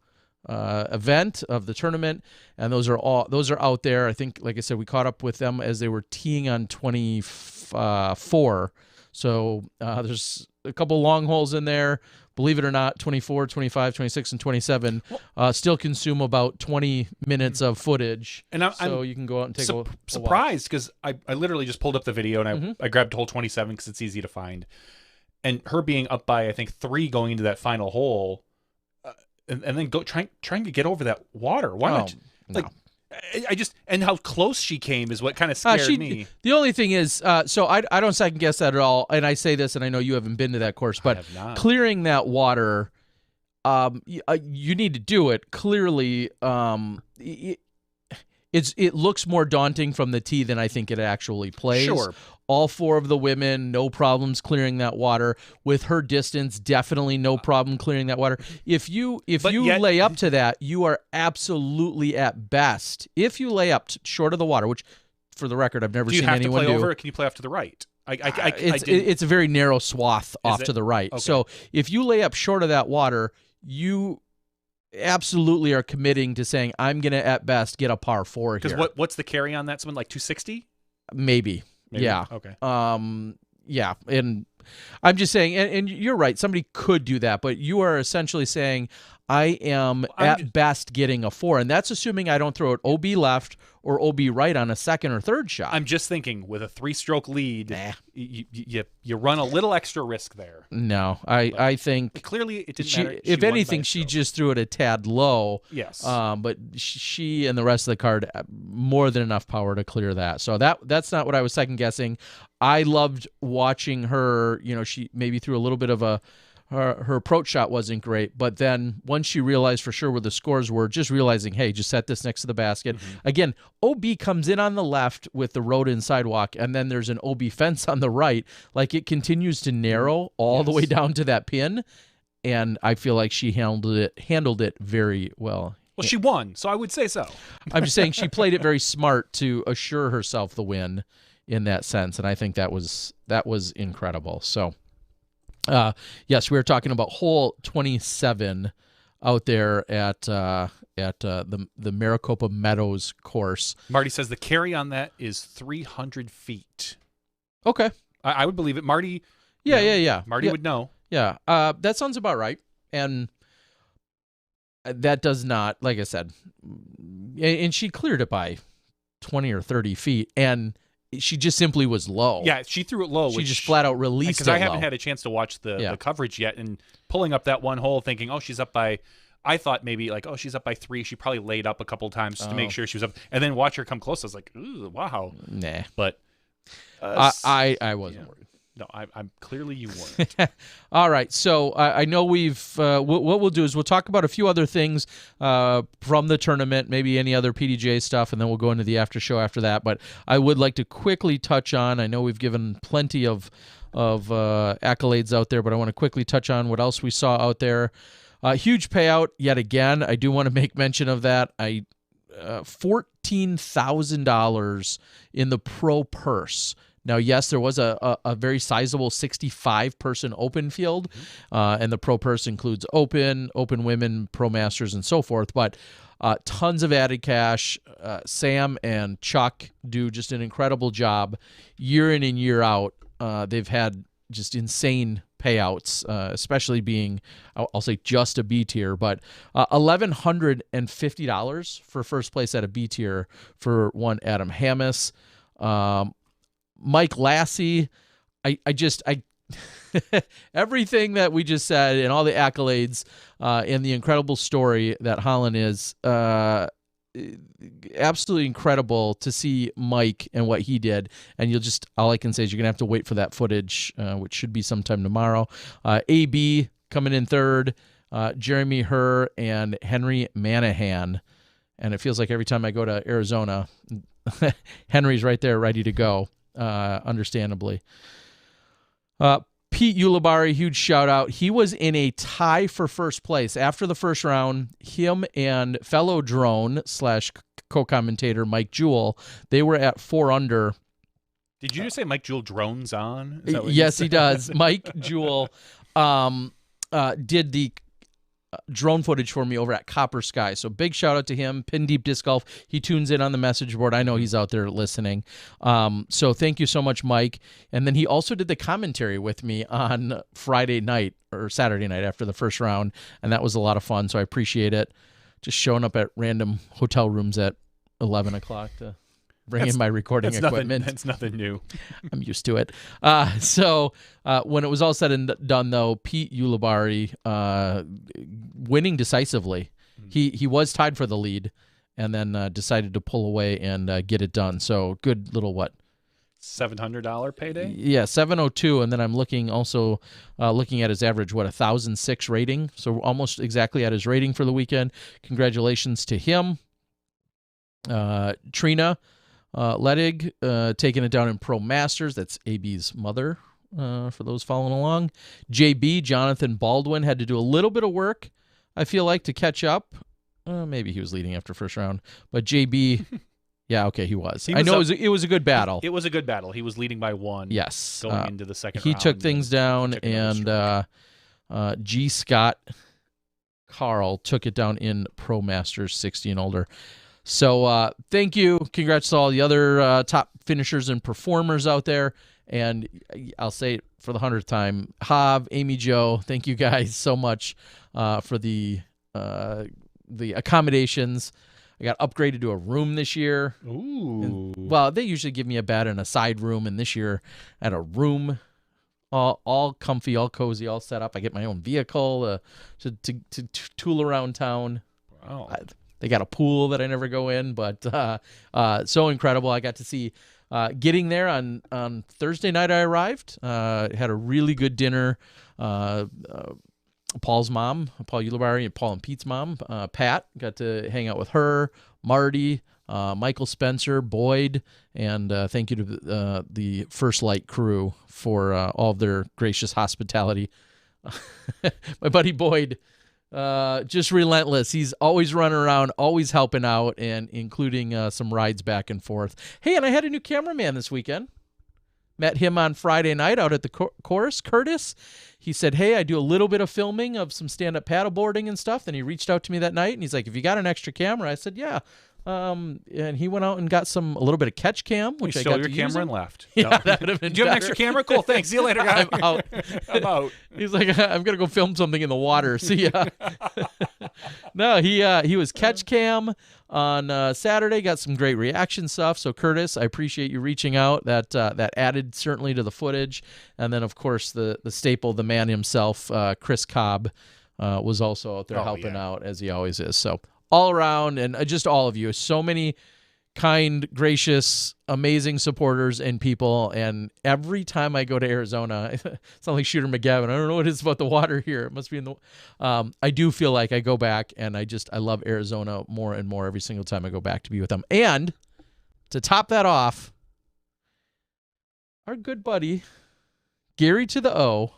event of the tournament, and those are out there. I think, like I said, we caught up with them as they were teeing on 24. So there's a couple long holes in there. Believe it or not, 24, 25, 26, and 27 still consume about 20 minutes of footage. And so you can go out and take a surprised because I literally just pulled up the video and I grabbed hole 27 because it's easy to find. And her being up by, I think, 3 going into that final hole, and then trying to get over that water. Why not? Like, and how close she came is what kind of scared me. The only thing is, so I don't second guess that at all. And I say this, and I know you haven't been to that course, but clearing that water, you need to do it. Clearly, it looks more daunting from the tee than I think it actually plays. Sure. All 4 of the women, no problems clearing that water. With her distance, definitely no problem clearing that water. If you lay up to that, you are absolutely at best. If you lay up short of the water, which, for the record, I've never seen anyone do. Do you have to play over, or can you play off to the right? It's a very narrow swath off to the right. Okay. So if you lay up short of that water, you absolutely are committing to saying, I'm going to, at best, get a par 4 here. Because what's the carry on that? Something like 260? Maybe. Yeah. Okay. Yeah. And I'm just saying, and you're right, somebody could do that, but you are essentially saying, I am at best getting a 4. And that's assuming I don't throw it OB left or OB right on a second or third shot. I'm just thinking with a 3-stroke lead, you run a little extra risk there. No, I think clearly it didn't matter. If anything, she just threw it a tad low. Yes. But she and the rest of the card more than enough power to clear that. So that's not what I was second guessing. I loved watching her. She maybe threw a little bit of her approach shot wasn't great, but then once she realized for sure where the scores were, just realizing, hey, just set this next to the basket. Again, OB comes in on the left with the road and sidewalk, and then there's an OB fence on the right. Like, it continues to narrow all the way down to that pin, and I feel like she handled it very well. Well, she won, so I would say so. I'm just saying she played it very smart to assure herself the win in that sense, and I think that was incredible. So, yes, we were talking about hole 27 out there at the Maricopa Meadows course. Marty says the carry on that is 300 feet. Okay. I would believe it. Marty. Yeah. Marty would know. Yeah. That sounds about right. And that does not, like I said, and she cleared it by 20 or 30 feet, and she just simply was low. Yeah, she threw it low. She just flat out released it because I low. haven't had a chance to watch the coverage yet, and pulling up that one hole thinking, oh, she's up by, I thought maybe like, oh, she's up by 3. She probably laid up a couple of times just to make sure she was up, and then watch her come close. I was like, ooh, wow. Nah. But I wasn't worried. No, I'm clearly you weren't. All right, so I know we've. What we'll do is we'll talk about a few other things from the tournament, maybe any other PDJ stuff, and then we'll go into the after show after that. But I would like to quickly touch on. I know we've given plenty of accolades out there, but I want to quickly touch on what else we saw out there. Huge payout yet again. I do want to make mention of that. $14,000 in the pro purse. Now, yes, there was a very sizable 65-person open field, and the pro purse includes open women, pro masters, and so forth, but tons of added cash. Sam and Chuck do just an incredible job year in and year out. They've had just insane payouts, especially being, I'll say, just a B tier, but $1,150 for first place at a B tier for one Adam Hammis. Mike Lassie, I everything that we just said and all the accolades and the incredible story that Holland is, absolutely incredible to see Mike and what he did. And all I can say is you're going to have to wait for that footage, which should be sometime tomorrow. AB coming in third, Jeremy Herr and Henry Manahan. And it feels like every time I go to Arizona, Henry's right there ready to go. Understandably. Pete Ulibarri, huge shout out. He was in a tie for first place after the first round. Him and fellow drone / co-commentator Mike Jewell, they were at 4 under. Did you just say Mike Jewell drones on? Yes, he does. Mike Jewell did the drone footage for me over at Copper Sky. So big shout out to him. Pin Deep Disc Golf. He tunes in on the message board. I know he's out there listening. So thank you so much, Mike. And then he also did the commentary with me on Friday night or Saturday night after the first round. And that was a lot of fun. So I appreciate it. Just showing up at random hotel rooms at 11 o'clock to bring in my recording equipment. That's nothing new. I'm used to it. So when it was all said and done, though, Pete Ulibarri winning decisively. He was tied for the lead and then decided to pull away and get it done. So good little $700 payday? Yeah, 702. And then I'm looking at his average, 1,006 rating. So almost exactly at his rating for the weekend. Congratulations to him. Trina Ledig taking it down in Pro Masters. That's AB's mother, for those following along. JB, Jonathan Baldwin, had to do a little bit of work, I feel like, to catch up. Maybe he was leading after first round. But JB, yeah, okay, he was. I know it was a good battle. It was a good battle. He was leading by 1. Yes. Going into the second he round. He took things down, and G. Scott Carl took it down in Pro Masters 60 and older. So thank you. Congrats to all the other top finishers and performers out there. And I'll say it for the 100th time, Hav, Amy Jo, thank you guys so much for the accommodations. I got upgraded to a room this year. Ooh. Well, they usually give me a bed and a side room, and this year I had a room, all comfy, all cozy, all set up. I get my own vehicle to tool around town. Wow. They got a pool that I never go in, but so incredible. I got to see getting there on Thursday night. I arrived, had a really good dinner. Paul's mom, Paul Ulibarri, and Paul and Pete's mom, Pat, got to hang out with her, Marty, Michael Spencer, Boyd, and thank you to the First Light crew for all of their gracious hospitality. My buddy Boyd Just relentless. He's always running around, always helping out, and including some rides back and forth. Hey, and I had a new cameraman this weekend. Met him on Friday night out at the chorus, Curtis. He said, hey, I do a little bit of filming of some stand-up paddleboarding and stuff. Then he reached out to me that night, and he's like, have you got an extra camera? I said, yeah. And he went out and got a little bit of catch cam, which I got stole to your use. camera and left. Yeah, No. that would have been Do you have an better. extra camera? Cool, thanks. See you later, guys. I'm out. I'm out. He's like, I'm gonna go film something in the water. See ya. No, he was catch cam on Saturday. Got some great reaction stuff. So Curtis, I appreciate you reaching out. That added certainly to the footage. And then of course the staple, the man himself, Chris Cobb, was also out there helping out as he always is. So all around, and just all of you, so many kind, gracious, amazing supporters and people. And every time I go to Arizona, it's not like Shooter McGavin. I don't know what it is about the water here. It must be in the. I do feel like I go back, and I love Arizona more and more every single time I go back to be with them. And to top that off, our good buddy Gary to the O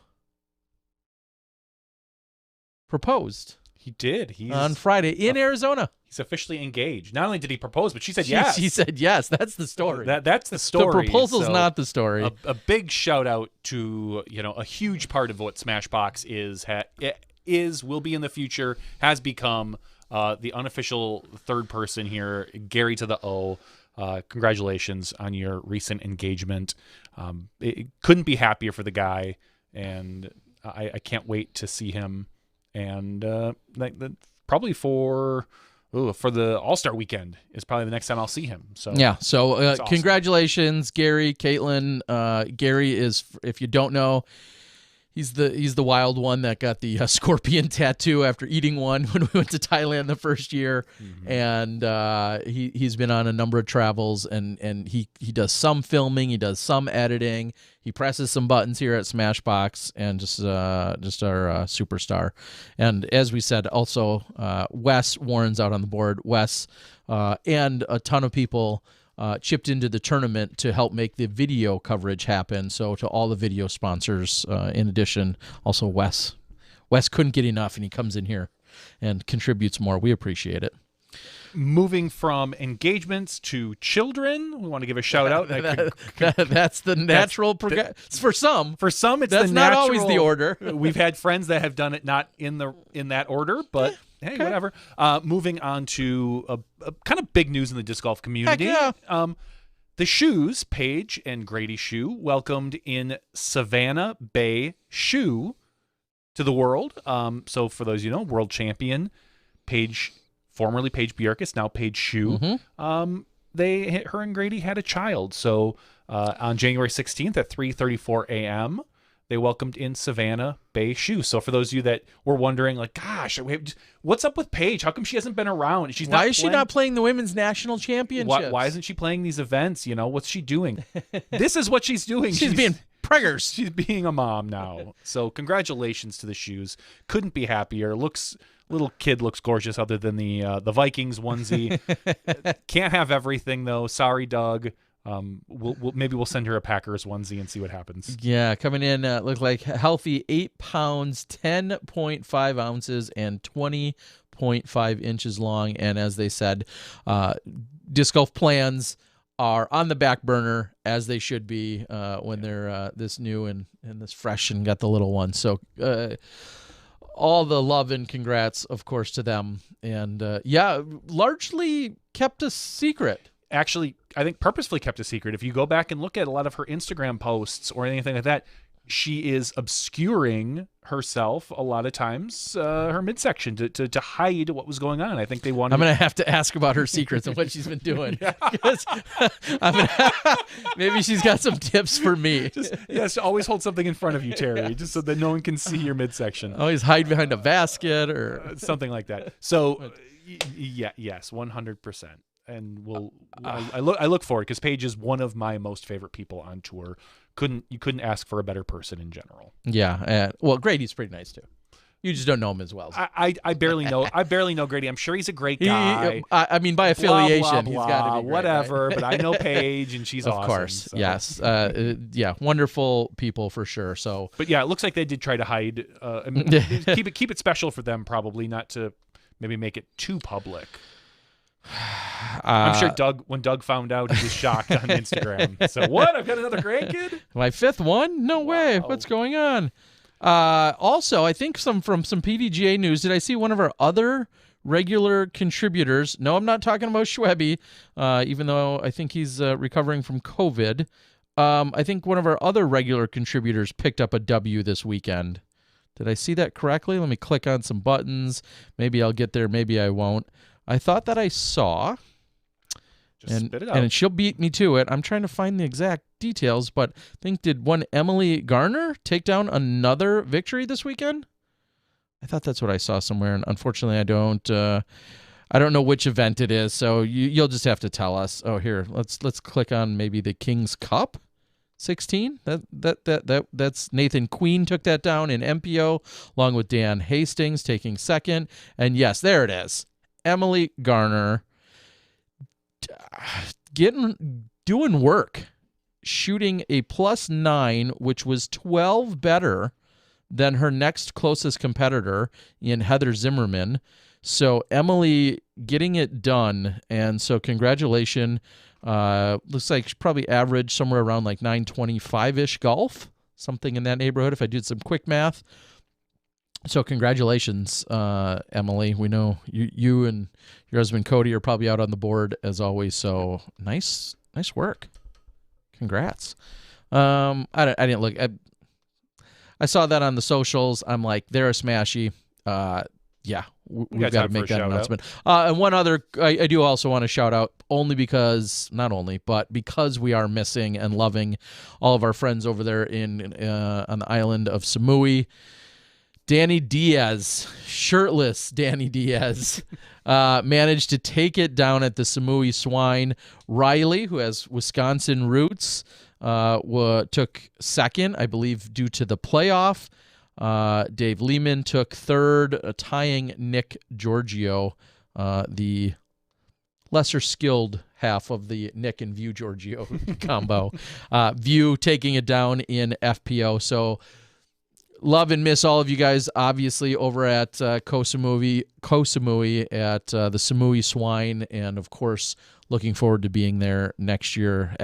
proposed. He did. He's on Friday in Arizona. He's officially engaged. Not only did he propose, but she said yes. She said yes. That's the story. That's the story. The proposal's So, not the story. A big shout out to a huge part of what Smashbox will be in the future, has become the unofficial third person here, Gary to the O. Congratulations on your recent engagement. It couldn't be happier for the guy, and I can't wait to see him. And probably for the All-Star weekend is probably the next time I'll see him. So yeah. So awesome. Congratulations, Gary, Caitlin. Gary is, if you don't know, he's the wild one that got the scorpion tattoo after eating one when we went to Thailand the first year. Mm-hmm. And he's been on a number of travels, and he does some filming, he does some editing, he presses some buttons here at Smashbox, and just our superstar. And as we said, also Wes Warren's out on the board. Wes and a ton of people chipped into the tournament to help make the video coverage happen. So to all the video sponsors, in addition, also Wes couldn't get enough, and he comes in here and contributes more. We appreciate it. Moving from engagements to children, we want to give a shout out. That's the natural progression. For some, it's that's the not natural, always the order. We've had friends that have done it not in that order, but hey, whatever. Moving on to a kind of big news in the disc golf community. Heck yeah. The Shoes, Paige and Grady Shoe, welcomed in Savannah Bay Shoe to the world. So for those world champion Paige, formerly Paige Bjerkes, now Paige Shoe. Mm-hmm. Her and Grady had a child. So on January 16th at 3:34 a.m., they welcomed in Savannah Bay Shoe. So for those of you that were wondering, like, gosh, what's up with Paige? How come she hasn't been around? Why is she not playing the women's national championships? Why isn't she playing these events? What's she doing? This is what she's doing. She's being preggers. She's being a mom now. So congratulations to the Shoes. Couldn't be happier. Little kid looks gorgeous, other than the Vikings onesie. Can't have everything though. Sorry, Doug. Maybe we'll send her a Packers onesie and see what happens. Yeah, coming in look like healthy 8 pounds, 10.5 ounces, and 20.5 inches long. And as they said, disc golf plans are on the back burner, as they should be when they're this new and this fresh and got the little one. So all the love and congrats, of course, to them. And largely kept a secret. Actually, I think purposefully kept a secret. If you go back and look at a lot of her Instagram posts or anything like that, she is obscuring herself a lot of times, her midsection, to hide what was going on. I think they wanted. I'm gonna have to ask about her secrets and what she's been doing. Maybe she's got some tips for me. Yes, always hold something in front of you, Terry, just so that no one can see your midsection. Always hide behind a basket or something like that. So, yes, 100%. And I look forward, because Paige is one of my most favorite people on tour. You couldn't ask for a better person in general. Yeah. Well, Grady's pretty nice too. You just don't know him as well. I barely know Grady. I'm sure he's a great guy. I mean, by affiliation, blah, he's got to be great, whatever. right? But I know Paige, and she's of awesome. course, So. yes, yeah, wonderful people for sure. So, but yeah, it looks like they did try to hide, keep it special for them, probably not to maybe make it too public. I'm sure when Doug found out, he was shocked on Instagram. So what? I've got another grandkid? My fifth one? No way. What's going on? Also, I think from some PDGA news, did I see one of our other regular contributors? No, I'm not talking about Schwebby, even though I think he's recovering from COVID. I think one of our other regular contributors picked up a W this weekend. Did I see that correctly? Let me click on some buttons. Maybe I'll get there. Maybe I won't. I thought that I saw, spit it out. And she'll beat me to it. I'm trying to find the exact details, but I think did one Emily Garner take down another victory this weekend? I thought that's what I saw somewhere, and unfortunately, I don't know which event it is. So you'll just have to tell us. Oh, here, let's click on maybe the King's Cup 16. That's Nathan Queen took that down in MPO, along with Dan Hastings taking second. And yes, there it is. Emily Garner doing work, shooting a +9, which was 12 better than her next closest competitor in Heather Zimmerman. So Emily getting it done, and so congratulations. Looks like she probably averaged somewhere around like 925-ish golf, something in that neighborhood if I did some quick math. So congratulations, Emily. We know you and your husband Cody are probably out on the board as always. So nice work. Congrats. I didn't look. I saw that on the socials. I'm like, they're a smashy. Yeah, we've got to make that announcement. And one other, I do also want to shout out, but because we are missing and loving all of our friends over there on the island of Samui. Danny Diaz, shirtless Danny Diaz, managed to take it down at the Samui Swine. Riley, who has Wisconsin roots, took second, I believe, due to the playoff. Dave Lehman took third, tying Nick Giorgio, the lesser skilled half of the Nick and View Giorgio combo. View taking it down in FPO. So love and miss all of you guys, obviously, over at Koh Samui at the Samui Swine, and of course, looking forward to being there next year.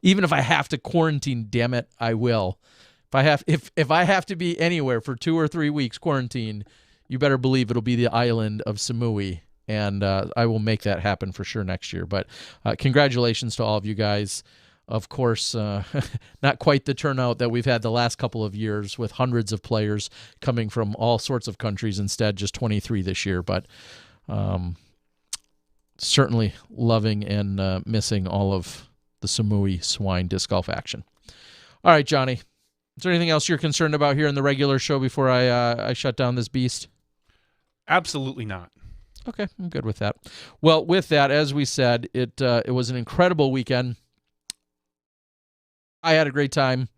Even if I have to quarantine, damn it, I will. If I have to be anywhere for 2 or 3 weeks quarantine, you better believe it'll be the island of Samui, and I will make that happen for sure next year. But congratulations to all of you guys. Of course, not quite the turnout that we've had the last couple of years with hundreds of players coming from all sorts of countries, instead just 23 this year. But certainly loving and missing all of the Samui Swine disc golf action. All right, Johnny, is there anything else you're concerned about here in the regular show before I shut down this beast? Absolutely not. Okay, I'm good with that. Well, with that, as we said, it was an incredible weekend. I had a great time.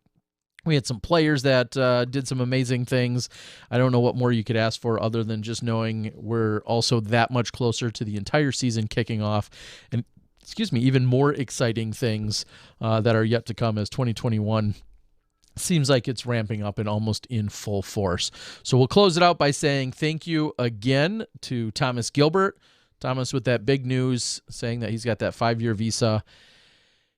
We had some players that did some amazing things. I don't know what more you could ask for other than just knowing we're also that much closer to the entire season kicking off. And, even more exciting things that are yet to come as 2021 seems like it's ramping up and almost in full force. So we'll close it out by saying thank you again to Thomas Gilbert. Thomas with that big news saying that he's got that 5-year visa.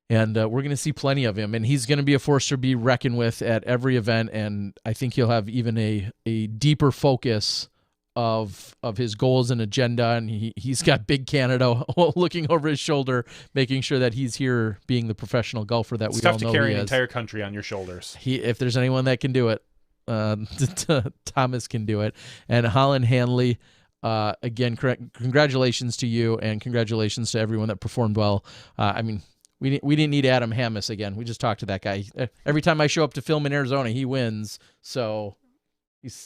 And we're going to see plenty of him. And he's going to be a force to be reckoned with at every event. And I think he'll have even a deeper focus of his goals and agenda. And he's got Big Canada looking over his shoulder, making sure that he's here being the professional golfer that we all know he is. It's tough to carry an entire country on your shoulders. If there's anyone that can do it, Thomas can do it. And Holland Hanley, again, congratulations to you and congratulations to everyone that performed well. We didn't need Adam Hammis again. We just talked to that guy. Every time I show up to film in Arizona, he wins. So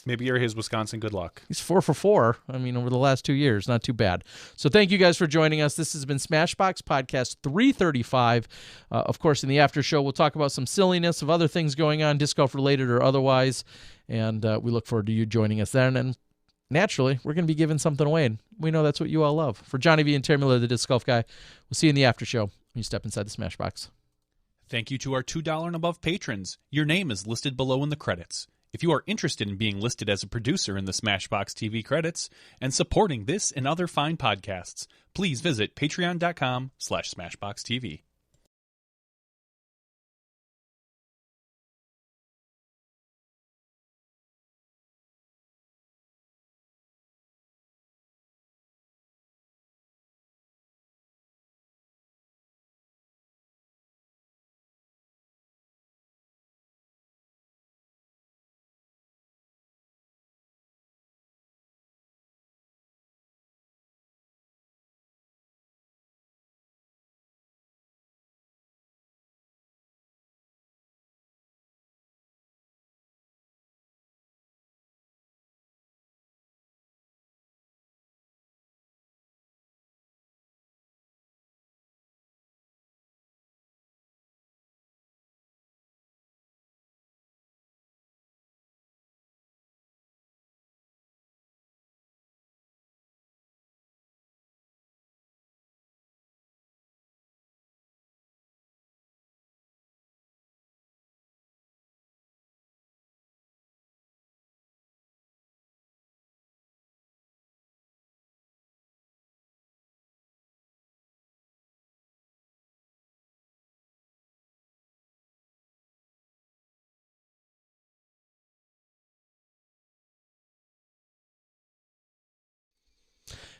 Maybe you're his Wisconsin good luck. He's 4 for 4. I mean, over the last 2 years, not too bad. So thank you guys for joining us. This has been Smashbox Podcast 335. Of course, in the after show, we'll talk about some silliness of other things going on, disc golf related or otherwise. And we look forward to you joining us then. And naturally, we're going to be giving something away. And we know that's what you all love. For Johnny V and Terry Miller, the disc golf guy, we'll see you in the after show when you step inside the Smashbox. Thank you to our $2 and above patrons. Your name is listed below in the credits. If you are interested in being listed as a producer in the Smashbox TV credits and supporting this and other fine podcasts, please visit patreon.com/SmashBoxTV.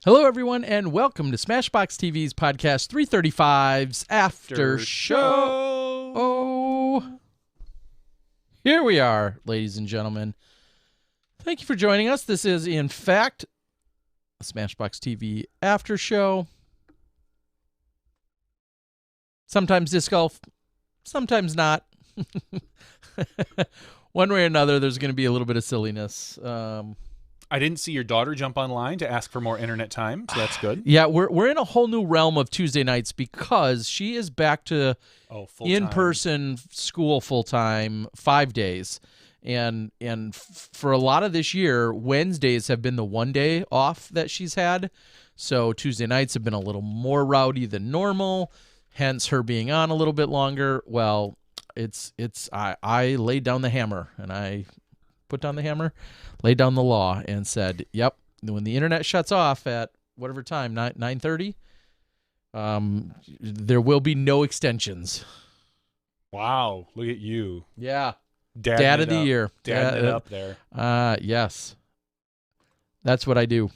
Hello, everyone, and welcome to Smashbox TV's podcast 335's After Show. Oh, here we are, ladies and gentlemen. Thank you for joining us. This is, in fact, a Smashbox TV After Show. Sometimes disc golf, sometimes not. One way or another, there's going to be a little bit of silliness. I didn't see your daughter jump online to ask for more internet time, so that's good. Yeah, we're in a whole new realm of Tuesday nights because she is back to in-person school full-time 5 days. And for a lot of this year, Wednesdays have been the one day off that she's had. So Tuesday nights have been a little more rowdy than normal, hence her being on a little bit longer. Well, I laid down the hammer, and I put down the hammer, laid down the law, and said, yep, when the internet shuts off at whatever time, 9:30, there will be no extensions. Wow, look at you. Yeah. Dad of the year. Dadding it up there. Yes. That's what I do.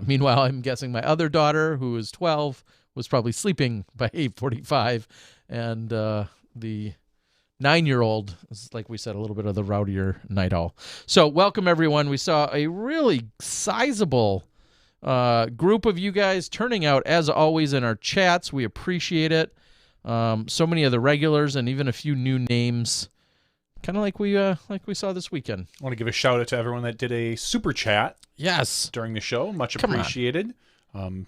Meanwhile, I'm guessing my other daughter, who is 12, was probably sleeping by 8:45, and the 9-year-old is, like we said, a little bit of the rowdier night owl. So welcome, everyone. We saw a really sizable group of you guys turning out, as always, in our chats. We appreciate it. So many of the regulars and even a few new names, kind of like we saw this weekend. I want to give a shout out to everyone that did a super chat. Yes, during the show. Much appreciated.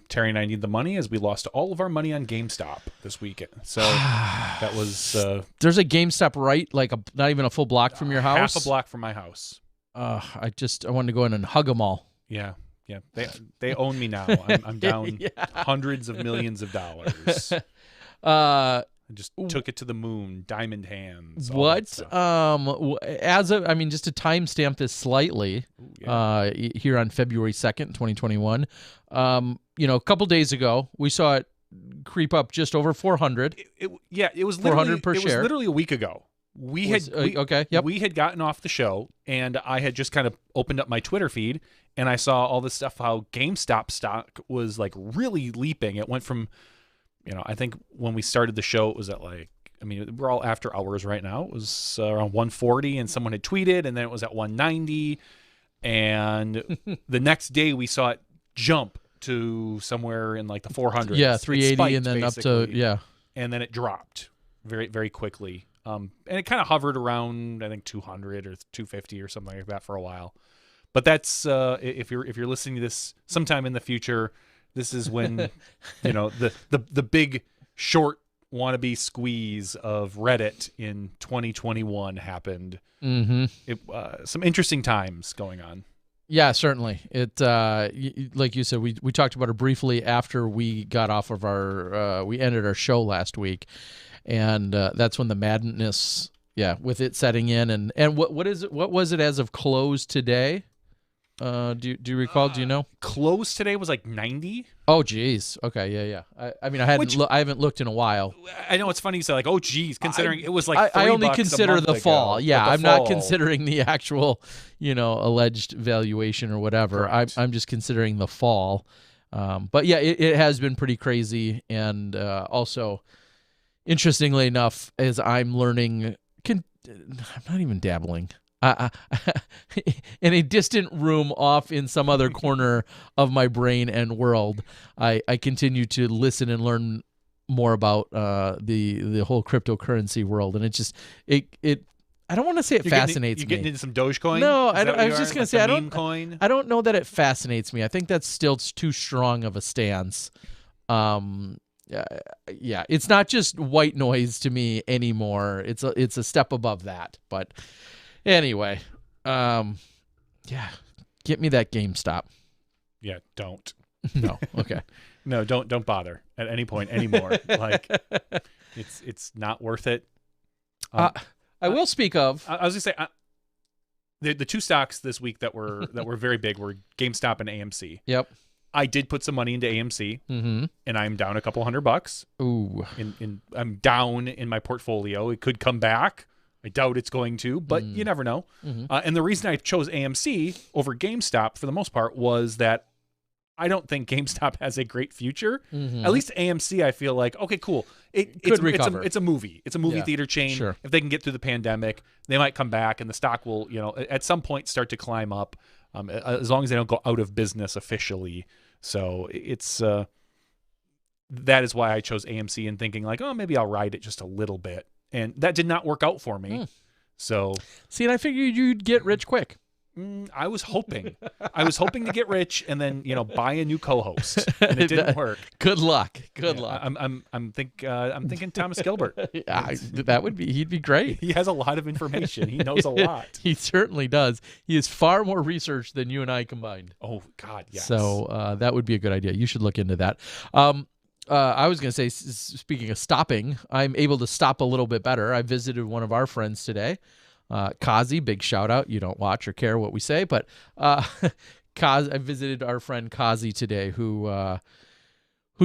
Terry and I need the money as we lost all of our money on GameStop this weekend. So that was... there's a GameStop not even a full block from your house? Half a block from my house. I wanted to go in and hug them all. Yeah. They own me now. I'm down hundreds of millions of dollars. I just took it to the moon, diamond hands. What? Just to timestamp this slightly, here on February 2nd, 2021. A couple days ago, we saw it creep up just over 400. It was 400 per share. It was literally a week ago. We had gotten off the show, and I had just kind of opened up my Twitter feed, and I saw all this stuff how GameStop stock was like really leaping. It went from, I think when we started the show, it was at we're all after hours right now. It was around 140, and someone had tweeted, and then it was at 190, and the next day we saw it jump to somewhere in like the 400s. Yeah, 380, spiked, and then basically, up to and then it dropped very, very quickly. and it kind of hovered around I think 200 or 250 or something like that for a while. But that's if you're listening to this sometime in the future, this is when the big short wannabe squeeze of Reddit in 2021 happened. Mm-hmm. Some interesting times going on. Yeah, certainly. It like you said, we talked about it briefly after we got off of we ended our show last week, and that's when the madness, with it setting in, and what was it as of close today? Do you recall? Do you know? Close today was like 90. Oh, geez. Okay, yeah. I mean, I haven't looked in a while. I know it's funny you say like, oh, geez, considering it was like I only $3 consider a month the fall. ago, Yeah, the I'm fall. not considering the actual, alleged valuation or whatever. I'm just considering the fall. But yeah, it has been pretty crazy, and also, interestingly enough, as I'm learning, I'm not even dabbling. In a distant room off in some other corner of my brain and world, I continue to listen and learn more about the whole cryptocurrency world, and I don't want to say it fascinates me. You're getting into some Dogecoin? No, I was just going to say coin? I don't know that it fascinates me. I think that's still too strong of a stance. Yeah, it's not just white noise to me anymore. It's a step above that, but. Anyway, get me that GameStop. Yeah, don't. No, okay. No, don't bother at any point anymore. Like, it's not worth it. I will speak of. I was gonna say the two stocks this week that were very big were GameStop and AMC. Yep. I did put some money into AMC, and I'm down a couple $100. Ooh. I'm down in my portfolio. It could come back. I doubt it's going to, but you never know. Mm-hmm. And the reason I chose AMC over GameStop for the most part was that I don't think GameStop has a great future. Mm-hmm. At least AMC, I feel like, okay, cool. It's a movie. It's a movie theater chain. Sure. If they can get through the pandemic, they might come back and the stock will, at some point start to climb up, as long as they don't go out of business officially. So it's that is why I chose AMC and thinking like, oh, maybe I'll ride it just a little bit. And that did not work out for me. So, see, and I figured you'd get rich quick. I was hoping. To get rich and then buy a new co-host, and it didn't work. Good luck. Good luck. I'm thinking Thomas Gilbert. He'd be great. He has a lot of information. He knows a lot. He certainly does. He has far more research than you and I combined. Oh God, yes. So that would be a good idea. You should look into that. I was going to say, speaking of stopping, I'm able to stop a little bit better. I visited one of our friends today, Kazi. Big shout out. You don't watch or care what we say, but I visited our friend Kazi today, who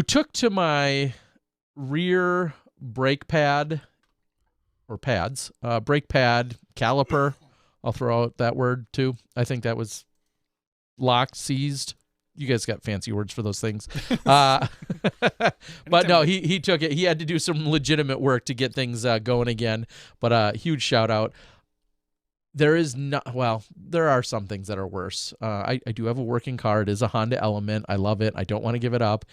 took to my rear brake pad or pads, brake pad caliper. I'll throw out that word too. I think that was locked, seized. You guys got fancy words for those things. But no, he took it. He had to do some legitimate work to get things going again. But huge shout out. There are some things that are worse. I do have a working car. It is a Honda Element. I love it. I don't want to give it up.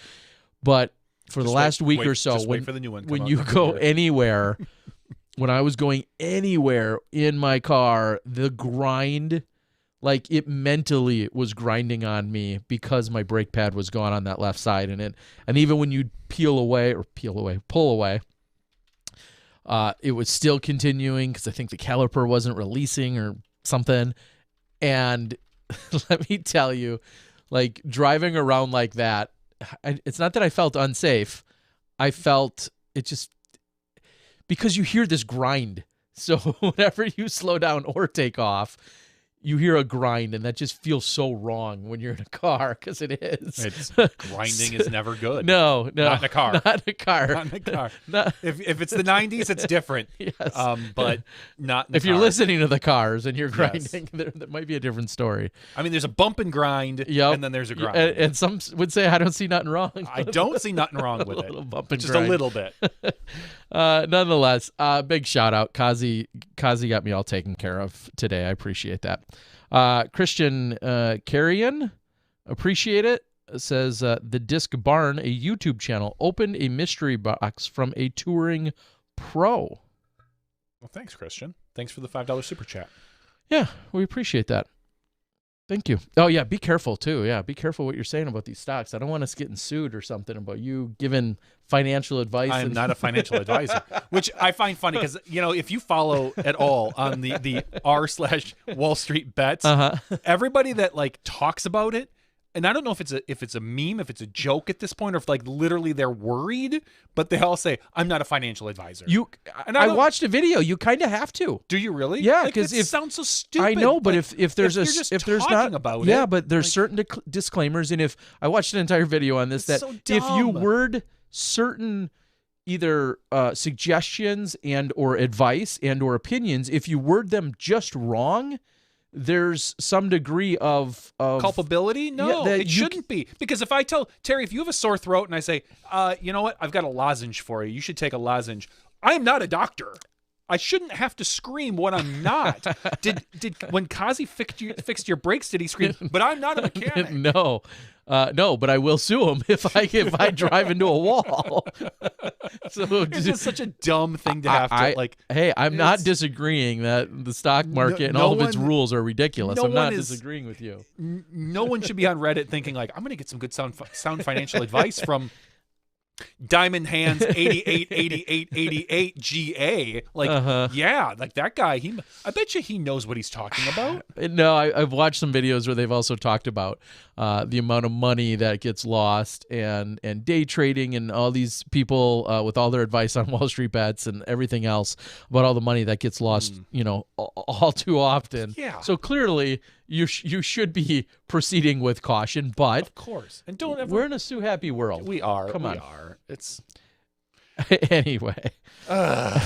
But for the last week or so, wait for the new one. When you go anywhere, when I was going anywhere in my car, the grind... Like it mentally was grinding on me because my brake pad was gone on that left side, and even when you pull away, it was still continuing because I think the caliper wasn't releasing or something. And let me tell you, like driving around like that, it's not that I felt unsafe. I felt it just because you hear this grind. So whenever you slow down or take off, you hear a grind, and that just feels so wrong when you're in a car, because it is. Grinding is never good. No. Not in a car. Not in a car. Not in a car. If it's the 90s, it's different. Yes. But not in a car. If you're listening to the cars and you're grinding, that might be a different story. I mean, there's a bump and grind, and then there's a grind. And some would say, I don't see nothing wrong. I don't see nothing wrong with it. A little bump and just grind. a little bit. Nonetheless, big shout out. Kazi got me all taken care of today. I appreciate that. Christian Carrion, appreciate it, says the Disc Barn, a YouTube channel, opened a mystery box from a touring pro. Well, thanks, Christian. Thanks for the $5 super chat. Yeah, we appreciate that. Thank you. Oh, yeah, be careful, too. Yeah, be careful what you're saying about these stocks. I don't want us getting sued or something about you giving financial advice. I'm not a financial advisor, which I find funny because, if you follow at all on the r/Wall Street Bets, everybody that talks about it, and I don't know if it's a meme, if it's a joke at this point, or if literally they're worried, but they all say, I'm not a financial advisor. I watched a video. You kind of have to. Do you really? Yeah, because it sounds so stupid. I know, but if there's talking about yeah, it, but there's certain disclaimers, and if I watched an entire video on this, that so if you dumb. word certain either suggestions and or advice and or opinions, if you word them just wrong, there's some degree of culpability. No, that it shouldn't be. Because if I tell Terry, if you have a sore throat and I say, you know what, I've got a lozenge for you, you should take a lozenge. I am not a doctor. I shouldn't have to scream what I'm not. Did when Kazi fixed your brakes, did he scream, but I'm not a mechanic? No, but I will sue him if I drive into a wall. So it's just such a dumb thing to have to Hey, I'm not disagreeing that the stock market and all of its rules are ridiculous. I'm not disagreeing with you. No one should be on Reddit thinking I'm going to get some good sound financial advice from Diamond Hands 888888 GA. Yeah, that guy, I bet you he knows what he's talking about. No, I've watched some videos where they've also talked about the amount of money that gets lost and day trading and all these people with all their advice on Wall Street Bets and everything else about all the money that gets lost, all too often. Yeah. So clearly you should be proceeding with caution, but of course. And don't ever. We're in a sue happy world. We are. Come on. We are. It's anyway. I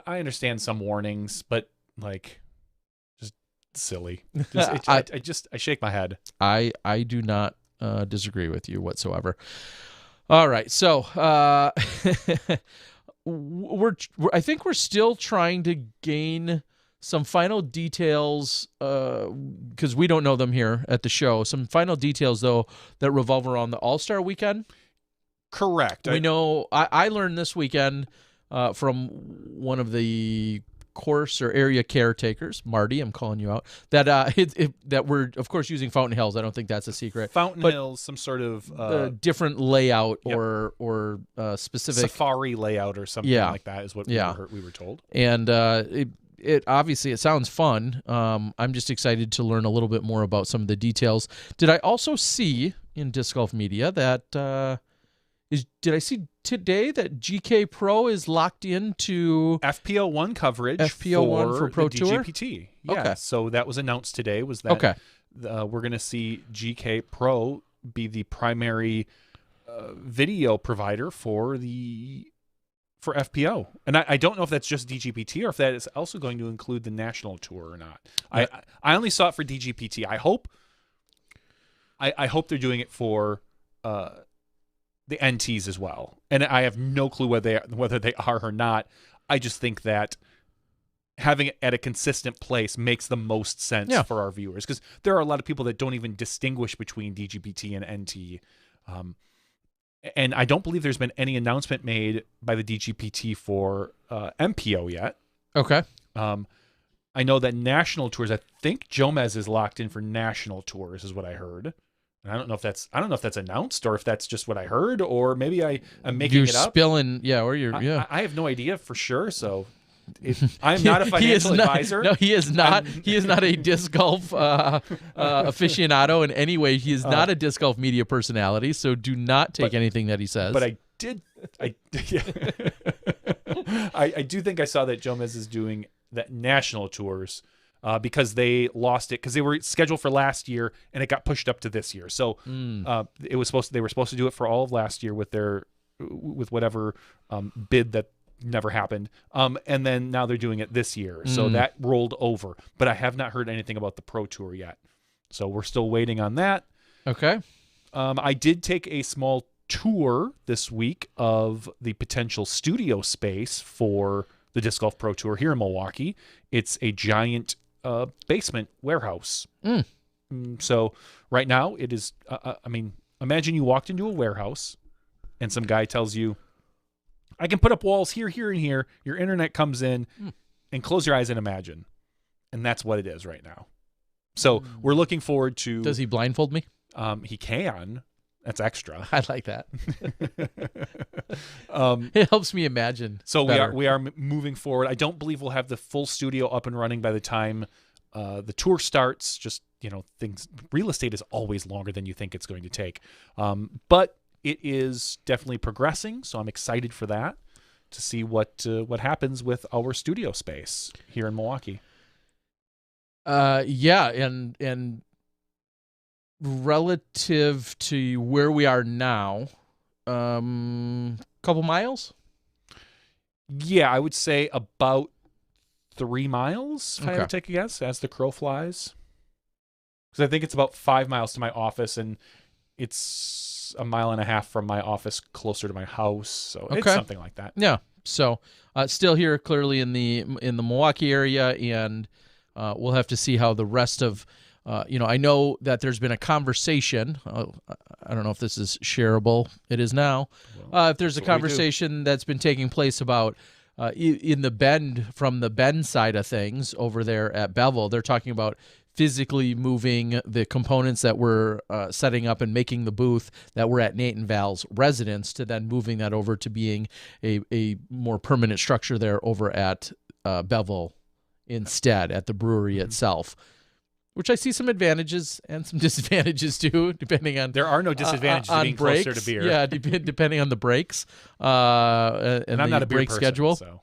understand some warnings, but just silly. I shake my head. I do not disagree with you whatsoever. All right, so I think we're still trying to gain some final details because we don't know them here at the show. Some final details though that revolve around the All-Star Weekend. Correct. We know I learned this weekend from one of the course or area caretakers, Marty, I'm calling you out, that that we're of course using Fountain Hills. I don't think that's a secret. Fountain Hills, some sort of different layout or specific safari layout or something like that is what we were told. And it obviously it sounds fun. I'm just excited to learn a little bit more about some of the details. Did I also see in Disc Golf Media that did I see today that GK Pro is locked into FPO1 coverage? FPO1 for Pro the Tour? DGPT. Yeah. Okay. So that was announced today. Was that we're going to see GK Pro be the primary video provider for FPO, and I don't know if that's just DGPT or if that is also going to include the national tour or not. Yeah. I only saw it for DGPT. I hope they're doing it for the NTs as well, and I have no clue whether they are or not. I just think that having it at a consistent place makes the most sense for our viewers, because there are a lot of people that don't even distinguish between DGPT and NT. And I don't believe there's been any announcement made by the DGPT for MPO yet. Okay. I know that national tours, I think Jomez is locked in for national tours, is what I heard. And I don't know if that's announced or if that's just what I heard, or maybe I'm making it up. I have no idea for sure. So I'm not a financial advisor. No, he is not. He is not a disc golf aficionado in any way. He is not a disc golf media personality. So do not take anything that he says. But I do think I saw that Jomez is doing that national tours. Because they lost it because they were scheduled for last year and it got pushed up to this year. So they were supposed to do it for all of last year with whatever bid that never happened. And then now they're doing it this year. So that rolled over. But I have not heard anything about the Pro Tour yet. So we're still waiting on that. Okay. I did take a small tour this week of the potential studio space for the Disc Golf Pro Tour here in Milwaukee. It's a giant basement warehouse. So right now it is, imagine you walked into a warehouse and some guy tells you, I can put up walls here, here, and here. Your internet comes in, and close your eyes and imagine. And that's what it is right now. So we're looking forward to... Does he blindfold me? He can. That's extra. I like that. It helps me imagine. So better. we are moving forward. I don't believe we'll have the full studio up and running by the time the tour starts. Just, real estate is always longer than you think it's going to take. But it is definitely progressing, so I'm excited for that, to see what happens with our studio space here in Milwaukee. Yeah, and relative to where we are now, couple miles? Yeah, I would say about 3 miles, if I had Okay. to take a guess, as the crow flies. Because I think it's about 5 miles to my office, and it's 1.5 miles from my office closer to my house. So it's Okay. something like that. Yeah. So still here clearly in the Milwaukee area, and we'll have to see how the rest of I know that there's been a conversation. I don't know if this is shareable. It is now. If there's a that's what we do. conversation that's been taking place about in the Bend, from the Bend side of things over there at Bevel, they're talking about physically moving the components that we're setting up and making the booth that were at Nate and Val's residence, to then moving that over to being a more permanent structure there over at Bevel instead, at the brewery itself. Which I see some advantages and some disadvantages too, depending on... There are no disadvantages to on being breaks. closer to beer. Yeah, depending on the breaks and and I'm the not a beer break person, schedule. So.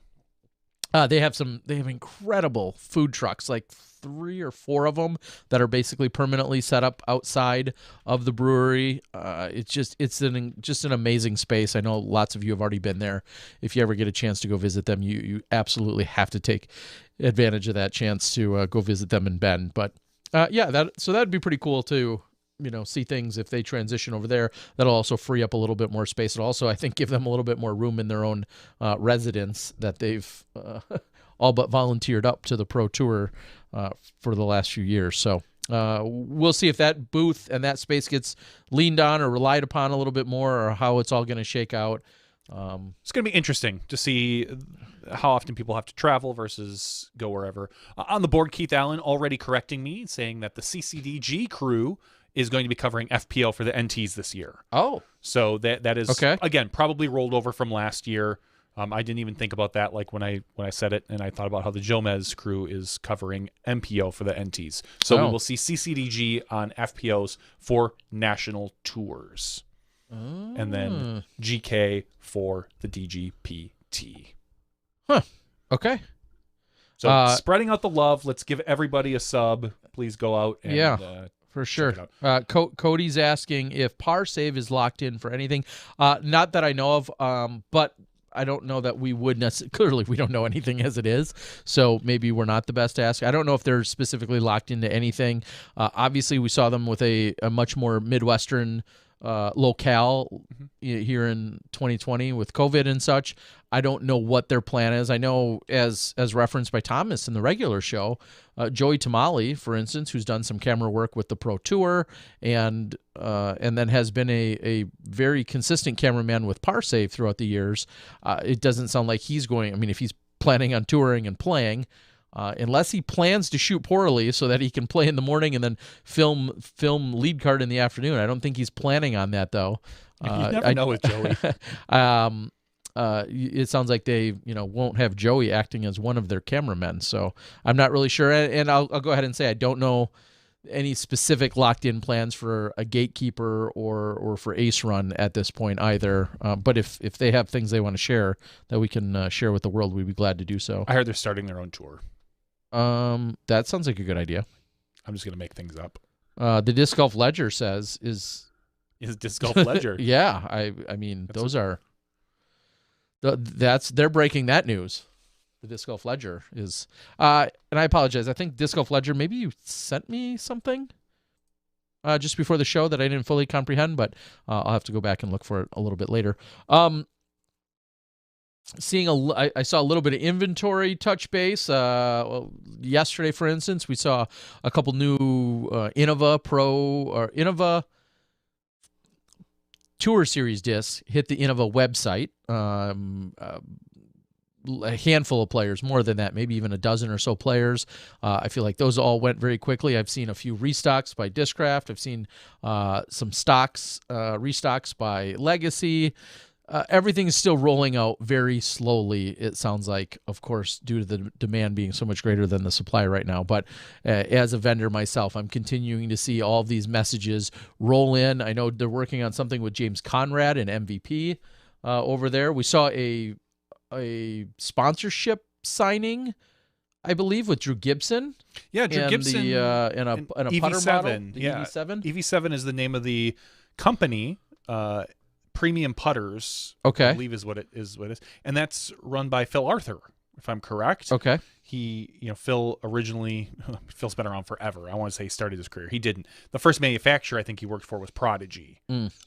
They have incredible food trucks, like 3 or 4 of them that are basically permanently set up outside of the brewery. It's an amazing space. I know lots of you have already been there. If you ever get a chance to go visit them, you absolutely have to take advantage of that chance to go visit them in Bend. But that'd be pretty cool to see things if they transition over there. That'll also free up a little bit more space. It'll also, I think, give them a little bit more room in their own residence that they've all but volunteered up to the Pro Tour for the last few years. So we'll see if that booth and that space gets leaned on or relied upon a little bit more, or how it's all going to shake out. It's going to be interesting to see how often people have to travel versus go wherever. On the board, Keith Allen already correcting me, saying that the CCDG crew is going to be covering FPO for the NTs this year. Oh. So that is, Okay. again, probably rolled over from last year. I didn't even think about that when I said it, and I thought about how the Jomez crew is covering MPO for the NTs. So we will see CCDG on FPOs for national tours. And then GK for the DGPT. Huh. Okay. So spreading out the love. Let's give everybody a sub. Please go out and for sure. check it Cody's asking if par save is locked in for anything. Not that I know of, but I don't know that we would necessarily. Clearly, we don't know anything as it is, so maybe we're not the best to ask. I don't know if they're specifically locked into anything. Obviously, we saw them with a much more Midwestern locale here in 2020 with COVID and such. I don't know what their plan is. I know, as referenced by Thomas in the regular show, Joey Tamale, for instance, who's done some camera work with the Pro Tour and then has been a very consistent cameraman with Parsave throughout the years. It doesn't sound like he's going. I mean, if he's planning on touring and playing, unless he plans to shoot poorly so that he can play in the morning and then film lead card in the afternoon. I don't think he's planning on that, though. You never know with Joey. It sounds like they, won't have Joey acting as one of their cameramen. So I'm not really sure. And I'll go ahead and say I don't know any specific locked-in plans for a gatekeeper or for Ace Run at this point either. But if they have things they want to share that we can share with the world, we'd be glad to do so. I heard they're starting their own tour. That sounds like a good idea. I'm just going to make things up. The Disc Golf Ledger says is Disc Golf Ledger. Yeah, I mean, those are they're breaking that news. The Disc Golf Ledger is, and I apologize. I think Disc Golf Ledger, maybe you sent me something just before the show that I didn't fully comprehend, but I'll have to go back and look for it a little bit later. I saw a little bit of inventory touch base. Yesterday, for instance, we saw a couple new Innova Pro or Innova Tour Series discs hit the Innova website. A handful of players, more than that, maybe even a dozen or so players. I feel like those all went very quickly. I've seen a few restocks by Discraft. I've seen some restocks by Legacy. Everything is still rolling out very slowly, it sounds like, of course, due to the demand being so much greater than the supply right now. But as a vendor myself, I'm continuing to see all of these messages roll in. I know they're working on something with James Conrad and MVP over there. We saw a sponsorship signing, I believe, with Drew Gibson. Yeah, Drew Gibson and a putter EV7, model. The yeah. EV7. EV7 is the name of the company. Premium Putters, Okay. I believe is what it is. And that's run by Phil Arthur, if I'm correct. Okay. Phil's been around forever. I want to say he started his career. He didn't. The first manufacturer I think he worked for was Prodigy. And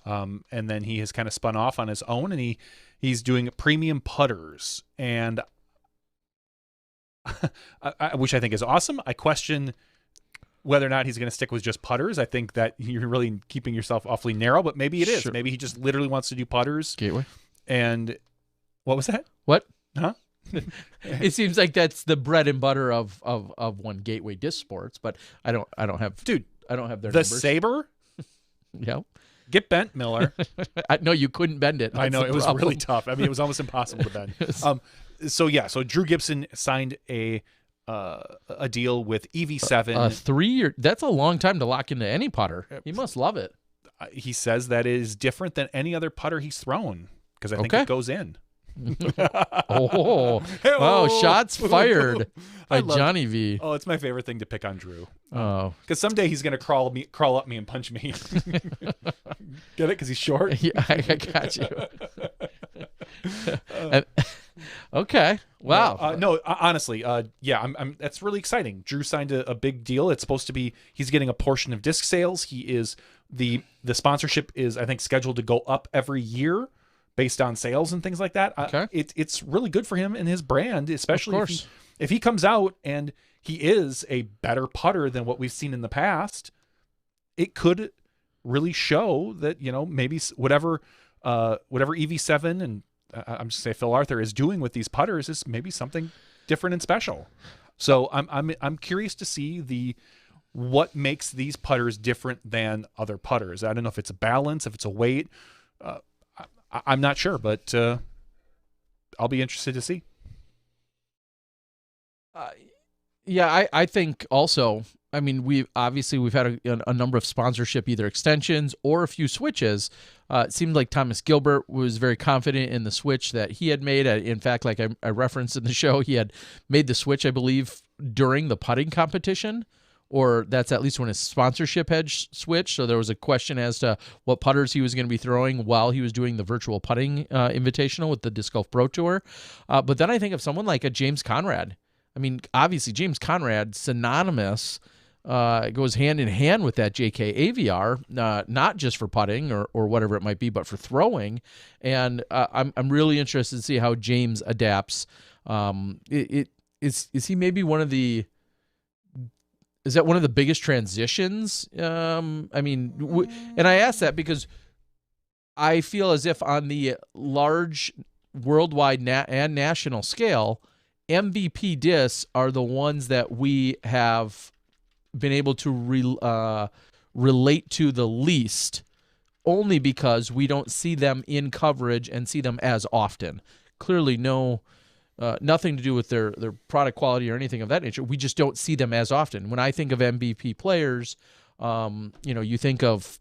then he has kind of spun off on his own, and he's doing premium putters, and which I think is awesome. I question whether or not he's going to stick with just putters. I think that you're really keeping yourself awfully narrow, but maybe it is. Sure. Maybe he just literally wants to do putters. Gateway. And what was that? What? Huh? It seems like that's the bread and butter of one Gateway Disc Sports, but I don't have their The numbers. Saber? Yeah. Get bent, Miller. No, you couldn't bend it. I know, That's it the was problem. really tough. I mean, it was almost impossible to bend. So Drew Gibson signed a deal with EV7. 3 year. That's a long time to lock into any putter. He must love it. He says that is different than any other putter he's thrown because I think it goes in. Oh, wow! Shots fired by Johnny V. Oh, it's my favorite thing to pick on Drew. Oh, because someday he's gonna crawl up me and punch me. Get it? Because he's short. Yeah, I got you. Okay. Wow. No, honestly, I'm. That's really exciting. Drew signed a big deal. It's supposed to be. He's getting a portion of disc sales. He is the sponsorship is, I think, scheduled to go up every year based on sales and things like that. Okay. It's really good for him and his brand, especially if he comes out and he is a better putter than what we've seen in the past. It could really show that, maybe whatever EV7 and I'm just saying Phil Arthur is doing with these putters is maybe something different and special. So I'm curious to see what makes these putters different than other putters. I don't know if it's a balance, if it's a weight. I'm not sure, but I'll be interested to see. I think also, I mean, we've had a number of sponsorship, either extensions or a few switches. It seemed like Thomas Gilbert was very confident in the switch that he had made. In fact, like I referenced in the show, he had made the switch, I believe, during the putting competition, or that's at least when his sponsorship had switched. So there was a question as to what putters he was going to be throwing while he was doing the virtual putting invitational with the Disc Golf Pro Tour. But then I think of someone like a James Conrad. I mean, obviously, James Conrad, synonymous, goes hand in hand with that JK AVR, not just for putting or whatever it might be, but for throwing. And I'm really interested to see how James adapts. Is he maybe is that one of the biggest transitions? And I ask that because I feel as if on the large worldwide and national scale, MVP discs are the ones that we have been able to relate to the least, only because we don't see them in coverage and see them as often. Clearly, nothing to do with their product quality or anything of that nature. We just don't see them as often. When I think of MVP players, you think of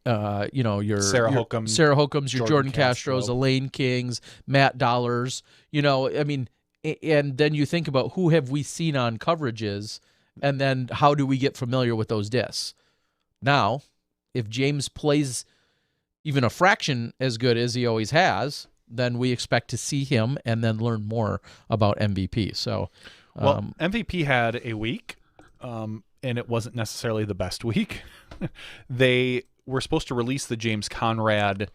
your Sarah Hookums, your Jordan Castros, Elaine Kings, Matt Dollars. And then you think about who have we seen on coverages, and then how do we get familiar with those discs? Now, if James plays even a fraction as good as he always has, then we expect to see him and then learn more about MVP. So, MVP had a week, and it wasn't necessarily the best week. They were supposed to release the James Conrad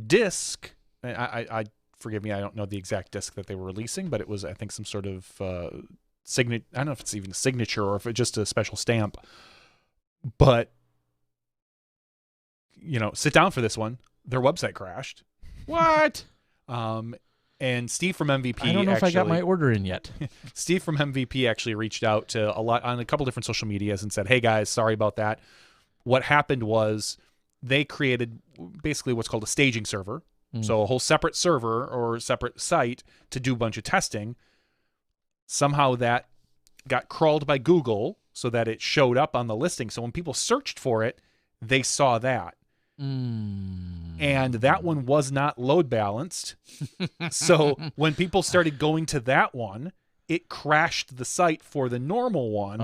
disc. I forgive me, I don't know the exact disc that they were releasing, but it was, I think, some sort of signature. I don't know if it's even a signature or if it's just a special stamp. But sit down for this one. Their website crashed. What? And Steve from MVP. I don't know if I got my order in yet. Steve from MVP actually reached out to on a couple different social medias and said, "Hey guys, sorry about that. What happened was they created basically what's called a staging server, so a whole separate server or separate site to do a bunch of testing. Somehow that got crawled by Google so that it showed up on the listing. So when people searched for it, they saw that." And that one was not load balanced. So when people started going to that one, it crashed the site for the normal one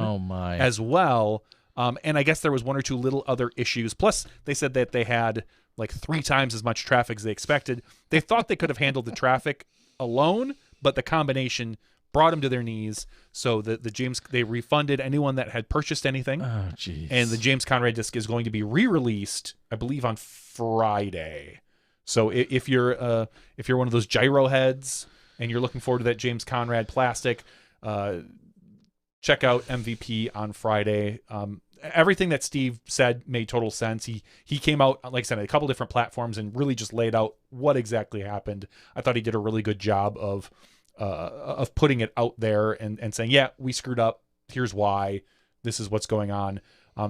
as well. And I guess there was one or two little other issues. Plus, they said that they had like 3 times as much traffic as they expected. They thought they could have handled the traffic alone, but the combination brought them to their knees. So they refunded anyone that had purchased anything. Oh, jeez. And the James Conrad disc is going to be re-released, I believe, on Friday. So if you're one of those gyro heads and you're looking forward to that James Conrad plastic, check out MVP on Friday. Everything that Steve said made total sense. He came out, like I said, a couple different platforms and really just laid out what exactly happened. I thought he did a really good job of putting it out there and saying, yeah, we screwed up. Here's why. This is what's going on.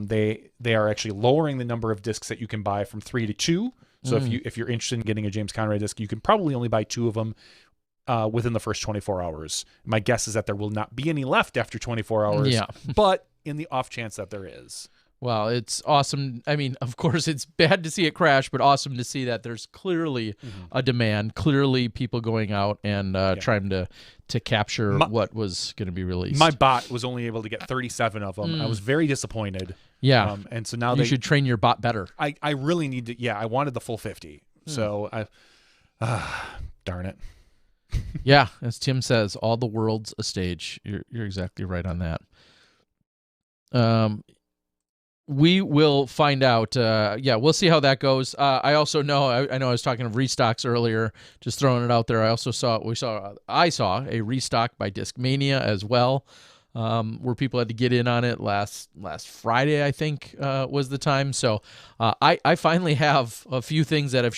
They are actually lowering the number of discs that you can buy from 3 to 2. So if you're interested in getting a James Conrad disc, you can probably only buy 2 of them within the first 24 hours. My guess is that there will not be any left after 24 hours. Yeah. But in the off chance that there is. Well, it's awesome. I mean, of course, it's bad to see it crash, but awesome to see that there's clearly a demand, clearly people going out and trying to capture what was going to be released. My bot was only able to get 37 of them. I was very disappointed. Yeah. And so now you should train your bot better. I really need to. Yeah, I wanted the full 50. So darn it. Yeah, as Tim says, all the world's a stage. You're exactly right on that. We will find out. We'll see how that goes. I also know. I know I was talking of restocks earlier. Just throwing it out there. I also saw. I saw a restock by Discmania as well, where people had to get in on it last Friday. I think was the time. So I finally have a few things that have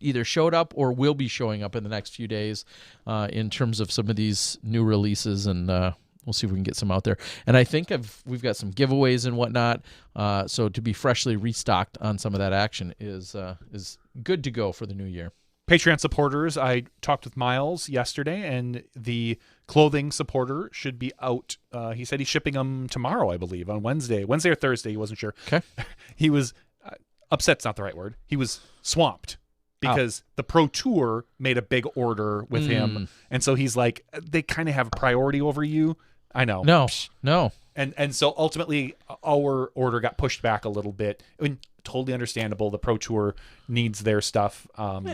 either showed up or will be showing up in the next few days, in terms of some of these new releases and. We'll see if we can get some out there. And I think we've got some giveaways and whatnot. So to be freshly restocked on some of that action is good to go for the new year. Patreon supporters, I talked with Miles yesterday, and the clothing supporter should be out. He said he's shipping them tomorrow, I believe, on Wednesday or Thursday. He wasn't sure. Okay. He was upset's not the right word. He was swamped. Because the Pro Tour made a big order with him. And so he's like, they kind of have a priority over you. I know. No. And so ultimately our order got pushed back a little bit. I mean, totally understandable. The Pro Tour needs their stuff.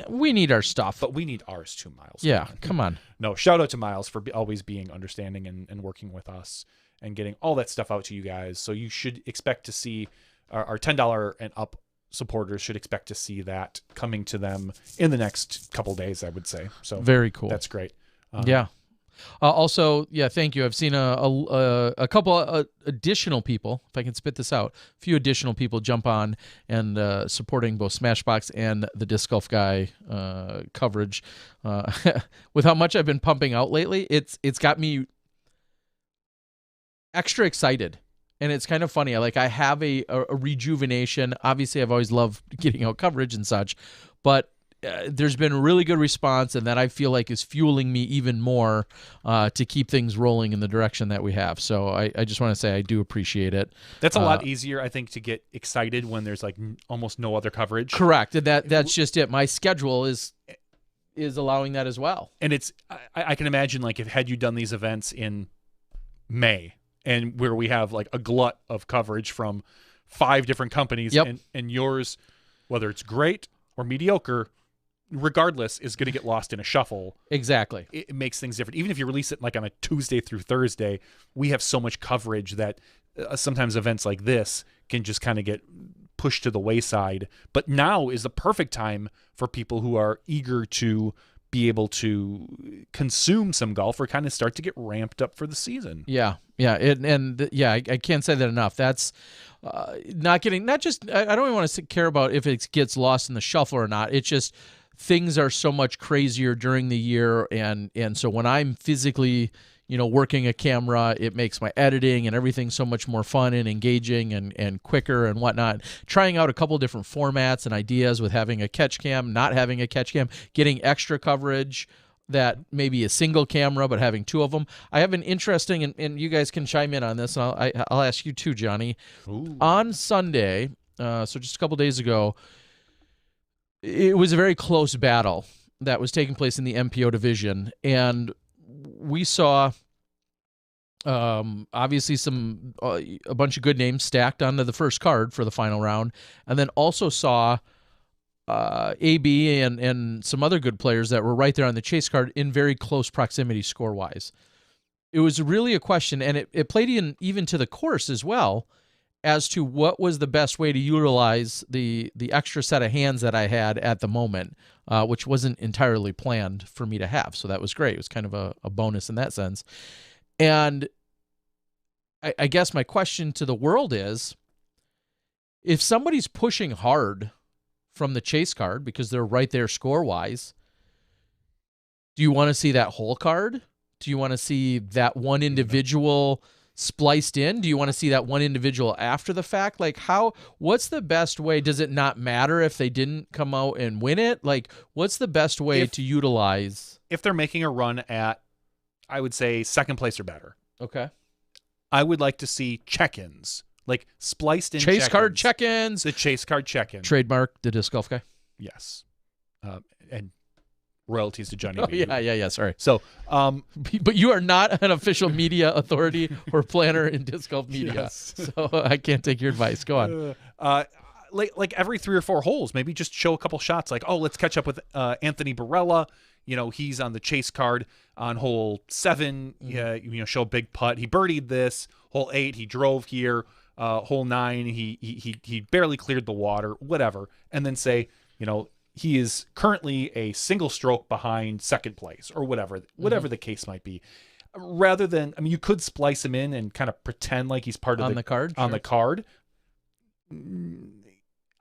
We need our stuff. But we need ours too, Miles. Yeah, come on. No, shout out to Miles for always being understanding and working with us and getting all that stuff out to you guys. So you should expect to see our $10 and up supporters should expect to see that coming to them in the next couple days, I would say. So very cool. That's great. Yeah. Also, thank you. I've seen a couple additional people, if I can spit this out, a few additional people jump on and supporting both Smashbox and the Disc Golf Guy coverage. With how much I've been pumping out lately, it's got me extra excited. And it's kind of funny. I have a rejuvenation. Obviously, I've always loved getting out coverage and such, but there's been a really good response, and that I feel like is fueling me even more to keep things rolling in the direction that we have. So I just want to say I do appreciate it. That's a lot easier, I think, to get excited when there's almost no other coverage. Correct. And that's just it. My schedule is allowing that as well. And I can imagine had you done these events in May, and where we have a glut of coverage from 5 different companies, and yours, whether it's great or mediocre, regardless, is going to get lost in a shuffle. Exactly. It makes things different. Even if you release it on a Tuesday through Thursday, we have so much coverage that sometimes events like this can just kind of get pushed to the wayside. But now is the perfect time for people who are eager to be able to consume some golf or kind of start to get ramped up for the season. Yeah. I can't say that enough. That's not just, I don't even want to care about if it gets lost in the shuffle or not. It's just things are so much crazier during the year. And so when I'm physically, working a camera, it makes my editing and everything so much more fun and engaging and quicker and whatnot. Trying out a couple different formats and ideas with having a catch cam, not having a catch cam, getting extra coverage that maybe a single camera, but having two of them. I have an interesting, and you guys can chime in on this, and I'll ask you too, Johnny. Ooh. On Sunday, so just a couple days ago, it was a very close battle that was taking place in the MPO division, and we saw obviously a bunch of good names stacked onto the first card for the final round, and then also saw AB and some other good players that were right there on the chase card in very close proximity score-wise. It was really a question, and it played in even to the course as well, as to what was the best way to utilize the extra set of hands that I had at the moment, which wasn't entirely planned for me to have. So that was great. It was kind of a bonus in that sense. And I guess my question to the world is, if somebody's pushing hard from the chase card because they're right there score-wise, do you want to see that whole card? Do you want to see that one individual spliced in? Do you want to see that one individual after the fact? Like, what's the best way? Does it not matter if they didn't come out and win it? Like, what's the best way to utilize? If they're making a run at, I would say, second place or better. Okay. I would like to see check-ins, like spliced in chase card check-ins. The chase card check-in. Trademark the disc golf guy. Yes. And royalties to Johnny. Oh, yeah. Sorry. So, but you are not an official media authority or planner in disc golf media, yes. So I can't take your advice. Go on. Like every 3 or 4 holes, maybe just show a couple shots. Like, oh, let's catch up with Anthony Barella. He's on the chase card on hole 7. Show a big putt. He birdied this. Hole 8, he drove here. Hole 9, he barely cleared the water. Whatever, and then say, he is currently a single stroke behind second place or whatever the case might be. Rather than, you could splice him in and kind of pretend like he's part of the card. On the card.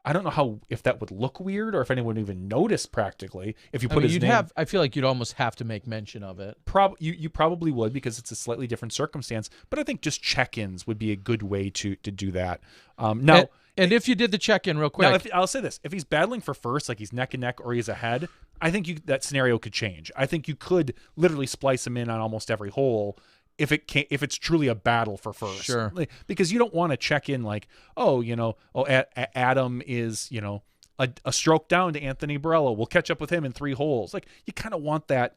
I don't know if that would look weird or if anyone would even notice practically if you put his name. I feel like you'd almost have to make mention of it. You probably would, because it's a slightly different circumstance. But I think just check-ins would be a good way to do that. Now, and if you did the check-in real quick, I'll say this: if he's battling for first, like he's neck and neck or he's ahead, I think that scenario could change. I think you could literally splice him in on almost every hole if it's truly a battle for first. Sure. Because you don't want to check in like, Adam is, a stroke down to Anthony Barella. We'll catch up with him in 3 holes. Like, you kind of want that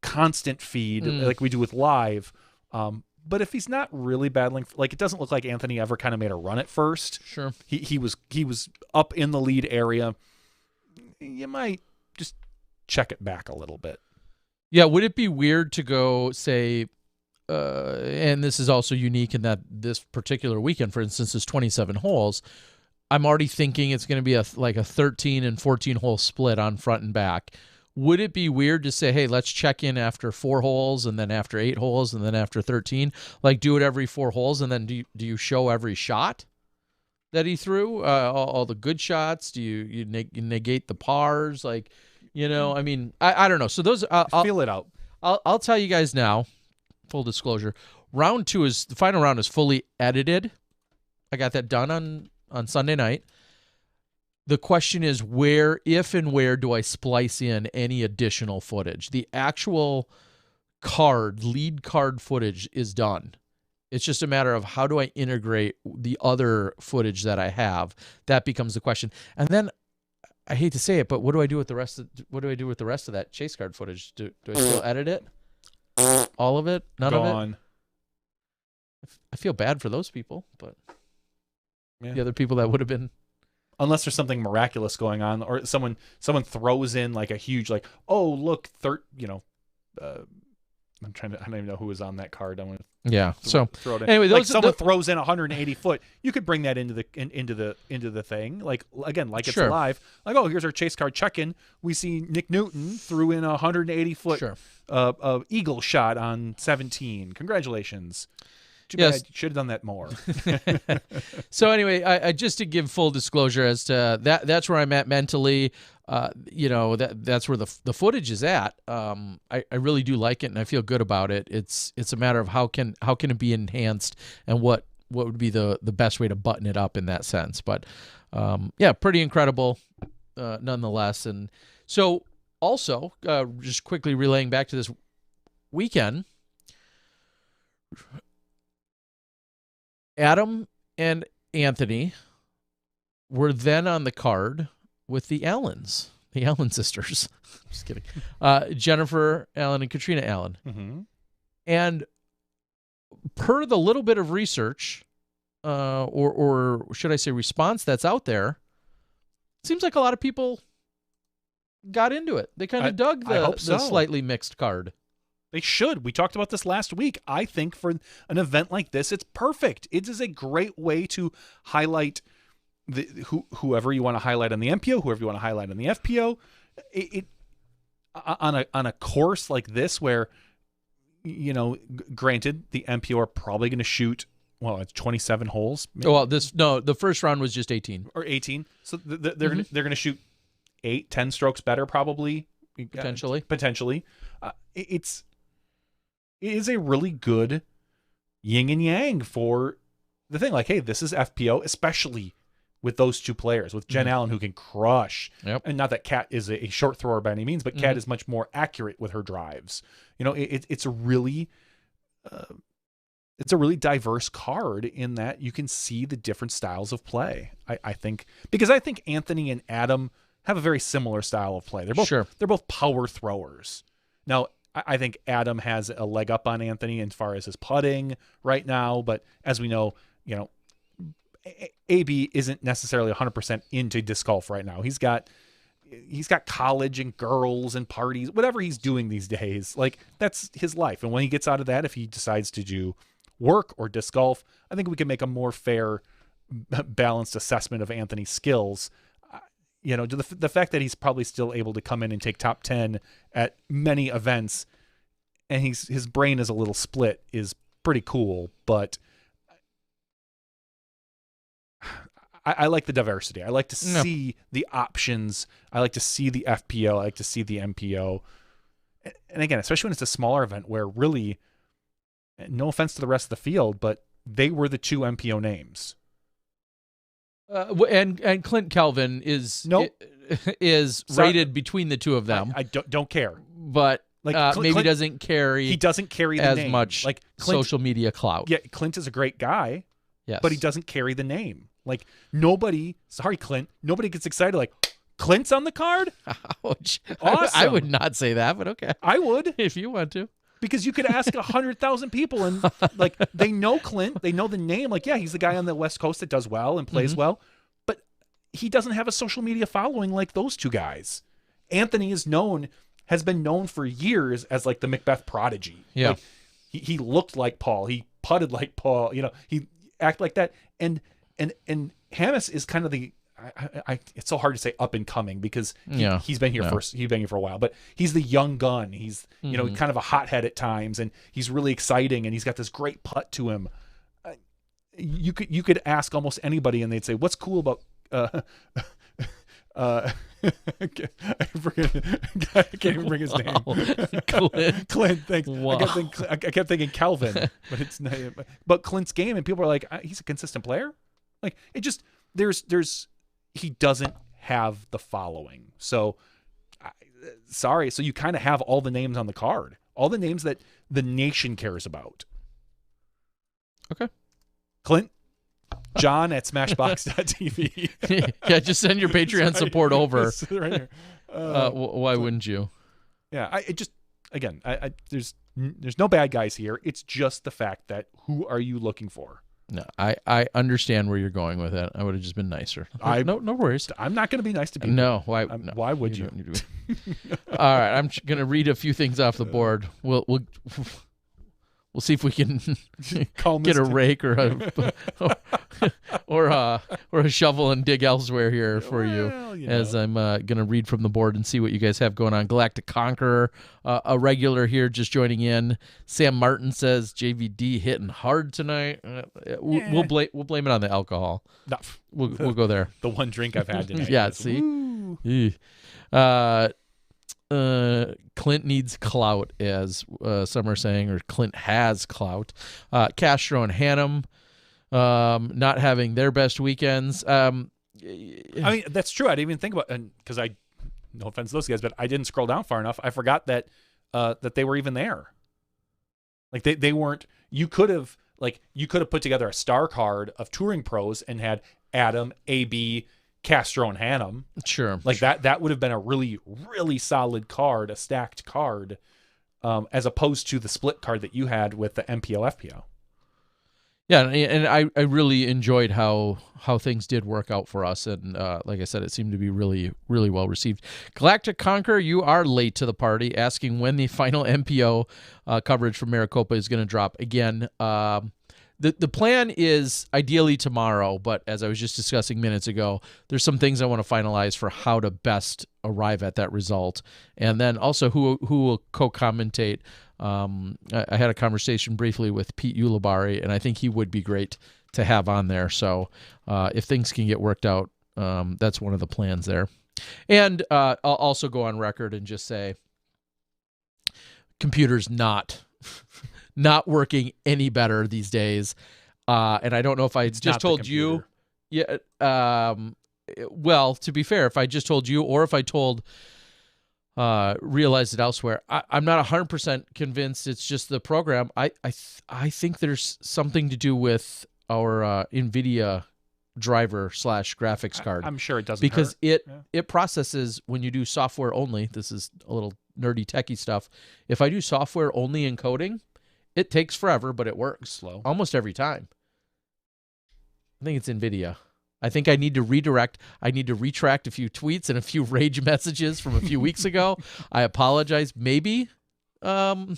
constant feed like we do with live. But if he's not really battling, like, it doesn't look like Anthony ever kind of made a run at first. Sure. He was up in the lead area. You might just check it back a little bit. Yeah. Would it be weird to go say, and this is also unique in that this particular weekend, for instance, is 27 holes. I'm already thinking it's going to be a 13 and 14 hole split on front and back. Would it be weird to say, hey, let's check in after 4 holes and then after 8 holes and then after 13? Like, do it every 4 holes, and then do you show every shot that he threw? All the good shots? Do you negate the pars? Like, I don't know. So those I'll feel it out. I'll tell you guys now. Full disclosure, the final round is fully edited. I got that done on Sunday night. The question is where do I splice in any additional footage? The actual lead card footage is done. It's just a matter of how do I integrate the other footage that I have. That becomes the question. And then I hate to say it, but what do I do with the rest of that chase card footage? Do I still edit it? All of it? None of it? I feel bad for those people, but the other people that would have been. Unless there's something miraculous going on, or someone throws in like a huge, like, oh, look, I don't even know who was on that card. I'm going to Yeah. So throw it in. anyway, like those someone throws in 180 foot, you could bring that into the thing. Like again, like it's Sure. live. Like, oh, here's our chase card check-in. We see Nick Newton threw in a 180 foot Sure. eagle shot on 17. Congratulations. Too Yes. bad. You should have done that more. So anyway, I just to give full disclosure as to that's where I'm at mentally. That's where the footage is at. I really do like it, and I feel good about it. It's a matter of how can it be enhanced, and what would be the best way to button it up in that sense. But pretty incredible nonetheless. And so also just quickly relaying back to this weekend, Adam and Anthony were then on the card with the Allen sisters. Just kidding. Jennifer Allen and Katrina Allen. Mm-hmm. And per the little bit of research, or should I say response that's out there, it seems like a lot of people got into it. They kind of dug I hope so. the slightly mixed card. They should. We talked about this last week. I think for an event like this, it's perfect. It is a great way to highlight whoever you want to highlight on the MPO, whoever you want to highlight on the FPO. On a course like this, where granted the MPO are probably going to shoot. Well, it's 27 holes. Maybe. Well, the first round was just 18 or 18. So they're going to shoot 8-10 strokes better, probably potentially. It is a really good yin and yang for the thing. Like, hey, this is FPO, especially with those two players, with Jen Allen, who can crush. Yep. And not that Kat is a short thrower by any means, but Kat is much more accurate with her drives. It's a really diverse card in that you can see the different styles of play. I think Anthony and Adam have a very similar style of play. They're both power throwers. Now, I think Adam has a leg up on Anthony as far as his putting right now, but as we know, AB isn't necessarily 100% into disc golf right now. He's got college and girls and parties, whatever he's doing these days. Like, that's his life. And when he gets out of that, if he decides to do work or disc golf, I think we can make a more fair, balanced assessment of Anthony's skills. The fact that he's probably still able to come in and take top 10 at many events, and his brain is a little split, is pretty cool. But I like the diversity. I like to see the options. I like to see the FPO. I like to see the MPO. And again, especially when it's a smaller event where really, no offense to the rest of the field, but they were the two MPO names. And Clint Kelvin is rated between the two of them. I don't care, but maybe Clint doesn't carry. He doesn't carry the as name. much like Clint, social media clout. Yeah, Clint is a great guy. Yes, but he doesn't carry the name. Like, nobody. Sorry, Clint. Nobody gets excited like Clint's on the card. Ouch. Awesome. I would not say that, but okay. I would if you want to. Because you could ask 100,000 people, and like, they know Clint, they know the name. Like, yeah, he's the guy on the West Coast that does well and plays well, but he doesn't have a social media following like those two guys. Anthony has been known for years as like the Macbeth prodigy. Yeah, like, he looked like Paul, he putted like Paul. He acted like that, and Hammes is kind of the. It's so hard to say up and coming because he's been here for a while, but he's the young gun. He's kind of a hothead at times, and he's really exciting, and he's got this great putt to him. You could ask almost anybody, and they'd say, "What's cool about?" I can't even bring his name. Clint. Thanks. Wow. I kept thinking Calvin, but it's not. But Clint's game, and people are like, "He's a consistent player." Like, it just there's. He doesn't have the following. So, sorry. So you kind of have all the names on the card, all the names that the nation cares about. Okay. Clint, John at SmashBoxxTV. Yeah, just send your Patreon support over. Right here. Why wouldn't you? Yeah, there's no bad guys here. It's just the fact that who are you looking for? No, I understand where you're going with it. I would have just been nicer. No worries. I'm not going to be nice to people. No, why? Why would you? All right, I'm going to read a few things off the board. We'll We'll see if we can Calm get this a down. rake or a shovel and dig elsewhere here for you. Well, you As know. I'm going to read from the board and see what you guys have going on. Galactic Conqueror, a regular here, just joining in. Sam Martin says JVD hitting hard tonight. We'll blame it on the alcohol. No, We'll go there. the one drink I've had tonight. Yeah, is, see? woo. Clint needs clout, as some are saying, or Clint has clout. Castro and Hannum not having their best weekends. I mean, that's true. I didn't even think about, and because no offense to those guys, but I didn't scroll down far enough. I forgot that that they were even there. Like they weren't. You could have put together a star card of touring pros and had Adam, AB, Castro, and Hannum. Sure. Like that would have been a really, really solid card, a stacked card, as opposed to the split card that you had with the MPO FPO. Yeah, and I really enjoyed how things did work out for us, and like I said, it seemed to be really, really well received. Galactic Conqueror, you are late to the party, asking when the final MPO coverage from Maricopa is going to drop. Again, the plan is ideally tomorrow, but as I was just discussing minutes ago, there's some things I want to finalize for how to best arrive at that result, and then also who will co-commentate. I had a conversation briefly with Pete Ulibarri, and I think he would be great to have on there. So if things can get worked out, that's one of the plans there. And I'll also go on record and just say computers not working any better these days. And I don't know if I It's just not the told you. computer. Yeah. Well, to be fair, if I just told you or if I told realized it elsewhere, I'm not 100% convinced it's just the program. I think there's something to do with our NVIDIA driver / graphics card. I'm sure it doesn't because hurt. it processes when you do software only. This is a little nerdy techie stuff. If I do software only encoding, it takes forever, but it works Slow. almost every time. I think it's NVIDIA. I think I need to redirect. I need to retract a few tweets and a few rage messages from a few weeks ago. I apologize, maybe to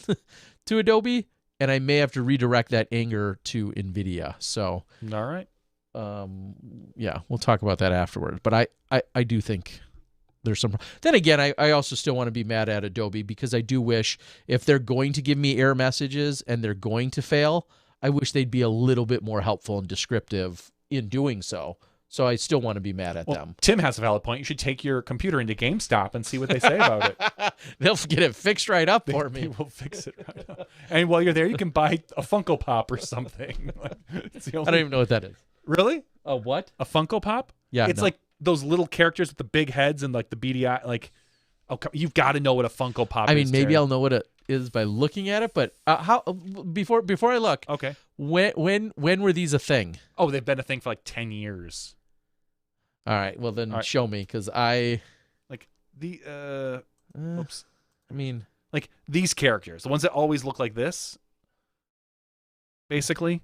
Adobe, and I may have to redirect that anger to NVIDIA. So, All right. yeah, we'll talk about that afterwards. But I do think there's some. Then again, I also still want to be mad at Adobe because I do wish if they're going to give me error messages and they're going to fail, I wish they'd be a little bit more helpful and descriptive in doing so. So I still want to be mad at them. Tim has a valid point. You should take your computer into GameStop and see what they say about it. They'll get it fixed right up for They me. will fix it right up. And while you're there, you can buy a Funko Pop or something. It's the I only... don't even know what that is. Really? A what? A Funko Pop? Yeah, It's no. like those little characters with the big heads and like the beady eye. Like, oh, you've got to know what a Funko Pop is. I mean, maybe Terry. I'll know what it is by looking at it. But how? Before I look, Okay. when were these a thing? Oh, they've been a thing for like 10 years. All right. Well, then All right. show me because I. Like the oops. I mean, Like these characters, the ones that always look like this. Basically,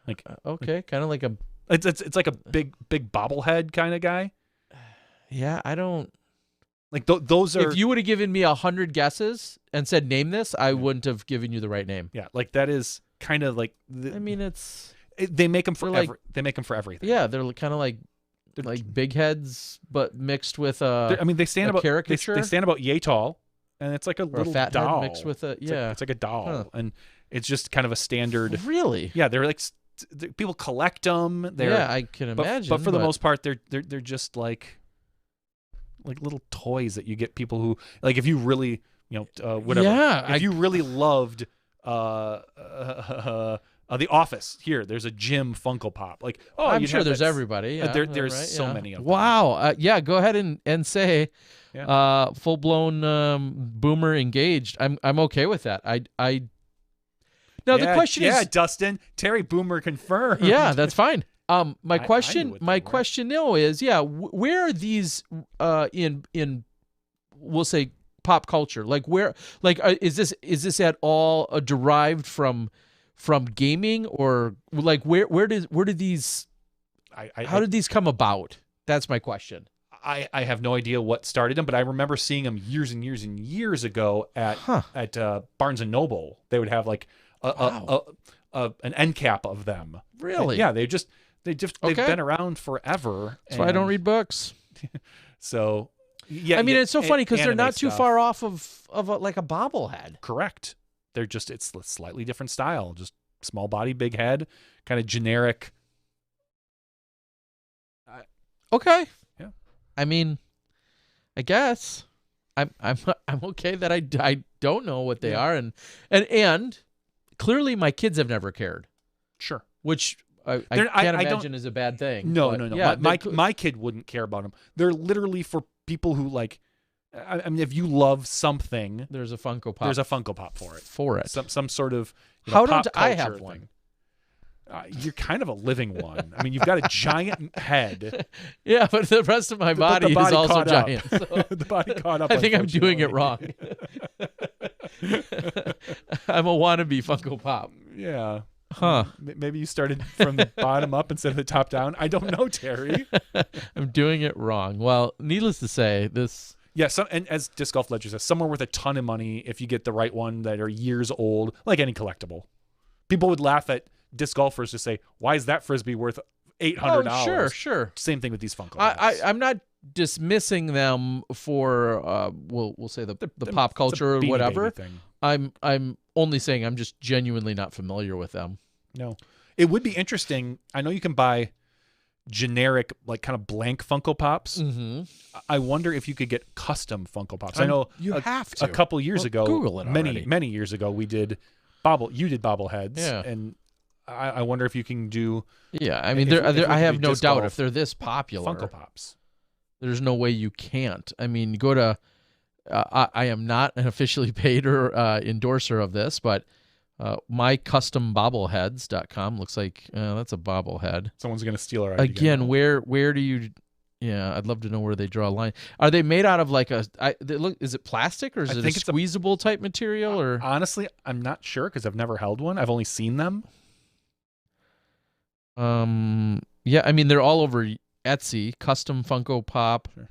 like okay, kind of like a. it's like a big bobblehead kind of guy. Yeah, I don't. Like those are. If you would have given me 100 guesses and said name this, I wouldn't have given you the right name. Yeah, like that is kind of like. I mean, it's. They make them for They're like- they make them for everything. Yeah, they're kind of like big heads, but mixed with a. I mean, they stand a about caricature? They stand about yay tall, and it's like a or a little fat doll head mixed with a. It's like- Yeah. it's like a doll, Huh. and it's just kind of a standard. Really? Yeah, they're like people collect them. They're, Yeah, I can imagine. But for the most part, they're just like little toys that you get people who like if you really whatever. Yeah, if you really loved The Office, there's a Jim Funko Pop. Like, oh, I'm you'd sure have there's that- everybody. Yeah, there's right, so yeah. many of them. Wow. Yeah, go ahead and say Yeah. full blown boomer engaged. I'm okay with that. I now the question yeah, is Dustin, Terry Boomer confirmed. yeah, that's fine. My I knew question what they my were. question now is where are these in we'll say pop culture? Like where is this at all derived from gaming or like where did these how did these come about? That's my question. I have no idea what started them, but I remember seeing them years and years and years ago at Barnes and Noble. They would have like an end cap of them. Really? Yeah, they've been around forever. That's why I don't read books. So, yeah. I mean, it's so funny because they're not too stuff. far off of like a bobblehead. Correct. It's a slightly different style. Just small body, big head, kind of generic. Okay. Yeah. I mean, I guess I'm okay that I don't know what they are, and clearly my kids have never cared. Sure. Which I can't imagine is a bad thing. No. Yeah, my kid wouldn't care about them. They're literally for people who like. I mean, if you love something, there's a Funko Pop. There's a Funko Pop for it. Some sort of. How pop don't I culture have thing. one? You're kind of a living one. I mean, you've got a giant head. Yeah, but the rest of my body is also giant. So the body caught up. I think I'm doing it wrong. I'm a wannabe Funko Pop. Yeah. Huh. Maybe you started from the bottom up instead of the top down. I don't know, Terry. I'm doing it wrong. Well, needless to say, this... Yeah, and as Disc Golf Ledger says, somewhere worth a ton of money if you get the right one that are years old, like any collectible. People would laugh at disc golfers to say, why is that Frisbee worth $800? Oh, sure. Same thing with these Funko Pops. I'm not dismissing them for, we'll say the pop culture or whatever. I'm only saying I'm just genuinely not familiar with them. No. It would be interesting. I know you can buy generic, like kind of blank Funko Pops. Mm-hmm. I wonder if you could get custom Funko Pops. I know you have to. A couple years ago, Google it already. many years ago, you did bobbleheads. Yeah. And I wonder if you can do. Yeah, I mean, I have no doubt if they're this popular, Funko Pops. There's no way you can't. I mean, go to. I am not an officially paid or endorser of this, but mycustombobbleheads.com looks like that's a bobblehead. Someone's gonna steal our idea. Again, where do you? Yeah, I'd love to know where they draw a line. Are they made out of like is it plastic or is it a squeezable type material? Or honestly, I'm not sure because I've never held one. I've only seen them. Yeah, I mean they're all over Etsy. Custom Funko Pop. Sure.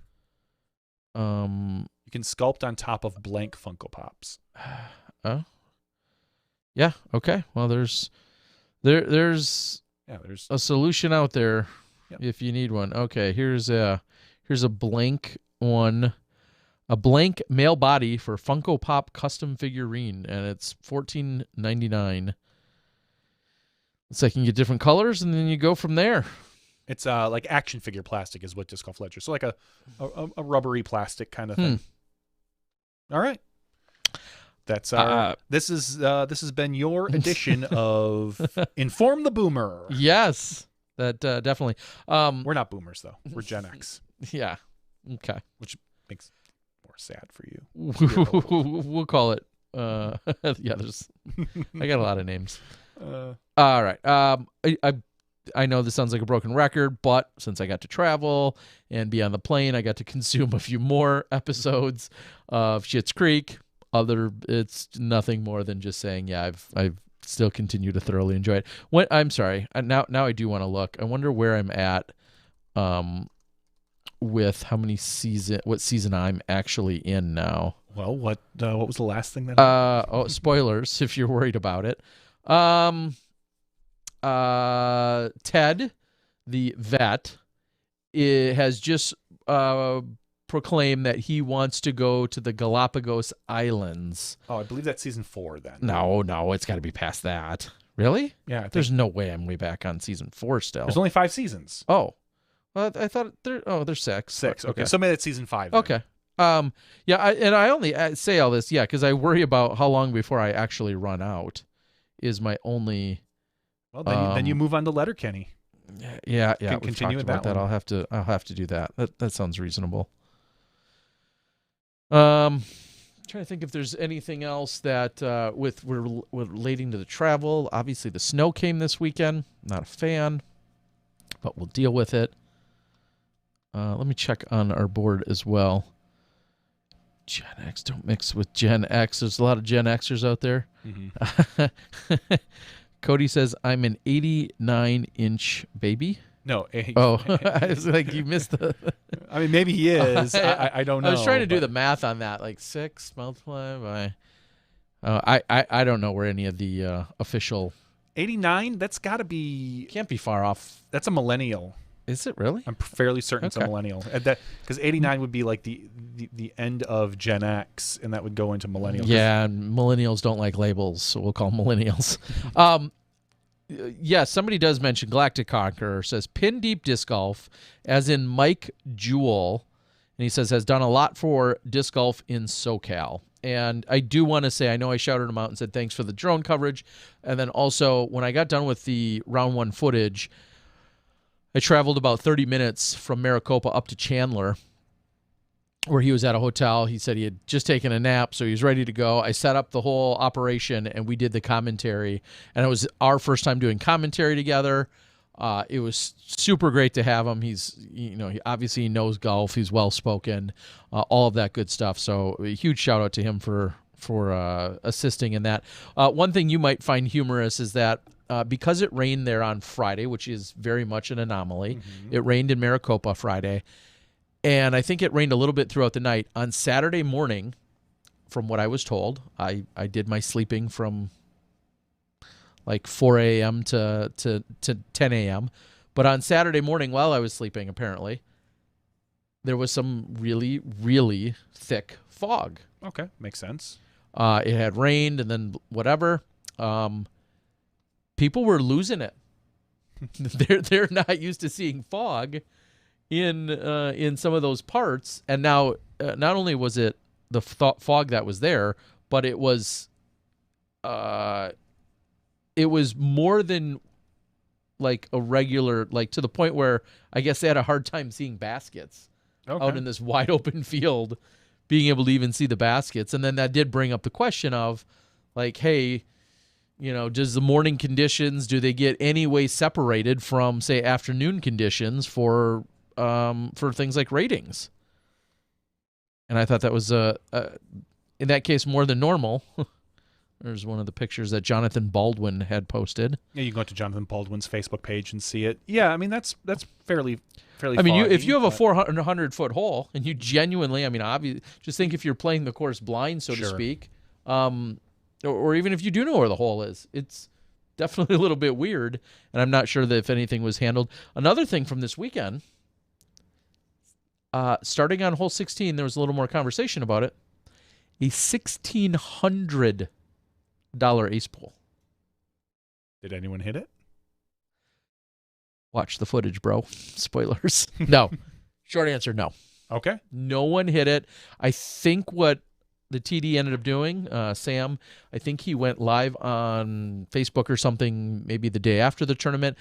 You can sculpt on top of blank Funko Pops. Oh. Yeah. Okay. Well, there's a solution out there if you need one. Okay. Here's a blank one, a blank male body for Funko Pop custom figurine, and it's $14.99. Looks like you can get different colors, and then you go from there. It's like action figure plastic is what Disc Golf Ledger. So like a rubbery plastic kind of thing. All right. That's this has been your edition of Inform the Boomer. Yes, that definitely. We're not boomers though. We're Gen X. Yeah. Okay. Which makes it more sad for you. We'll call it. Yeah. There's. I got a lot of names. All right. I know this sounds like a broken record, but since I got to travel and be on the plane, I got to consume a few more episodes of Schitt's Creek. It's nothing more than just saying, yeah, I've still continue to thoroughly enjoy it. I'm sorry. Now I do want to look. I wonder where I'm at with what season I'm actually in now. Well, what was the last thing that spoilers if you're worried about it. Ted, the vet, has just proclaimed that he wants to go to the Galapagos Islands. Oh, I believe that's season 4 then. No, it's got to be past that. Really? Yeah. There's no way I'm way back on season 4 still. There's only 5 seasons. Oh. Well, I thought there's 6. 6. Okay. So maybe it's season 5 then. Okay. Yeah, I only say all this, because I worry about how long before I actually run out is my only... Well, then you move on to Letterkenny. Yeah. Continue with that. I'll have to do that. That sounds reasonable. Trying to think if there's anything else that with relating to the travel. Obviously, the snow came this weekend. Not a fan, but we'll deal with it. Let me check on our board as well. Gen X, don't mix with Gen X. There's a lot of Gen Xers out there. Mm-hmm. Cody says, I'm an 89-inch baby. No. I was like, you missed the... I mean, maybe he is. I don't know. I was trying to do the math on that. Like 6 multiplied by... I don't know where any of the official 89. That's got to be. can't be far off. That's a millennial. Is it really? I'm fairly certain it's a Okay. millennial. Because 89 would be like the end of Gen X, and that would go into millennial. Yeah, and millennials don't like labels, so we'll call them millennials. Yes, somebody does mention Galactic Conqueror, says pin deep disc golf, as in Mike Jewell, and he says has done a lot for disc golf in SoCal. And I do want to say, I know I shouted him out and said thanks for the drone coverage, and then also when I got done with the round 1 footage, I traveled about 30 minutes from Maricopa up to Chandler, where he was at a hotel. He said he had just taken a nap, so he was ready to go. I set up the whole operation, and we did the commentary. And it was our first time doing commentary together. It was super great to have him. He's, he obviously knows golf. He's well-spoken, all of that good stuff. So a huge shout-out to him for assisting in that. One thing you might find humorous is that because it rained there on Friday, which is very much an anomaly, it rained in Maricopa Friday, and I think it rained a little bit throughout the night. On Saturday morning, from what I was told, I did my sleeping from like 4 a.m. to 10 a.m. But on Saturday morning, while I was sleeping, apparently, there was some really, really thick fog. Okay, makes sense. It had rained and then whatever. People were losing it. They're not used to seeing fog in some of those parts, and now not only was it the fog that was there, but it was more than like a regular, like to the point where I guess they had a hard time seeing baskets out in this wide open field, being able to even see the baskets. And then that did bring up the question of like, hey, does the morning conditions, do they get any way separated from, say, afternoon conditions for things like ratings? And I thought that was in that case more than normal. There's one of the pictures that Jonathan Baldwin had posted. Yeah, you can go to Jonathan Baldwin's Facebook page and see it. Yeah, I mean that's fairly. I mean, foggy, if you have a 400-foot hole and you genuinely, I mean, obviously, just think if you're playing the course blind, so to speak, or even if you do know where the hole is, it's definitely a little bit weird. And I'm not sure that if anything was handled. Another thing from this weekend, starting on hole 16, there was a little more conversation about it. A $1,600 ace pool. Did anyone hit it? Watch the footage, bro. Spoilers. No. Short answer, no. Okay. No one hit it. I think what the TD ended up doing, Sam, I think he went live on Facebook or something maybe the day after the tournament.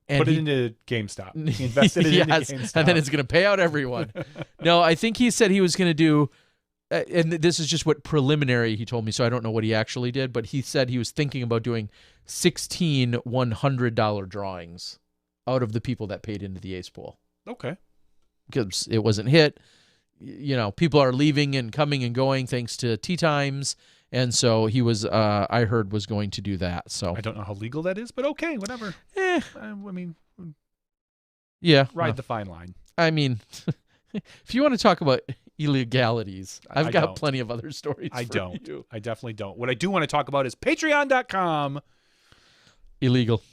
And Put it into GameStop. He invested it into GameStop. And then it's going to pay out everyone. No, I think he said he was going to do, and this is just what preliminary he told me, so I don't know what he actually did, but he said he was thinking about doing 16 $100 drawings out of the people that paid into the ace pool. Okay. Because it wasn't hit. People are leaving and coming and going thanks to tee times. And so he was, I heard, was going to do that. So I don't know how legal that is, but okay, whatever. I mean, yeah. Ride the fine line. I mean, if you want to talk about illegalities, I've got don't. plenty of other stories. I for don't. you. I definitely don't. What I do want to talk about is Patreon.com. Illegal.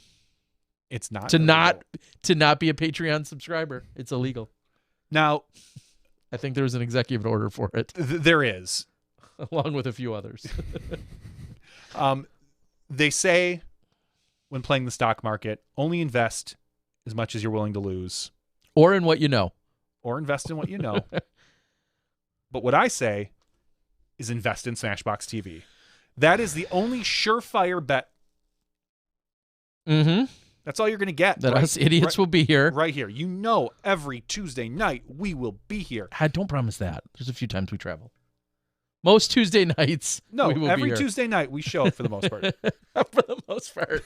It's not to illegal. not be a Patreon subscriber. It's illegal. Now, I think there was an executive order for it, there is, along with a few others. They say when playing the stock market, only invest as much as you're willing to lose, or in what you know, or invest in what you know. But what I say is invest in SmashBoxx TV. That is the only surefire bet. Mm-hmm. That's all you're going to get. That us idiots will be here. Right here. Every Tuesday night we will be here. I don't promise that. There's a few times we travel. Most Tuesday nights. No, we will every be here. Tuesday night we show up for the most part. For the most part.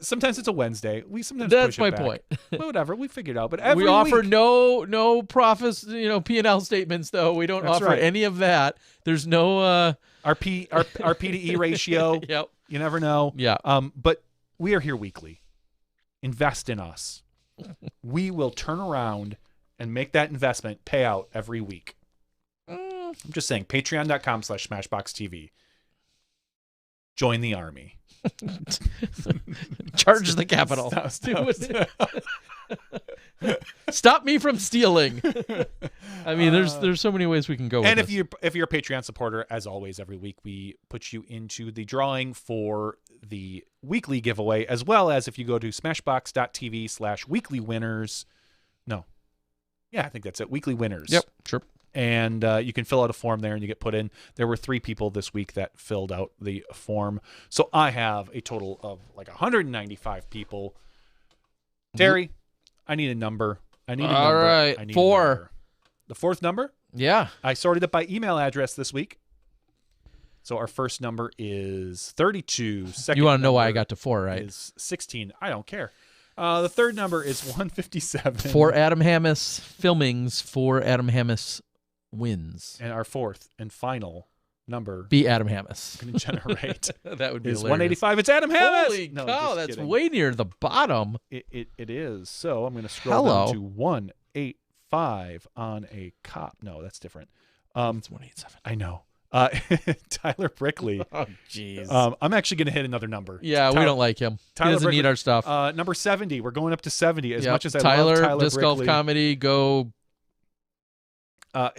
Sometimes it's a Wednesday. We sometimes That's push it my back. point. Well, whatever. We figured out. But every we offer week, no profits, P&L statements though. We don't That's offer right. any of that. There's no our P to E ratio. Yep. You never know. Yeah. But we are here weekly. Invest in us. We will turn around and make that investment pay out every week. I'm just saying, patreon.com/SmashBoxxTV. Join the army. Charge the capital. Stop me from stealing. I mean, there's so many ways we can go. And with if you're a Patreon supporter, as always, every week we put you into the drawing for the weekly giveaway, as well as if you go to SmashBoxx.tv/weekly winners. No, yeah, I think that's it. Weekly winners. Yep, sure. And you can fill out a form there, and you get put in. There were 3 people this week that filled out the form, so I have a total of like 195 people. Terry, I need a number. I need a number. All right, I need 4. A number. The 4th number? Yeah. I sorted it by email address this week. So our first number is 32. Second You want to know why I number got to 4, right? is 16. I don't care. The third number is 157. 4 Adam Hammis filmings, 4 Adam Hammis wins. And our fourth and final number Be Adam Hammis. going to generate That would be is hilarious. 185. It's Adam Hammis. Holy No, cow, just that's kidding. way near the bottom. It is. So I'm going to scroll Hello. down to 185 on a cop. No, that's different. It's 187. I know. Tyler Brickley. Oh, jeez. I'm actually going to hit another number. Yeah, we Tyler- don't like him. Tyler He doesn't Brickley- need our stuff. Number 70. We're going up to 70. As Yep. much as I Tyler, love Tyler Disc Golf Brickley. Comedy, go. Swear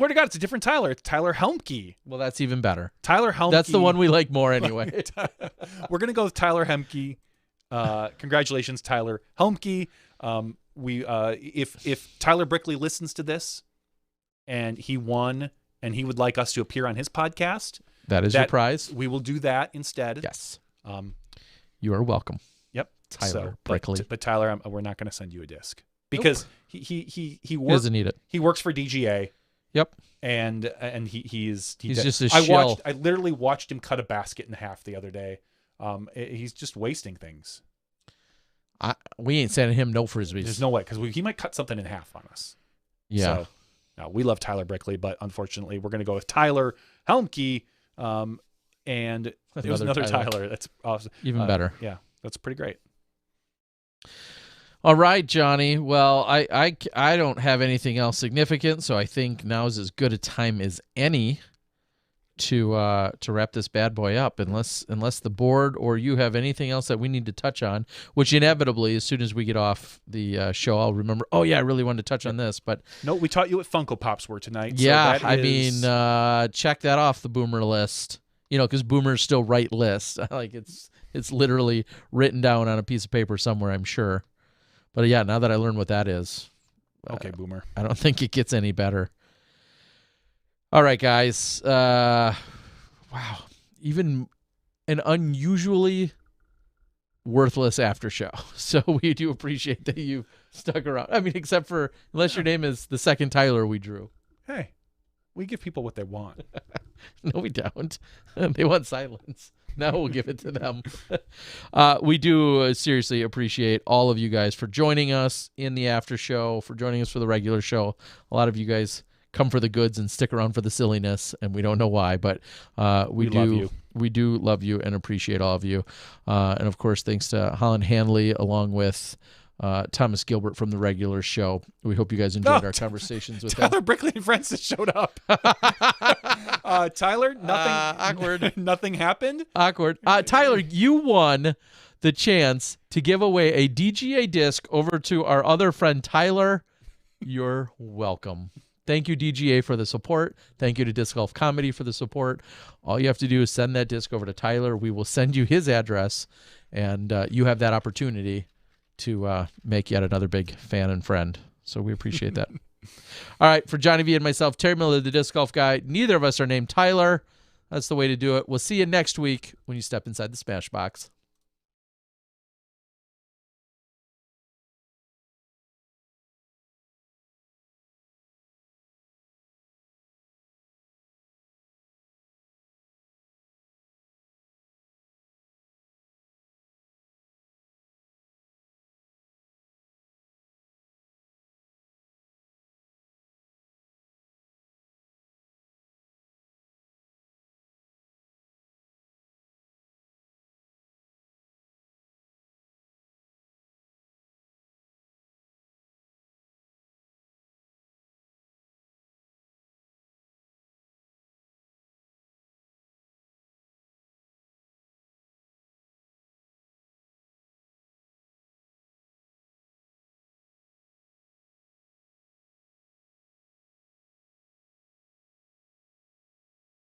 to God, it's a different Tyler. It's Tyler Helmke. Well, that's even better. Tyler Helmke. That's the one we like more anyway. We're going to go with Tyler Helmke. Congratulations, Tyler Helmke. If Tyler Brickley listens to this and he won and he would like us to appear on his podcast, That is your prize. we will do that instead. Yes. Um, You are welcome. Yep. Tyler but Brickley. Tyler, we're not going to send you a disc because he He works. doesn't need it. He works for DGA. Yep. And he's just a I shill. I literally watched him cut a basket in half the other day. He's just wasting things. We ain't sending him no frisbees. There's no way because he might cut something in half on us. Yeah. So, no, we love Tyler Brickley, but unfortunately, we're going to go with Tyler Helmke. And there's Another another Tyler. Tyler. That's awesome. Even better. Yeah, that's pretty great. All right, Johnny. Well, I don't have anything else significant, so I think now is as good a time as any to wrap this bad boy up, unless the board or you have anything else that we need to touch on, which inevitably, as soon as we get off the show, I'll remember, oh yeah, I really wanted to touch on this. But No, we taught you what Funko Pops were tonight. yeah, so I mean, check that off the Boomer list, because Boomers still write lists. Like it's literally written down on a piece of paper somewhere, I'm sure. But yeah, now that I learned what that is, okay, Boomer. I don't think it gets any better. All right, guys. Wow. Even an unusually worthless after show. So we do appreciate that you stuck around. I mean, except for, unless your name is the second Tyler we drew. Hey, we give people what they want. No, we don't. They want silence. Now we'll give it to them. We do seriously appreciate all of you guys for joining us in the after show, for joining us for the regular show. A lot of you guys come for the goods and stick around for the silliness, and we don't know why, but we do love you. We do love you and appreciate all of you. And of course, thanks to Holland Hanley along with Thomas Gilbert from the regular show. We hope you guys enjoyed our conversations with Tyler them. Brickley and friends just showed up. Tyler, nothing Awkward. nothing happened. Awkward. Tyler, you won the chance to give away a DGA disc over to our other friend Tyler. You're welcome. Thank you, DGA, for the support. Thank you to Disc Golf Comedy for the support. All you have to do is send that disc over to Tyler. We will send you his address, and you have that opportunity to make yet another big fan and friend. So we appreciate that. All right, for Johnny V and myself, Terry Miller, the Disc Golf Guy, neither of us are named Tyler. That's the way to do it. We'll see you next week when you step inside the Smash Box.